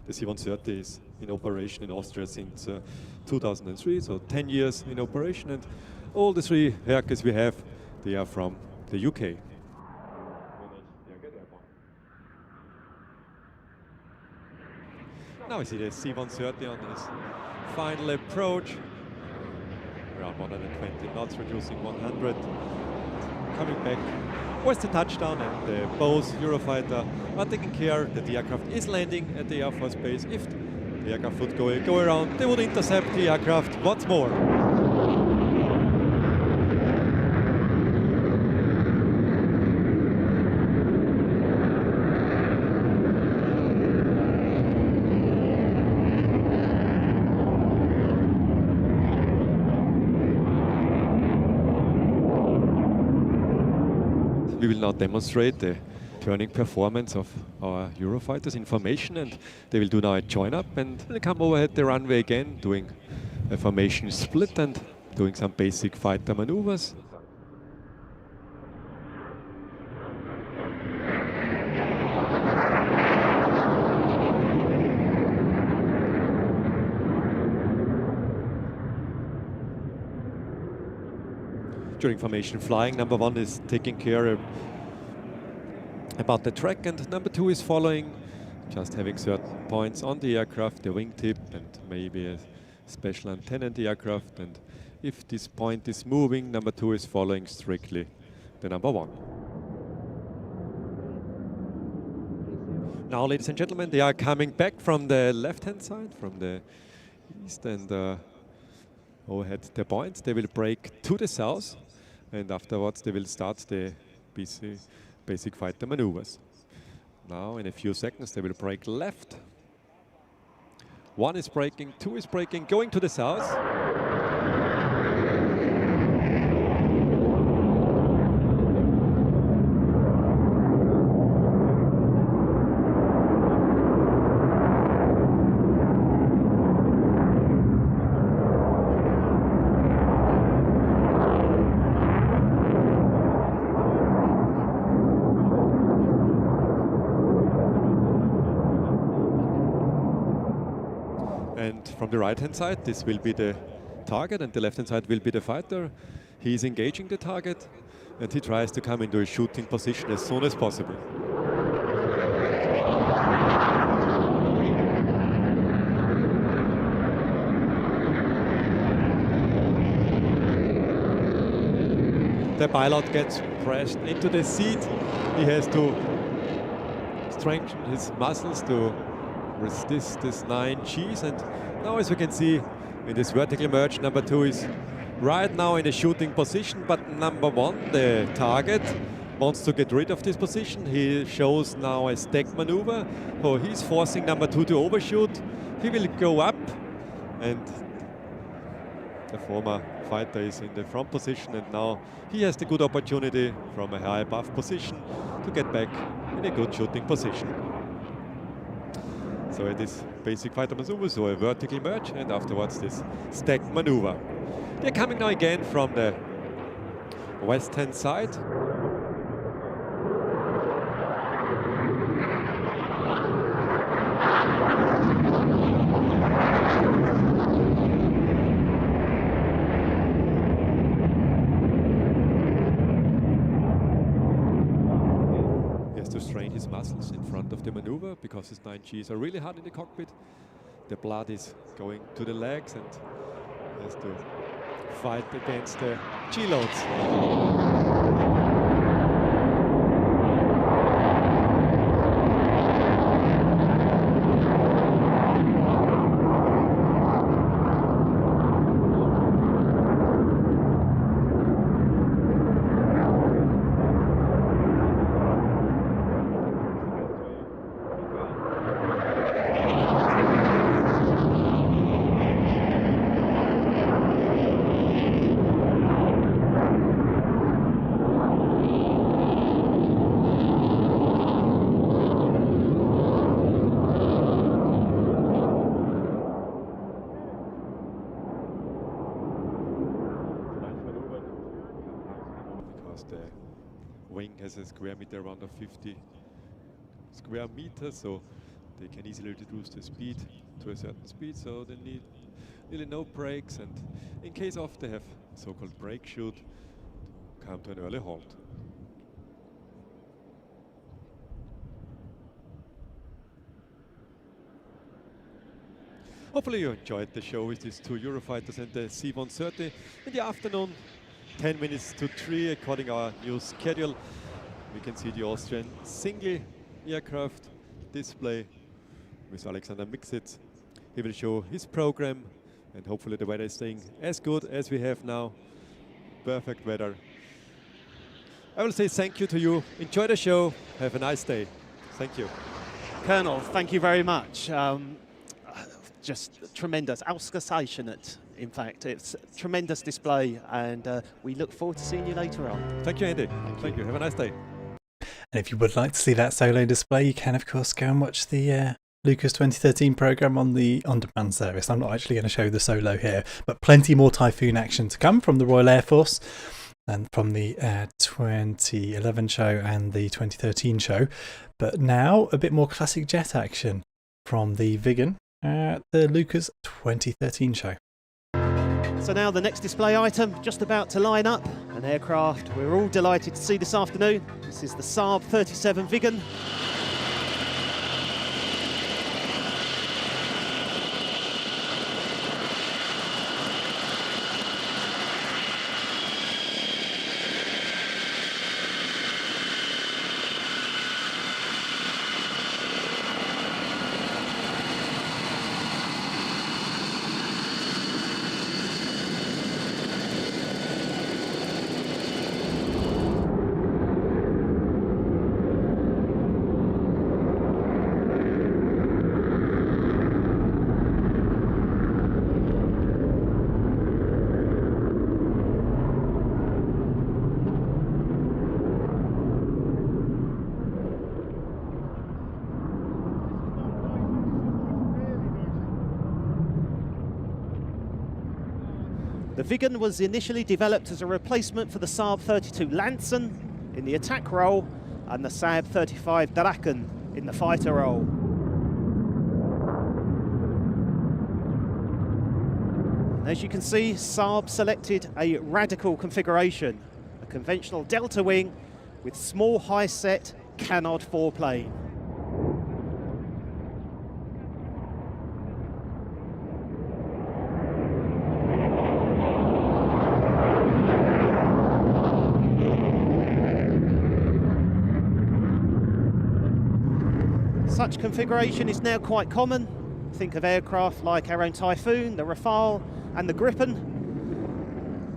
The C-130 is in operation in Austria since 2003, so 10 years in operation, and all the 3 Hercules we have, they are from the UK. Now we see the C-130 on his final approach. Around 120 knots, reducing 100. Coming back was the touchdown, and both Eurofighter are taking care that the aircraft is landing at the Air Force base. If the aircraft would go around, they would intercept the aircraft once more. We will now demonstrate the turning performance of our Eurofighters in formation, and they will do now a join up and they'll come overhead the runway again, doing a formation split and doing some basic fighter maneuvers. During formation flying, number 1 is taking care about the track, and number 2 is following, just having certain points on the aircraft, the wingtip and maybe a special antenna in the aircraft, and if this point is moving, number 2 is following strictly the number 1. Now, ladies and gentlemen, they are coming back from the left-hand side, from the east, and overhead the points. They will break to the south, and afterwards they will start the basic fighter maneuvers. Now in a few seconds they will break left. 1 is braking, 2 is braking, going to the south. And from the right-hand side, this will be the target, and the left-hand side will be the fighter. He is engaging the target, and he tries to come into a shooting position as soon as possible. The pilot gets pressed into the seat. He has to strengthen his muscles to resist this 9 Gs, and now as you can see in this vertical merge, number 2 is right now in a shooting position, but number 1, the target, wants to get rid of this position. He shows now a stack maneuver, so he's forcing number 2 to overshoot. He will go up, and the former fighter is in the front position, and now he has the good opportunity from a high above position to get back in a good shooting position. So it is basic fighter maneuver, so a vertical merge, and afterwards this stack maneuver. They're coming now again from the west-hand side. To strain his muscles in front of the maneuver because his 9 Gs are really hard in the cockpit. The blood is going to the legs and has to fight against the G loads. Wing has a square meter around of 50 square meters, so they can easily reduce the speed to a certain speed, so they need really no brakes, and in case of they have so-called brake shoot to come to an early halt. Hopefully you enjoyed the show with these two Eurofighters and the C-130 in the afternoon, 10 minutes to 3 according to our new schedule. We can see the Austrian single aircraft display with Alexander Mixit. He will show his program, and hopefully the weather is staying as good as we have now. Perfect weather. I will say thank you to you. Enjoy the show. Have a nice day. Thank you. Colonel, thank you very much. Just tremendous, ausgezeichnet. In fact, it's a tremendous display, and we look forward to seeing you later on. Thank you, Andy. Thank you. Have a nice day. And if you would like to see that solo display, you can, of course, go and watch the Leuchars 2013 programme on the on-demand service. I'm not actually going to show the solo here, but plenty more Typhoon action to come from the Royal Air Force and from the 2011 show and the 2013 show. But now a bit more classic jet action from the Viggen at the Leuchars 2013 show. So now the next display item, just about to line up, an aircraft we're all delighted to see this afternoon. This is the Saab 37 Viggen. The Viggen was initially developed as a replacement for the Saab 32 Lansen in the attack role and the Saab 35 Drachen in the fighter role. And as you can see, Saab selected a radical configuration, a conventional delta wing with small high-set canard foreplane. Such configuration is now quite common. Think of aircraft like our own Typhoon, the Rafale and the Gripen.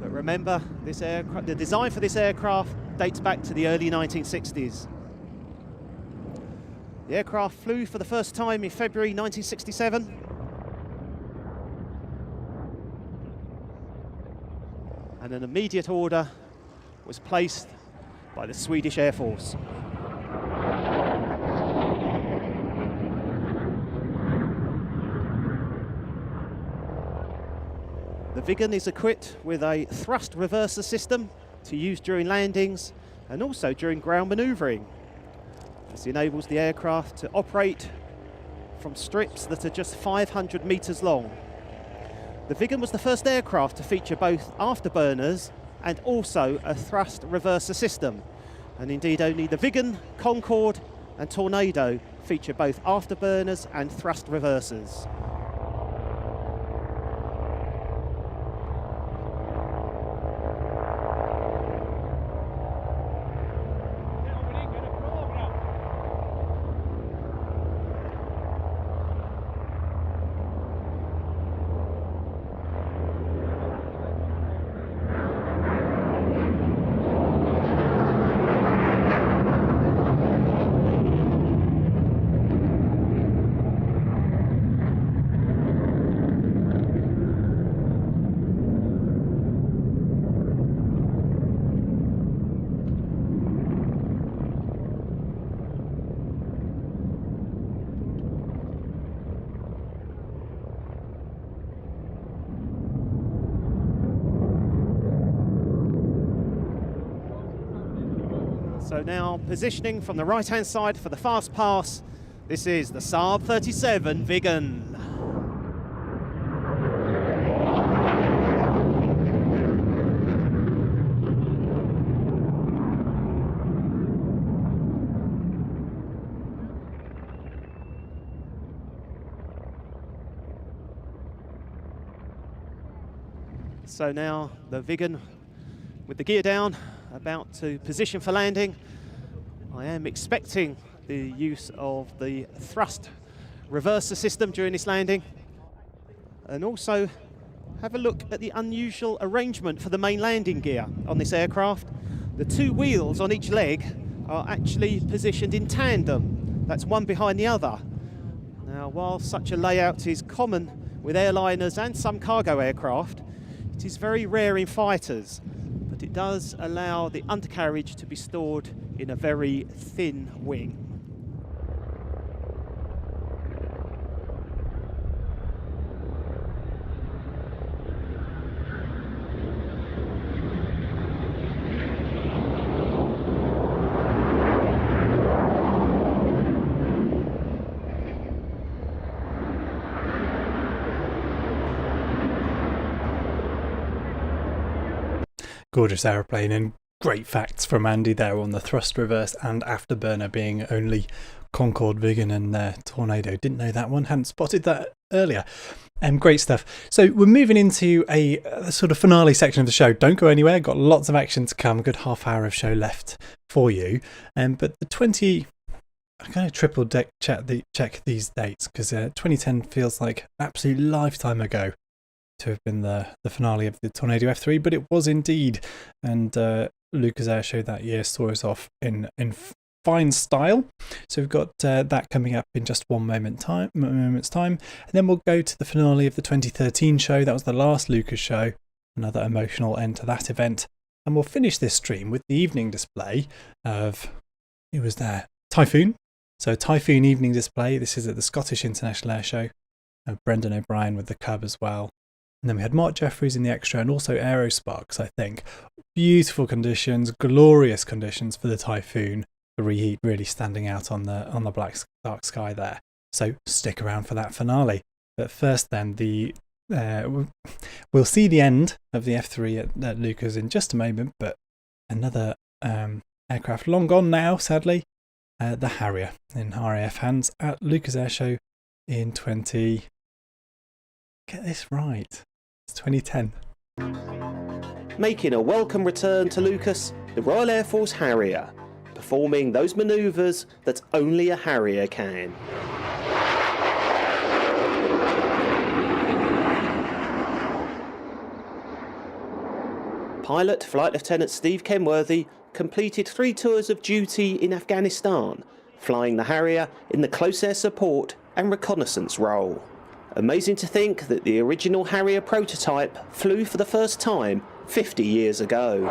But remember, this aircraft, the design for this aircraft dates back to the early 1960s. The aircraft flew for the first time in February 1967. And an immediate order was placed by the Swedish Air Force. The Viggen is equipped with a thrust reverser system to use during landings and also during ground manoeuvring. This enables the aircraft to operate from strips that are just 500 metres long. The Viggen was the first aircraft to feature both afterburners and also a thrust reverser system. And indeed only the Viggen, Concorde and Tornado feature both afterburners and thrust reversers. So now positioning from the right-hand side for the fast pass. This is the Saab 37 Viggen. So now the Viggen with the gear down, about to position for landing. I am expecting the use of the thrust reverser system during this landing. And also have a look at the unusual arrangement for the main landing gear on this aircraft. The two wheels on each leg are actually positioned in tandem. That's one behind the other. Now, while such a layout is common with airliners and some cargo aircraft, it is very rare in fighters, but it does allow the undercarriage to be stored in a very thin wing. Gorgeous aeroplane, and great facts from Andy there on the thrust reverse and afterburner being only Concorde, Viggen and Tornado. Didn't know that one, hadn't spotted that earlier. Great stuff. So we're moving into a sort of finale section of the show. Don't go anywhere, got lots of action to come, a good half hour of show left for you. But the 20... I'm going to triple check these dates, because 2010 feels like an absolute lifetime ago to have been the finale of the Tornado F3, but it was indeed. And Leuchars Airshow that year saw us off in fine style. So we've got that coming up in just one moment's time. And then we'll go to the finale of the 2013 show. That was the last Leuchars show. Another emotional end to that event. And we'll finish this stream with the evening display of, who was there? Typhoon. So Typhoon evening display. This is at the Scottish International Airshow. Brendan O'Brien with the Cub as well. And then we had Mark Jeffries in the extra, and also Aerosparks, I think. Beautiful conditions, glorious conditions for the Typhoon. The reheat really standing out on the black dark sky there. So stick around for that finale. But first then, we'll see the end of the F3 at Leuchars in just a moment, but another aircraft long gone now, sadly. The Harrier in RAF hands at Leuchars Airshow in 20... Get this right. It's 2010. Making a welcome return to Leuchars, the Royal Air Force Harrier, performing those manoeuvres that only a Harrier can. Pilot Flight Lieutenant Steve Kenworthy completed 3 tours of duty in Afghanistan, flying the Harrier in the close air support and reconnaissance role. Amazing to think that the original Harrier prototype flew for the first time 50 years ago.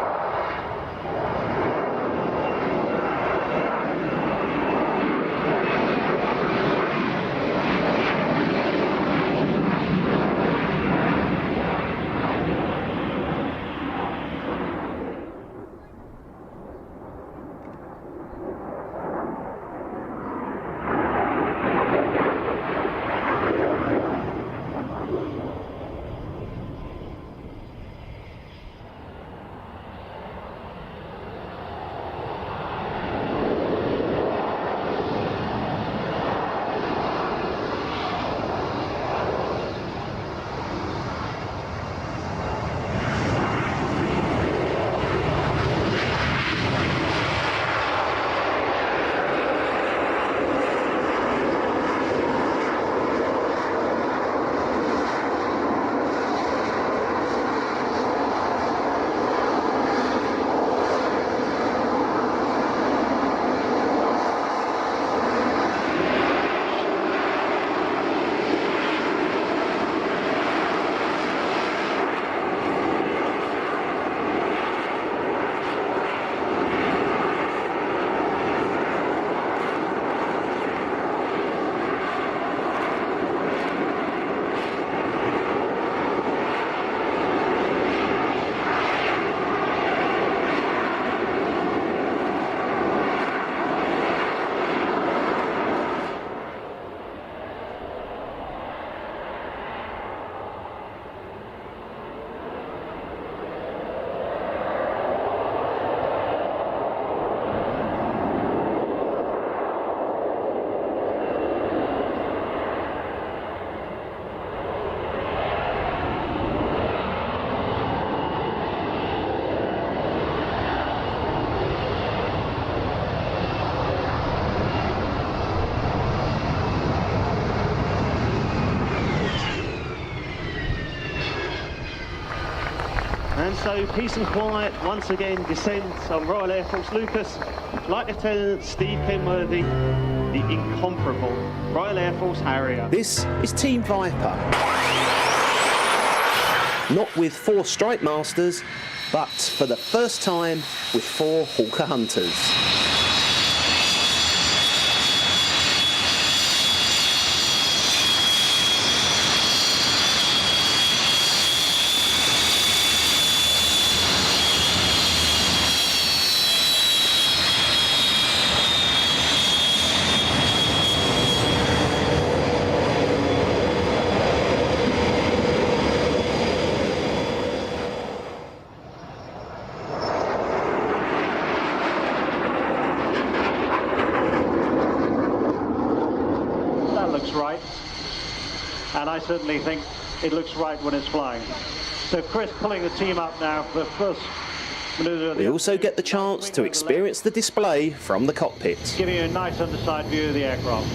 And so peace and quiet once again descends on Royal Air Force Leuchars. Flight Lieutenant Steve Kenworthy, the incomparable Royal Air Force Harrier. This is Team Viper. Not with 4 Strike Masters, but for the first time with 4 Hawker Hunters. Right, and I certainly think it looks right when it's flying. So Chris pulling the team up now for the first manoeuvre. We also get the chance to experience the display from the cockpit. Giving you a nice underside view of the aircraft.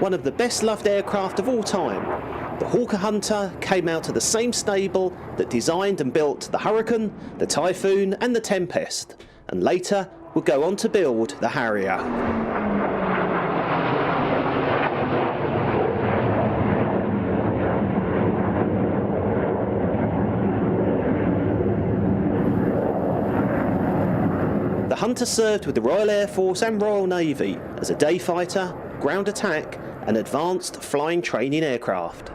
One of the best loved aircraft of all time. The Hawker Hunter came out of the same stable that designed and built the Hurricane, the Typhoon and the Tempest, and later would go on to build the Harrier. The Hunter served with the Royal Air Force and Royal Navy as a day fighter, ground attack and advanced flying training aircraft.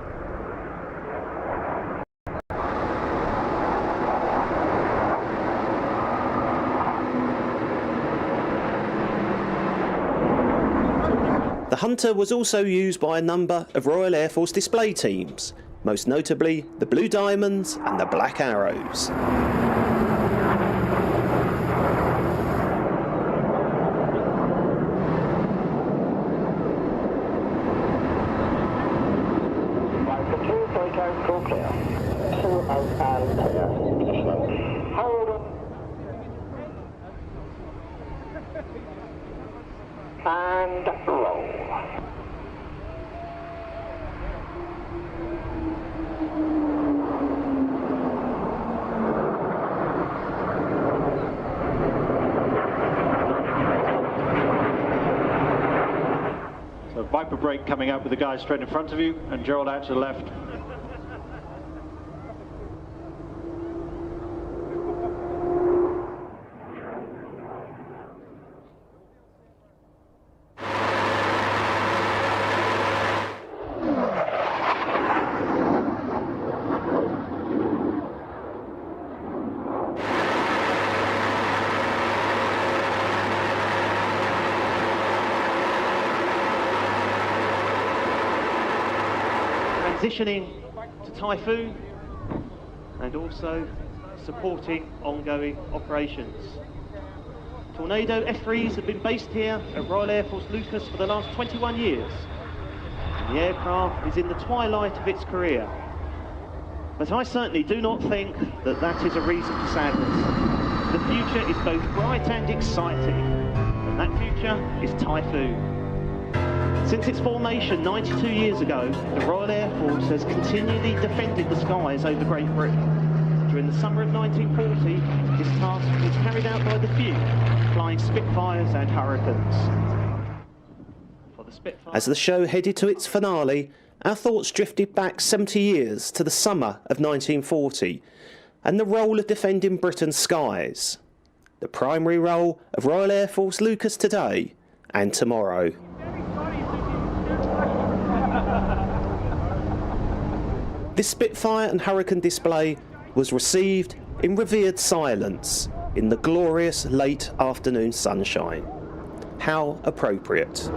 The Hunter was also used by a number of Royal Air Force display teams, most notably the Blue Diamonds and the Black Arrows. And roll. So Viper brake coming up with the guy straight in front of you and Gerald out to the left. Transitioning to Typhoon and also supporting ongoing operations. Tornado F3s have been based here at Royal Air Force Leuchars for the last 21 years. And the aircraft is in the twilight of its career. But I certainly do not think that that is a reason for sadness. The future is both bright and exciting, and that future is Typhoon. Since its formation 92 years ago, the Royal Air Force has continually defended the skies over Great Britain. During the summer of 1940, this task was carried out by the few, flying Spitfires and Hurricanes. As the show headed to its finale, our thoughts drifted back 70 years to the summer of 1940, and the role of defending Britain's skies. The primary role of Royal Air Force Leuchars today and tomorrow. This Spitfire and Hurricane display was received in revered silence in the glorious late afternoon sunshine. How appropriate.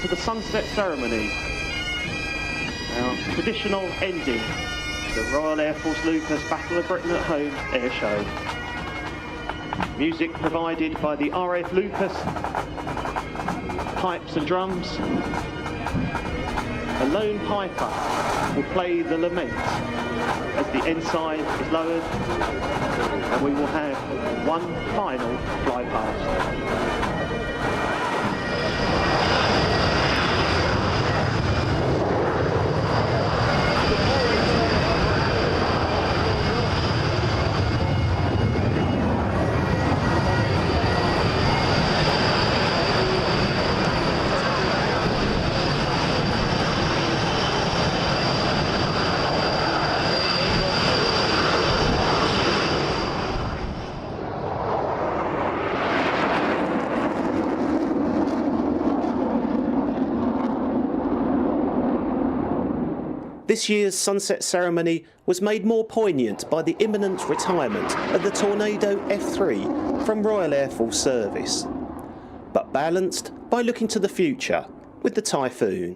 to the sunset ceremony, our traditional ending, the Royal Air Force Leuchars Battle of Britain at Home air show. Music provided by the RAF Leuchars, pipes and drums. A lone piper will play the lament as the ensign is lowered, and we will have one final fly past. This year's sunset ceremony was made more poignant by the imminent retirement of the Tornado F3 from Royal Air Force service, but balanced by looking to the future with the Typhoon.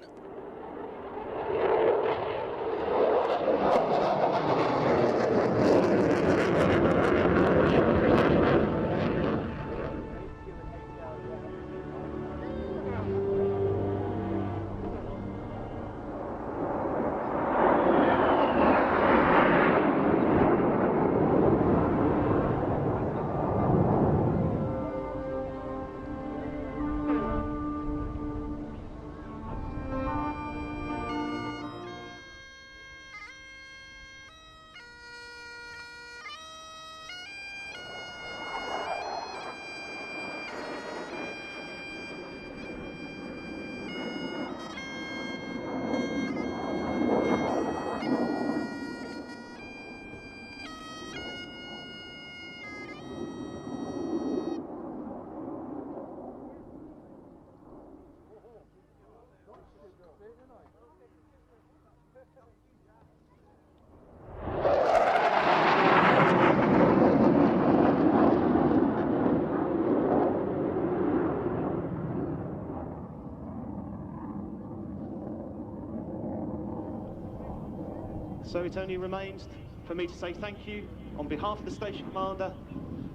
So it only remains for me to say thank you on behalf of the station commander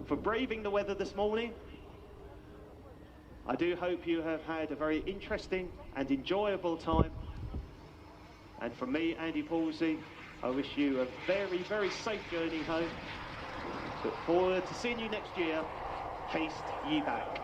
for braving the weather this morning. I do hope you have had a very interesting and enjoyable time. And from me, Andy Palsey, I wish you a very, very safe journey home. Look forward to seeing you next year. Haste ye back.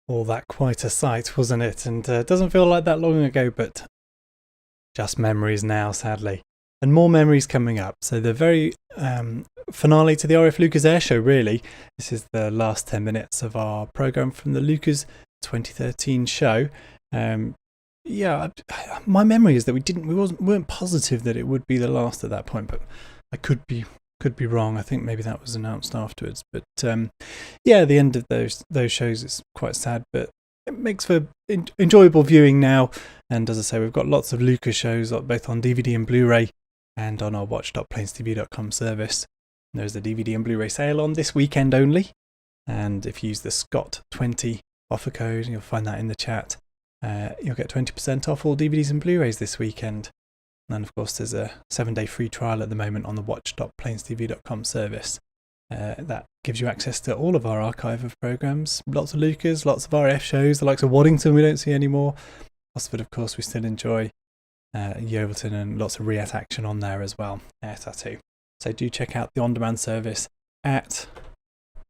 All that quite a sight, wasn't it? And doesn't feel like that long ago, but just memories now, sadly. And more memories coming up. So the very finale to the RAF Leuchars Airshow, really. This is the last 10 minutes of our programme from the Leuchars 2013 show. Yeah, my memory is that we weren't positive that it would be the last at that point, but I could be wrong. I think maybe that was announced afterwards. But yeah, the end of those shows is quite sad, but it makes for enjoyable viewing now. And as I say, we've got lots of Leuchars shows both on DVD and Blu-ray and on our watch.plainstv.com service. And there's a DVD and Blu-ray sale on this weekend only. And if you use the SCOT20 offer code, you'll find that in the chat. You'll get 20% off all DVDs and Blu-rays this weekend. And of course, there's a 7-day free trial at the moment on the watch.plainstv.com service. That gives you access to all of our archive of programmes. Lots of Leuchars, lots of RAF shows, the likes of Waddington we don't see anymore. Oxford, of course, we still enjoy. Yeovilton, and lots of RIAT action on there as well. Tattoo. So do check out the on-demand service at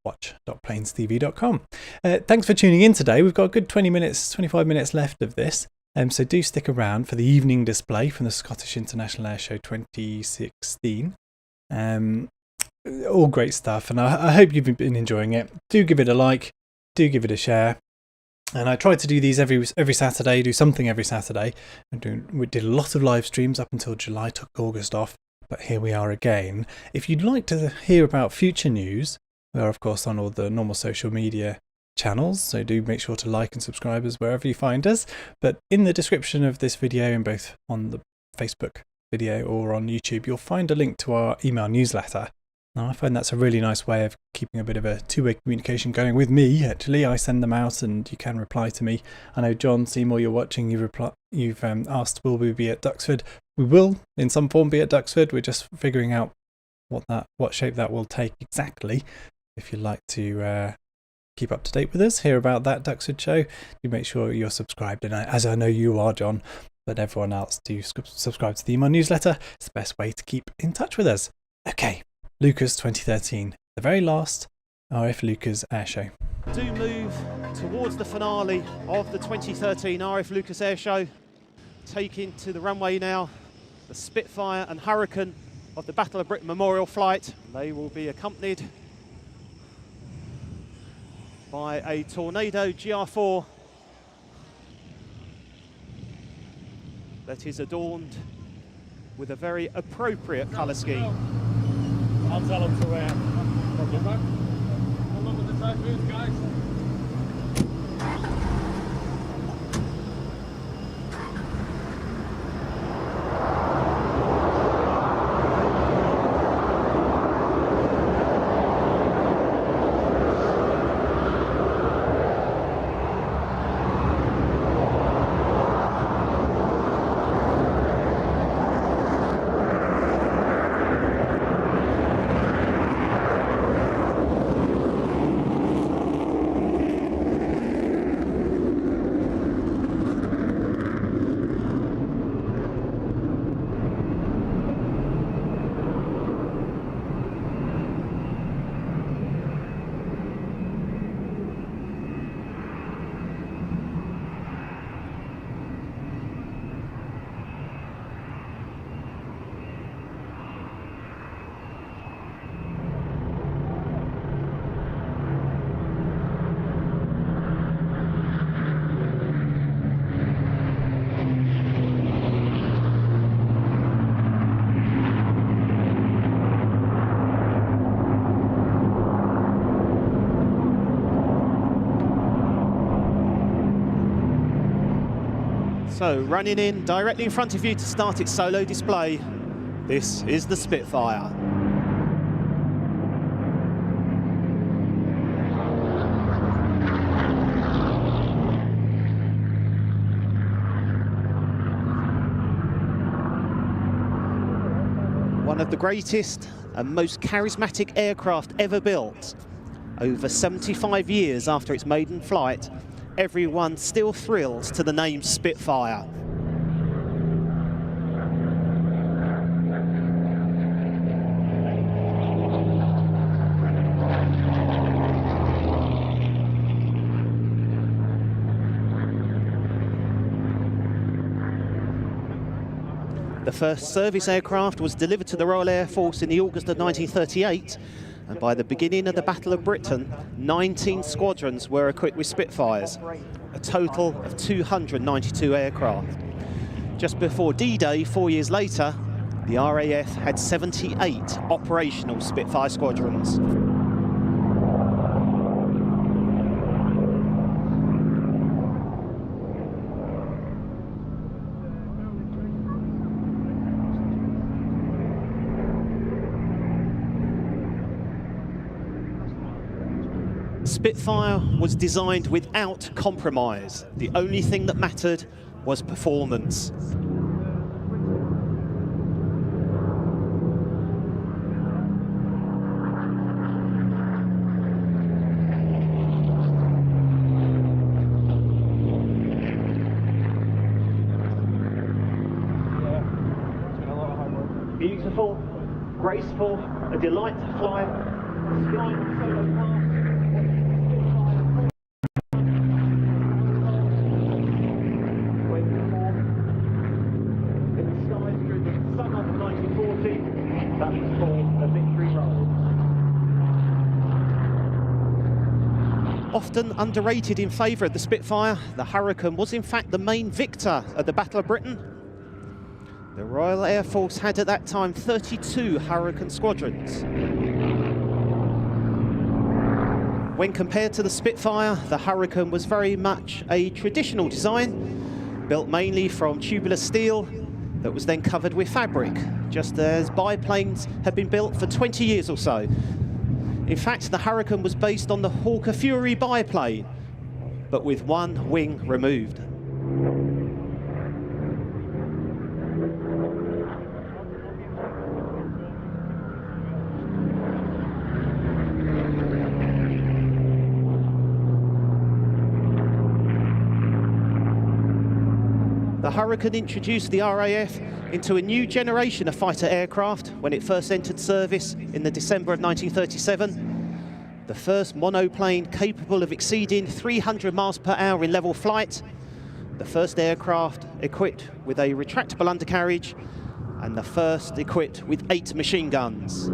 watch.plainstv.com. Thanks for tuning in today. We've got a good 25 minutes left of this. So do stick around for the evening display from the Scottish International Airshow 2016. All great stuff, and I hope you've been enjoying it. Do give it a like, do give it a share, And I tried to do these every Saturday, do something every Saturday. We did a lot of live streams up until July, took August off, but here we are again. If you'd like to hear about future news, we are of course on all the normal social media channels, so do make sure to like and subscribe us wherever you find us. But in the description of this video, in both on the Facebook video or on YouTube, you'll find a link to our email newsletter. Now, I find that's a really nice way of keeping a bit of a two-way communication going with me. Actually, I send them out and you can reply to me. I know John Seymour, you're watching, you've asked will we be at Duxford. We will in some form be at Duxford. We're just figuring out what shape that will take exactly. If you'd like to keep up to date with us, hear about that Duxford show, do make sure you're subscribed. And as I know you are, John, but everyone else, do subscribe to the email newsletter. It's the best way to keep in touch with us. Okay, Leuchars 2013, the very last RAF Leuchars Airshow. Do move towards the finale of the 2013 RAF Leuchars Airshow. Taking to the runway now, the Spitfire and Hurricane of the Battle of Britain Memorial Flight. They will be accompanied by a Tornado GR4 that is adorned with a very appropriate colour scheme. I'll tell them to probably back. Along with the Typhoons, guys. So, running in directly in front of you to start its solo display, this is the Spitfire. One of the greatest and most charismatic aircraft ever built. Over 75 years after its maiden flight, everyone still thrills to the name Spitfire. The first service aircraft was delivered to the Royal Air Force in the August of 1938. And by the beginning of the Battle of Britain, 19 squadrons were equipped with Spitfires, a total of 292 aircraft. Just before D-Day, 4 years later, the RAF had 78 operational Spitfire squadrons. Spitfire was designed without compromise. The only thing that mattered was performance. Beautiful, graceful, a delight to fly. Sky solo path. Often underrated in favour of the Spitfire, the Hurricane was in fact the main victor at the Battle of Britain. The Royal Air Force had at that time 32 Hurricane squadrons. When compared to the Spitfire, the Hurricane was very much a traditional design, built mainly from tubular steel that was then covered with fabric, just as biplanes had been built for 20 years or so. In fact, the Hurricane was based on the Hawker Fury biplane, but with one wing removed. The Hurricane introduced the RAF into a new generation of fighter aircraft when it first entered service in the December of 1937. The first monoplane capable of exceeding 300 miles per hour in level flight. The first aircraft equipped with a retractable undercarriage, and the first equipped with 8 machine guns.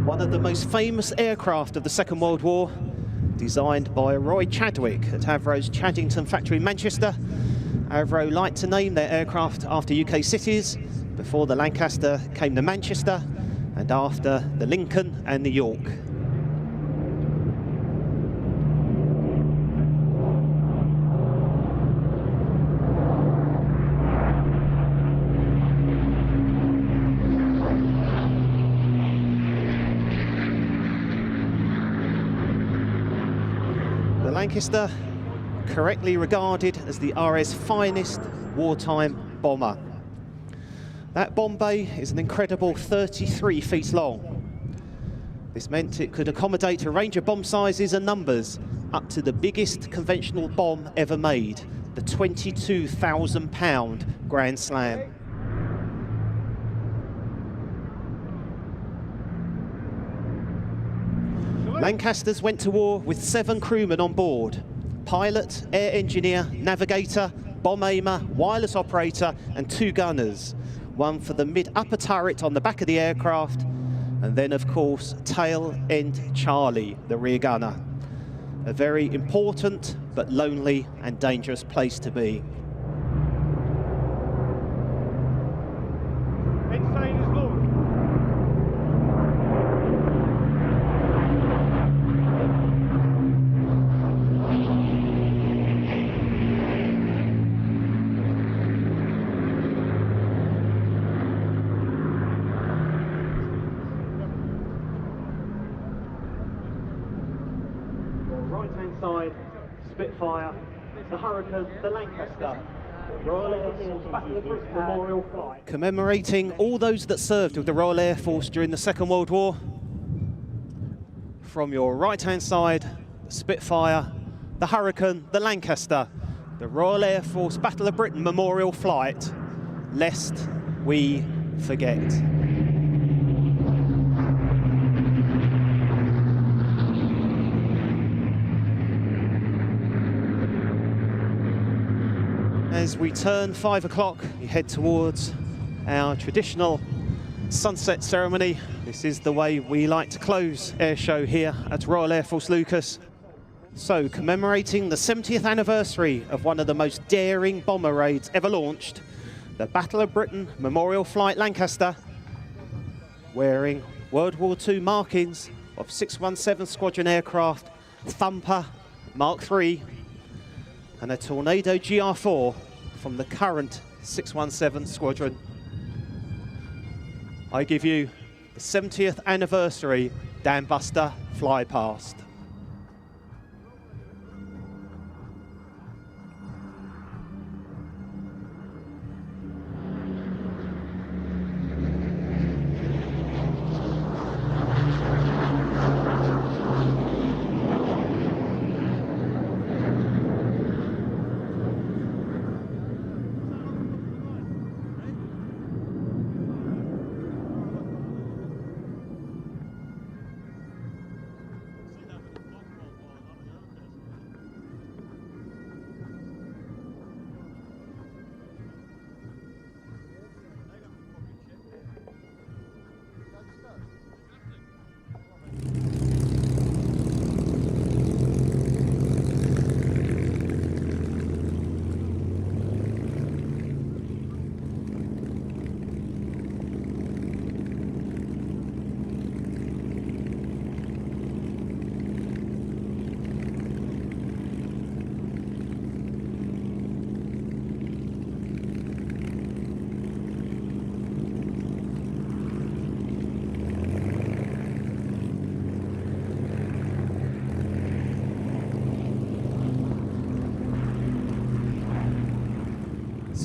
One of the most famous aircraft of the Second World War, designed by Roy Chadwick at Avro's Chaddington factory in Manchester. Avro liked to name their aircraft after UK cities. Before the Lancaster came the Manchester, and after the Lincoln and the York. Lancaster, correctly regarded as the RA's finest wartime bomber. That bomb bay is an incredible 33 feet long. This meant it could accommodate a range of bomb sizes and numbers up to the biggest conventional bomb ever made, the 22,000-pound Grand Slam. Lancasters went to war with 7 crewmen on board: pilot, air engineer, navigator, bomb aimer, wireless operator and 2 gunners. One for the mid-upper turret on the back of the aircraft, and then of course tail end Charlie, the rear gunner. A very important but lonely and dangerous place to be. Side, Spitfire, the Hurricane, the Lancaster, Royal Air Force Battle of Britain Memorial Flight. Commemorating all those that served with the Royal Air Force during the Second World War. From your right-hand side, the Spitfire, the Hurricane, the Lancaster, the Royal Air Force Battle of Britain Memorial Flight, lest we forget. As we turn 5 o'clock, we head towards our traditional sunset ceremony. This is the way we like to close Airshow here at Royal Air Force Leuchars. So, commemorating the 70th anniversary of one of the most daring bomber raids ever launched, the Battle of Britain Memorial Flight Lancaster, wearing World War II markings of 617 Squadron aircraft, Thumper Mark III, and a Tornado GR4 from the current 617 Squadron. I give you the 70th anniversary Dam Buster fly past.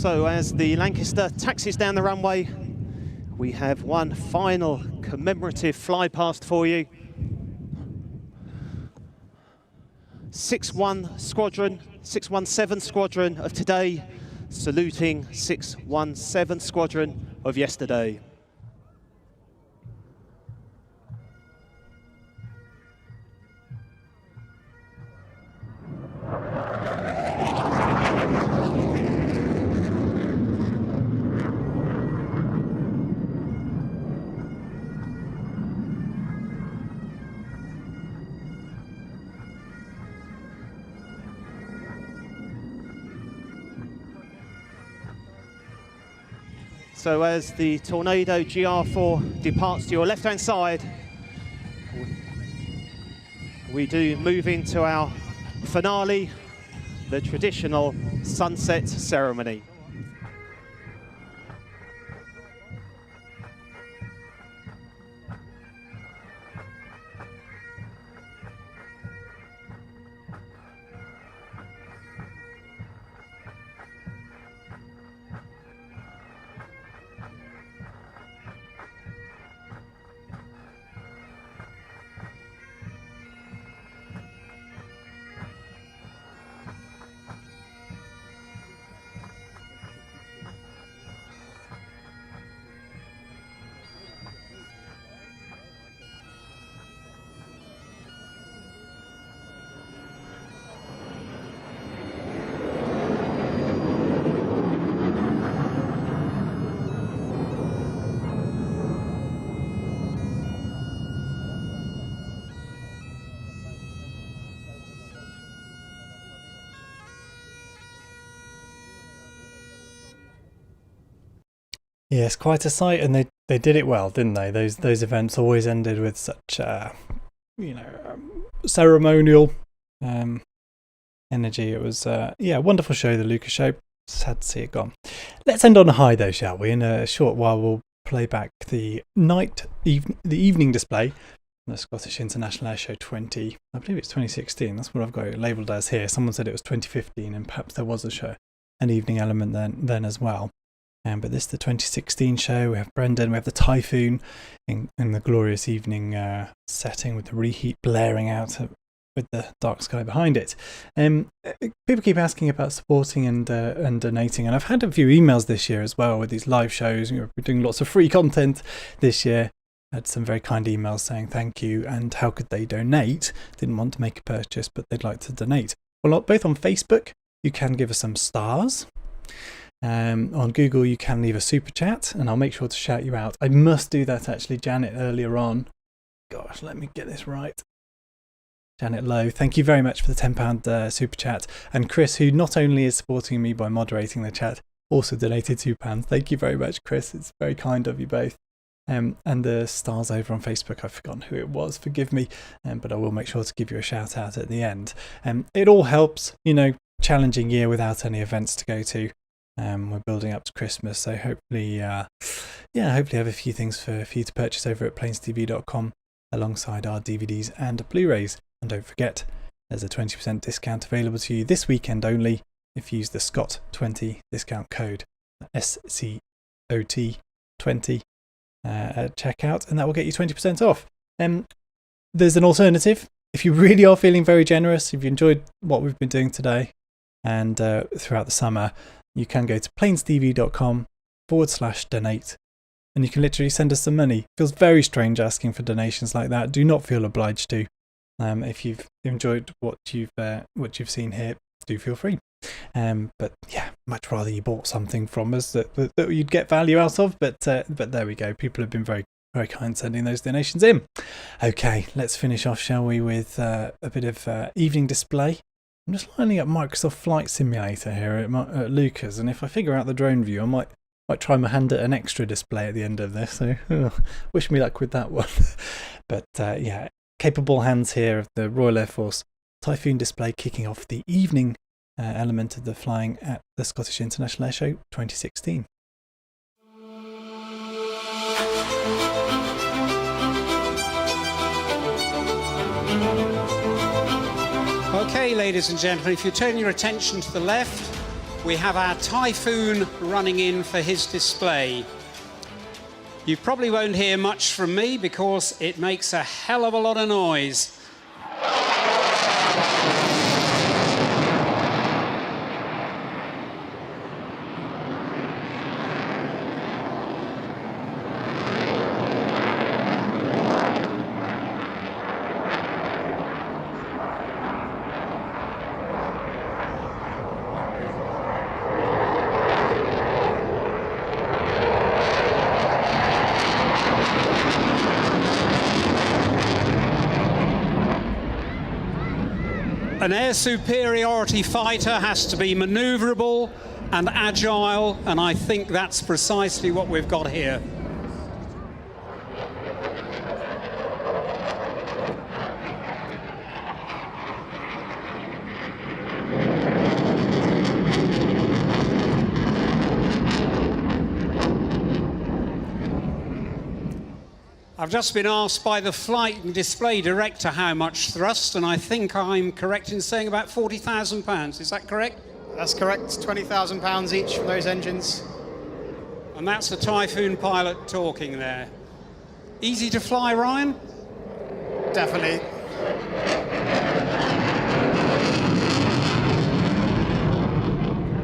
So as the Lancaster taxis down the runway, we have one final commemorative fly past for you. 617 Squadron of today, saluting 617 Squadron of yesterday. So as the Tornado GR4 departs to your left-hand side, we do move into our finale, the traditional sunset ceremony. Yes, quite a sight, and they did it well, didn't they? Those events always ended with such ceremonial energy. It was a wonderful show, the Leuchars show. Sad to see it gone. Let's end on a high though, shall we? In a short while we'll play back the evening display, the Scottish International Airshow 20. I believe it's 2016. That's what I've got it labelled as here. Someone said it was 2015, and perhaps there was an evening element then as well. But this is the 2016 show. We have Brendan, we have the Typhoon in the glorious evening setting with the reheat blaring out with the dark sky behind it. People keep asking about supporting and donating, and I've had a few emails this year as well with these live shows. We're doing lots of free content this year. I had some very kind emails saying thank you and how could they donate. Didn't want to make a purchase, but they'd like to donate. Well, both on Facebook, you can give us some stars. On Google, you can leave a super chat, and I'll make sure to shout you out. I must do that actually, Janet, earlier on. Gosh, let me get this right. Janet Lowe, thank you very much for the £10 super chat. And Chris, who not only is supporting me by moderating the chat, also donated £2. Thank you very much, Chris. It's very kind of you both. And the stars over on Facebook, I've forgotten who it was, forgive me, but I will make sure to give you a shout out at the end. It all helps, challenging year without any events to go to. We're building up to Christmas, so hopefully have a few things for you to purchase over at planestv.com alongside our DVDs and Blu-rays. And don't forget, there's a 20% discount available to you this weekend only if you use the SCOT20 discount code, SCOT20 at checkout, and that will get you 20% off. There's an alternative. If you really are feeling very generous, if you enjoyed what we've been doing today and throughout the summer, you can go to planestv.com/donate, and you can literally send us some money. It feels very strange asking for donations like that. Do not feel obliged to. If you've enjoyed what you've seen here, do feel free. But yeah, much rather you bought something from us that you'd get value out of. But there we go. People have been very, very kind sending those donations in. Okay, let's finish off, shall we, with a bit of evening display. I'm just lining up Microsoft Flight Simulator here at Leuchars, and if I figure out the drone view, I might try my hand at an extra display at the end of this. So wish me luck with that one. But capable hands here of the Royal Air Force Typhoon display kicking off the evening element of the flying at the Scottish International Airshow 2016. Okay, ladies and gentlemen, if you turn your attention to the left, we have our Typhoon running in for his display. You probably won't hear much from me because it makes a hell of a lot of noise. An air superiority fighter has to be manoeuvrable and agile, and I think that's precisely what we've got here. I've just been asked by the flight and display director how much thrust, and I think I'm correct in saying about £40,000. Is that correct? That's correct. £20,000 each for those engines. And that's the Typhoon pilot talking there. Easy to fly, Ryan? Definitely.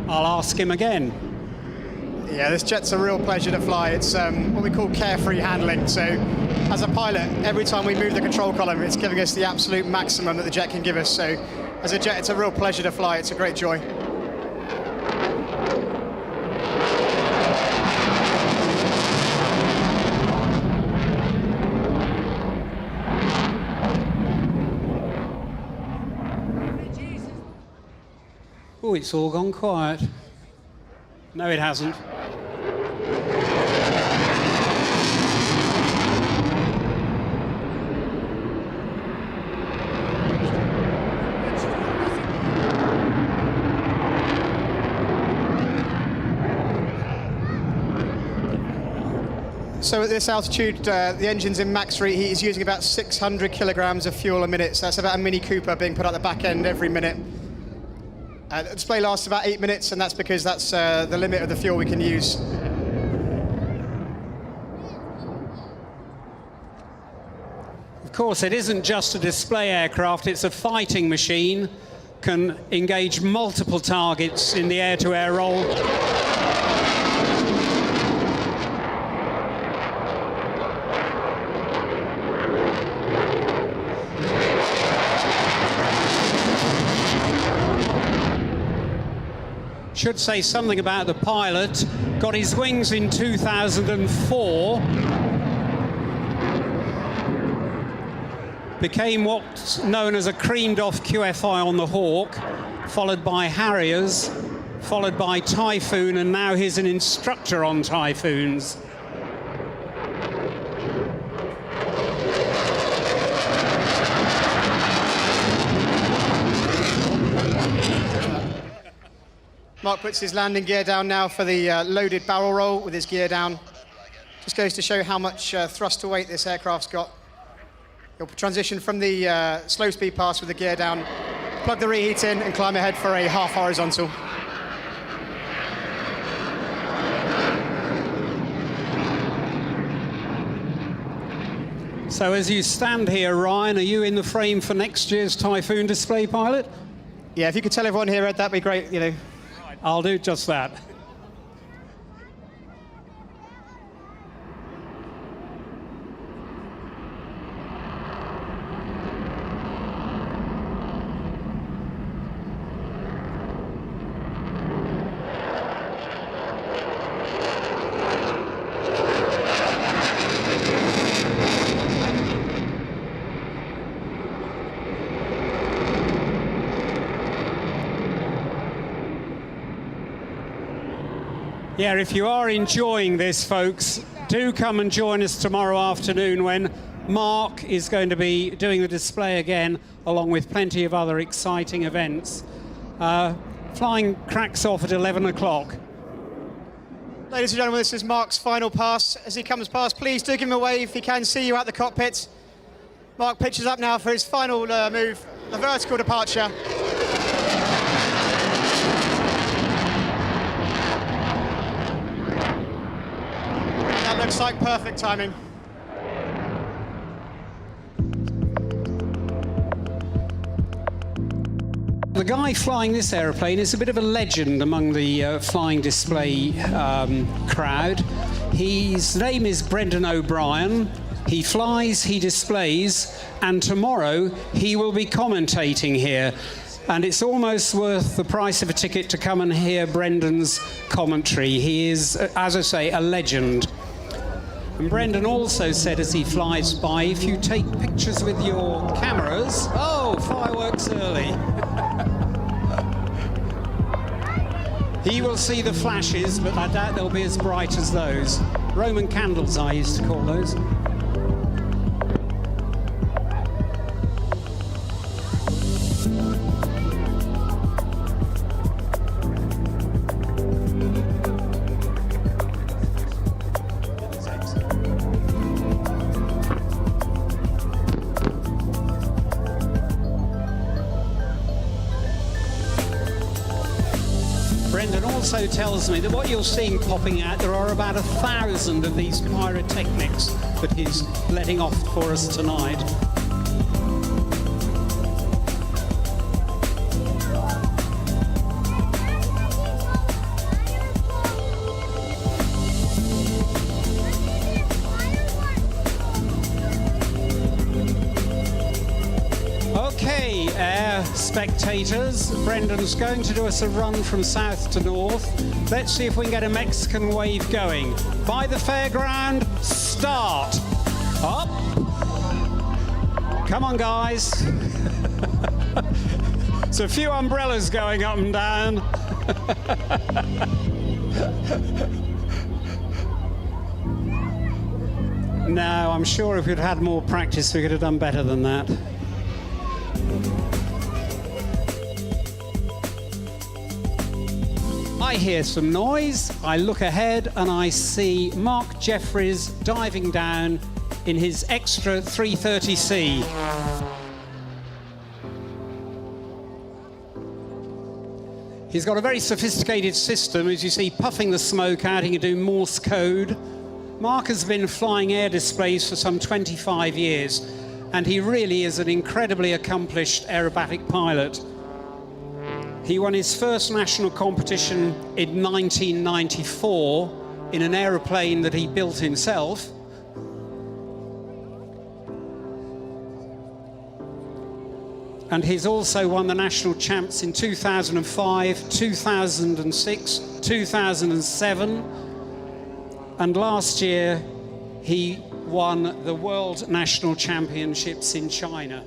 I'll ask him again. Yeah, this jet's a real pleasure to fly. It's what we call carefree handling. So as a pilot, every time we move the control column, it's giving us the absolute maximum that the jet can give us. So as a jet, it's a real pleasure to fly. It's a great joy. Oh, it's all gone quiet. No, it hasn't. So at this altitude, the engine's in max reheat. He's using about 600 kilograms of fuel a minute. So that's about a Mini Cooper being put out the back end every minute. The display lasts about 8 minutes, and that's because that's the limit of the fuel we can use. Of course, it isn't just a display aircraft, it's a fighting machine, can engage multiple targets in the air-to-air role. Should say something about the pilot. Got his wings in 2004. Became what's known as a creamed off QFI on the Hawk, followed by Harriers, followed by Typhoon, and now he's an instructor on Typhoons. Mark puts his landing gear down now for the loaded barrel roll with his gear down. Just goes to show how much thrust to weight this aircraft's got. He'll transition from the slow speed pass with the gear down, plug the reheat in and climb ahead for a half horizontal. So as you stand here, Ryan, are you in the frame for next year's Typhoon display pilot? Yeah, if you could tell everyone here, Ed, that'd be great, you know. I'll do just that. Yeah, if you are enjoying this, folks, do come and join us tomorrow afternoon when Mark is going to be doing the display again, along with plenty of other exciting events. Flying cracks off at 11 o'clock. Ladies and gentlemen, this is Mark's final pass. As he comes past, please do give him a wave if he can see you at the cockpit. Mark pitches up now for his final move, the vertical departure. Looks like perfect timing. The guy flying this aeroplane is a bit of a legend among the flying display crowd. His name is Brendan O'Brien. He flies, he displays, and tomorrow he will be commentating here. And it's almost worth the price of a ticket to come and hear Brendan's commentary. He is, as I say, a legend. And Brendan also said as he flies by, if you take pictures with your cameras... Oh, fireworks early. He will see the flashes, but I doubt they'll be as bright as those. Roman candles, I used to call those. Also tells me that what you're seeing popping out, there are about 1,000 of these pyrotechnics that he's letting off for us tonight. Okay, spectators, Brendan's going to do us a run from south to north. Let's see if we can get a Mexican wave going. By the fairground, start. Up. Come on, guys. There's a few umbrellas going up and down. No, I'm sure if we'd had more practice, we could have done better than that. I hear some noise, I look ahead and I see Mark Jeffries diving down in his extra 330C. He's got a very sophisticated system, as you see, puffing the smoke out, he can do Morse code. Mark has been flying air displays for some 25 years, and he really is an incredibly accomplished aerobatic pilot. He won his first national competition in 1994 in an aeroplane that he built himself. And he's also won the national champs in 2005, 2006, 2007. And last year, he won the World National Championships in China.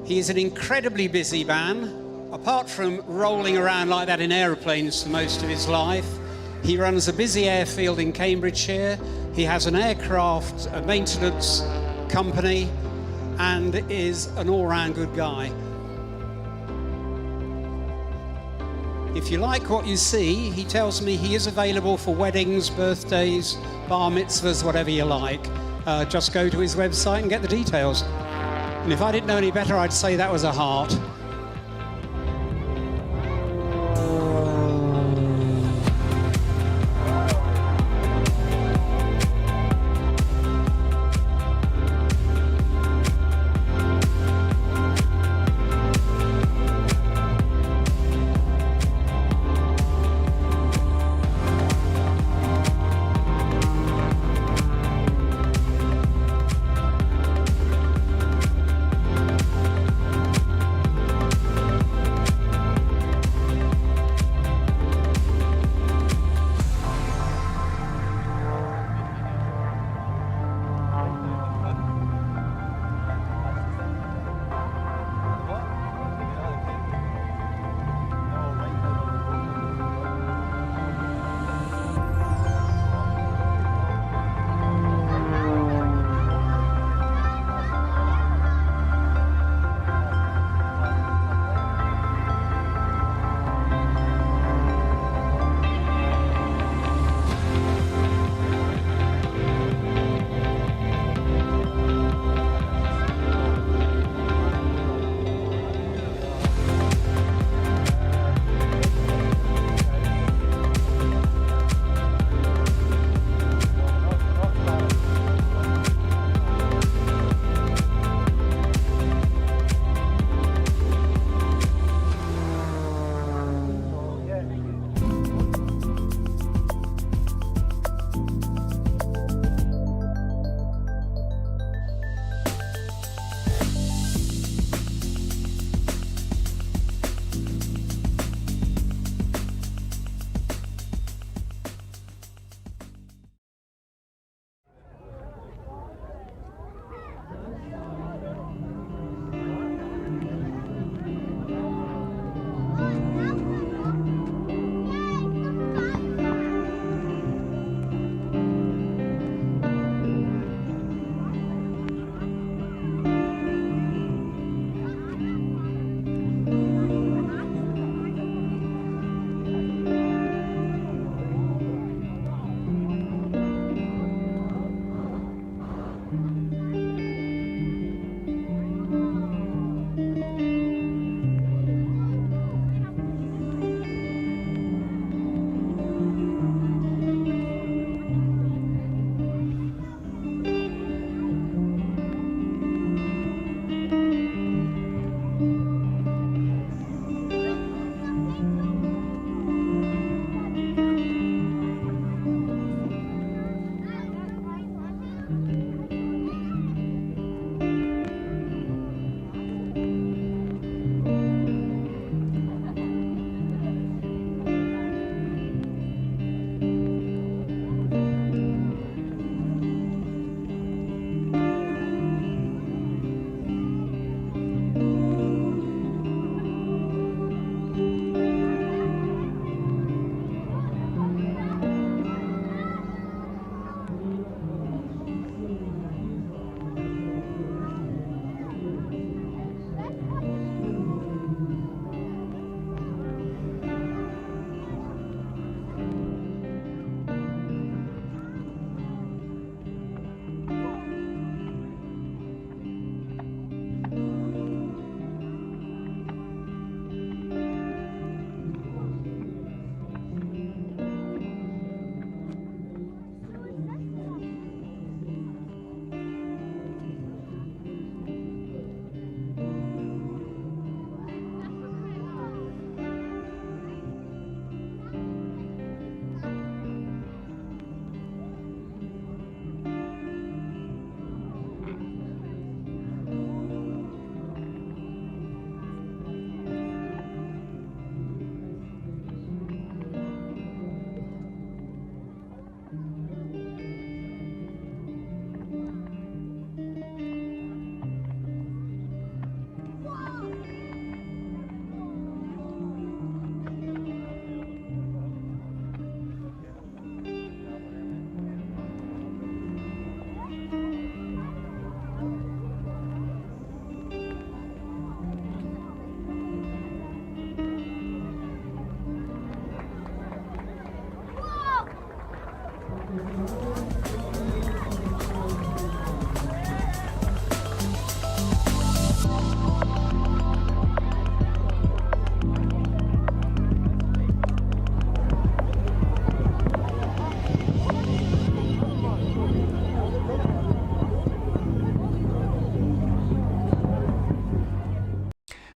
He is an incredibly busy man. Apart from rolling around like that in aeroplanes for most of his life, he runs a busy airfield in Cambridgeshire. He has an aircraft maintenance company and is an all-round good guy. If you like what you see, he tells me he is available for weddings, birthdays, bar mitzvahs, whatever you like. Just go to his website and get the details. And if I didn't know any better, I'd say that was a heart.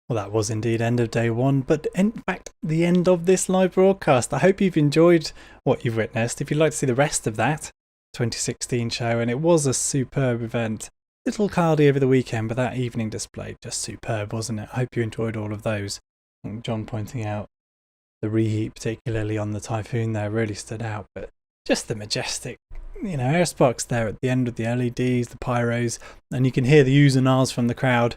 Well, that was indeed end of day one, but in fact, the end of this live broadcast. I hope you've enjoyed what you've witnessed. If you'd like to see the rest of that 2016 show, and it was a superb event. Little cloudy over the weekend, but that evening display, just superb, wasn't it? I hope you enjoyed all of those. And John pointing out the reheat, particularly on the Typhoon there, really stood out, but just the majestic, air sparks there at the end with the LEDs, the pyros, and you can hear the oohs and ahs from the crowd.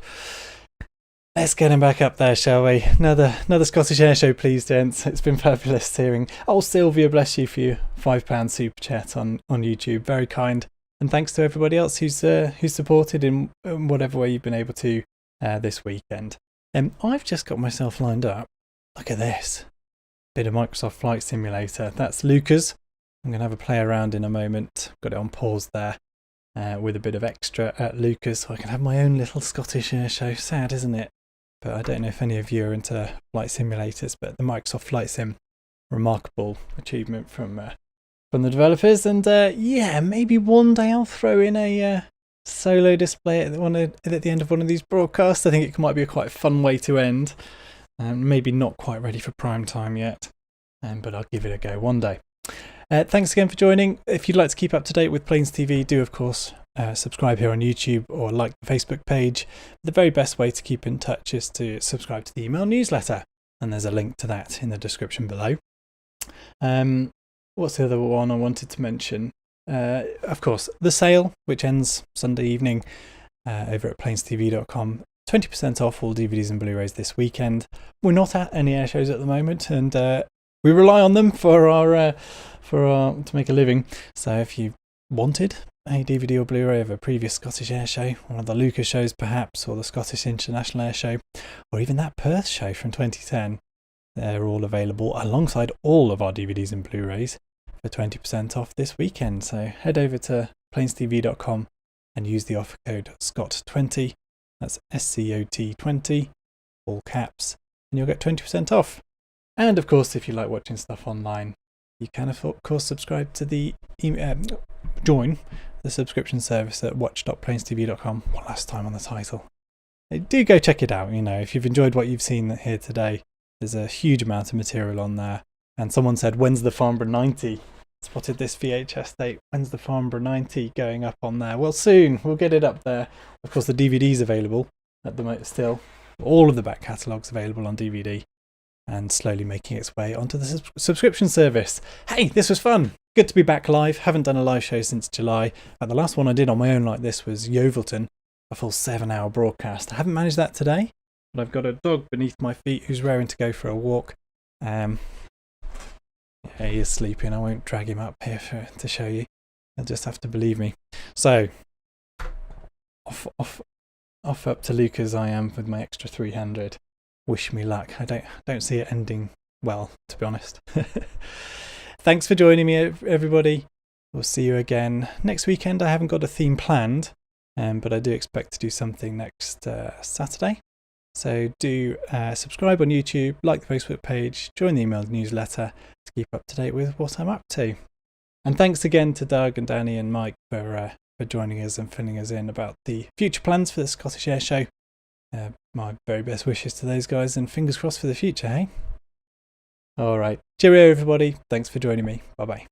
Let's get him back up there, shall we? Another Scottish Airshow, please, gents. It's been fabulous hearing. Oh, Sylvia, bless you for your £5 super chat on YouTube. Very kind. And thanks to everybody else who's supported in whatever way you've been able to this weekend. I've just got myself lined up. Look at this. Bit of Microsoft Flight Simulator. That's Leuchars. I'm going to have a play around in a moment. Got it on pause there with a bit of extra at Leuchars, so I can have my own little Scottish Airshow. Sad, isn't it? But I don't know if any of you are into flight simulators, but the Microsoft Flight Sim, remarkable achievement from the developers. And yeah, maybe one day I'll throw in a solo display at the end of one of these broadcasts. I think it might be a quite fun way to end. Maybe not quite ready for prime time yet, but I'll give it a go one day. Thanks again for joining. If you'd like to keep up to date with Planes TV, do of course subscribe here on YouTube or like the Facebook page. The very best way to keep in touch is to subscribe to the email newsletter, and there's a link to that in the description below. What's the other one I wanted to mention? Of course, the sale, which ends Sunday evening over at planestavie.com. 20% off all DVDs and Blu-rays this weekend. We're not at any air shows at the moment, and we rely on them for our to make a living. So if you wanted a DVD or Blu-ray of a previous Scottish Air Show, one of the Leuchars shows perhaps, or the Scottish International Airshow, or even that Perth show from 2010, they're all available alongside all of our DVDs and Blu-rays for 20% off this weekend. So head over to planestavie.com and use the offer code SCOT20, that's SCOT20, all caps, and you'll get 20% off. And of course, if you like watching stuff online, you can of course subscribe to the join the subscription service at watch.planestavie.com. One last time on the title. Do go check it out. If you've enjoyed what you've seen here today, there's a huge amount of material on there. And someone said, when's the Farnborough 90 spotted this VHS tape. When's the Farnborough 90 going up on there? Well, soon. We'll get it up there. Of course, the DVD's available at the moment still. All of the back catalogue's available on DVD and slowly making its way onto the subscription service. Hey, this was fun. Good to be back live. Haven't done a live show since July. The last one I did on my own like this was Yeovilton, a full 7-hour broadcast. I haven't managed that today, but I've got a dog beneath my feet who's raring to go for a walk. Yeah, he is sleeping. I won't drag him up here to show you. You'll just have to believe me. So, off up to Leuchars I am with my extra 300. Wish me luck. I don't see it ending well, to be honest. Thanks for joining me, everybody. We'll see you again next weekend. I haven't got a theme planned, but I do expect to do something next Saturday. So do subscribe on YouTube, like the Facebook page, join the email newsletter to keep up to date with what I'm up to. And thanks again to Doug and Danny and Mike for joining us and filling us in about the future plans for the Scottish Airshow. My very best wishes to those guys and fingers crossed for the future, hey? All right. Cheerio, everybody. Thanks for joining me. Bye-bye.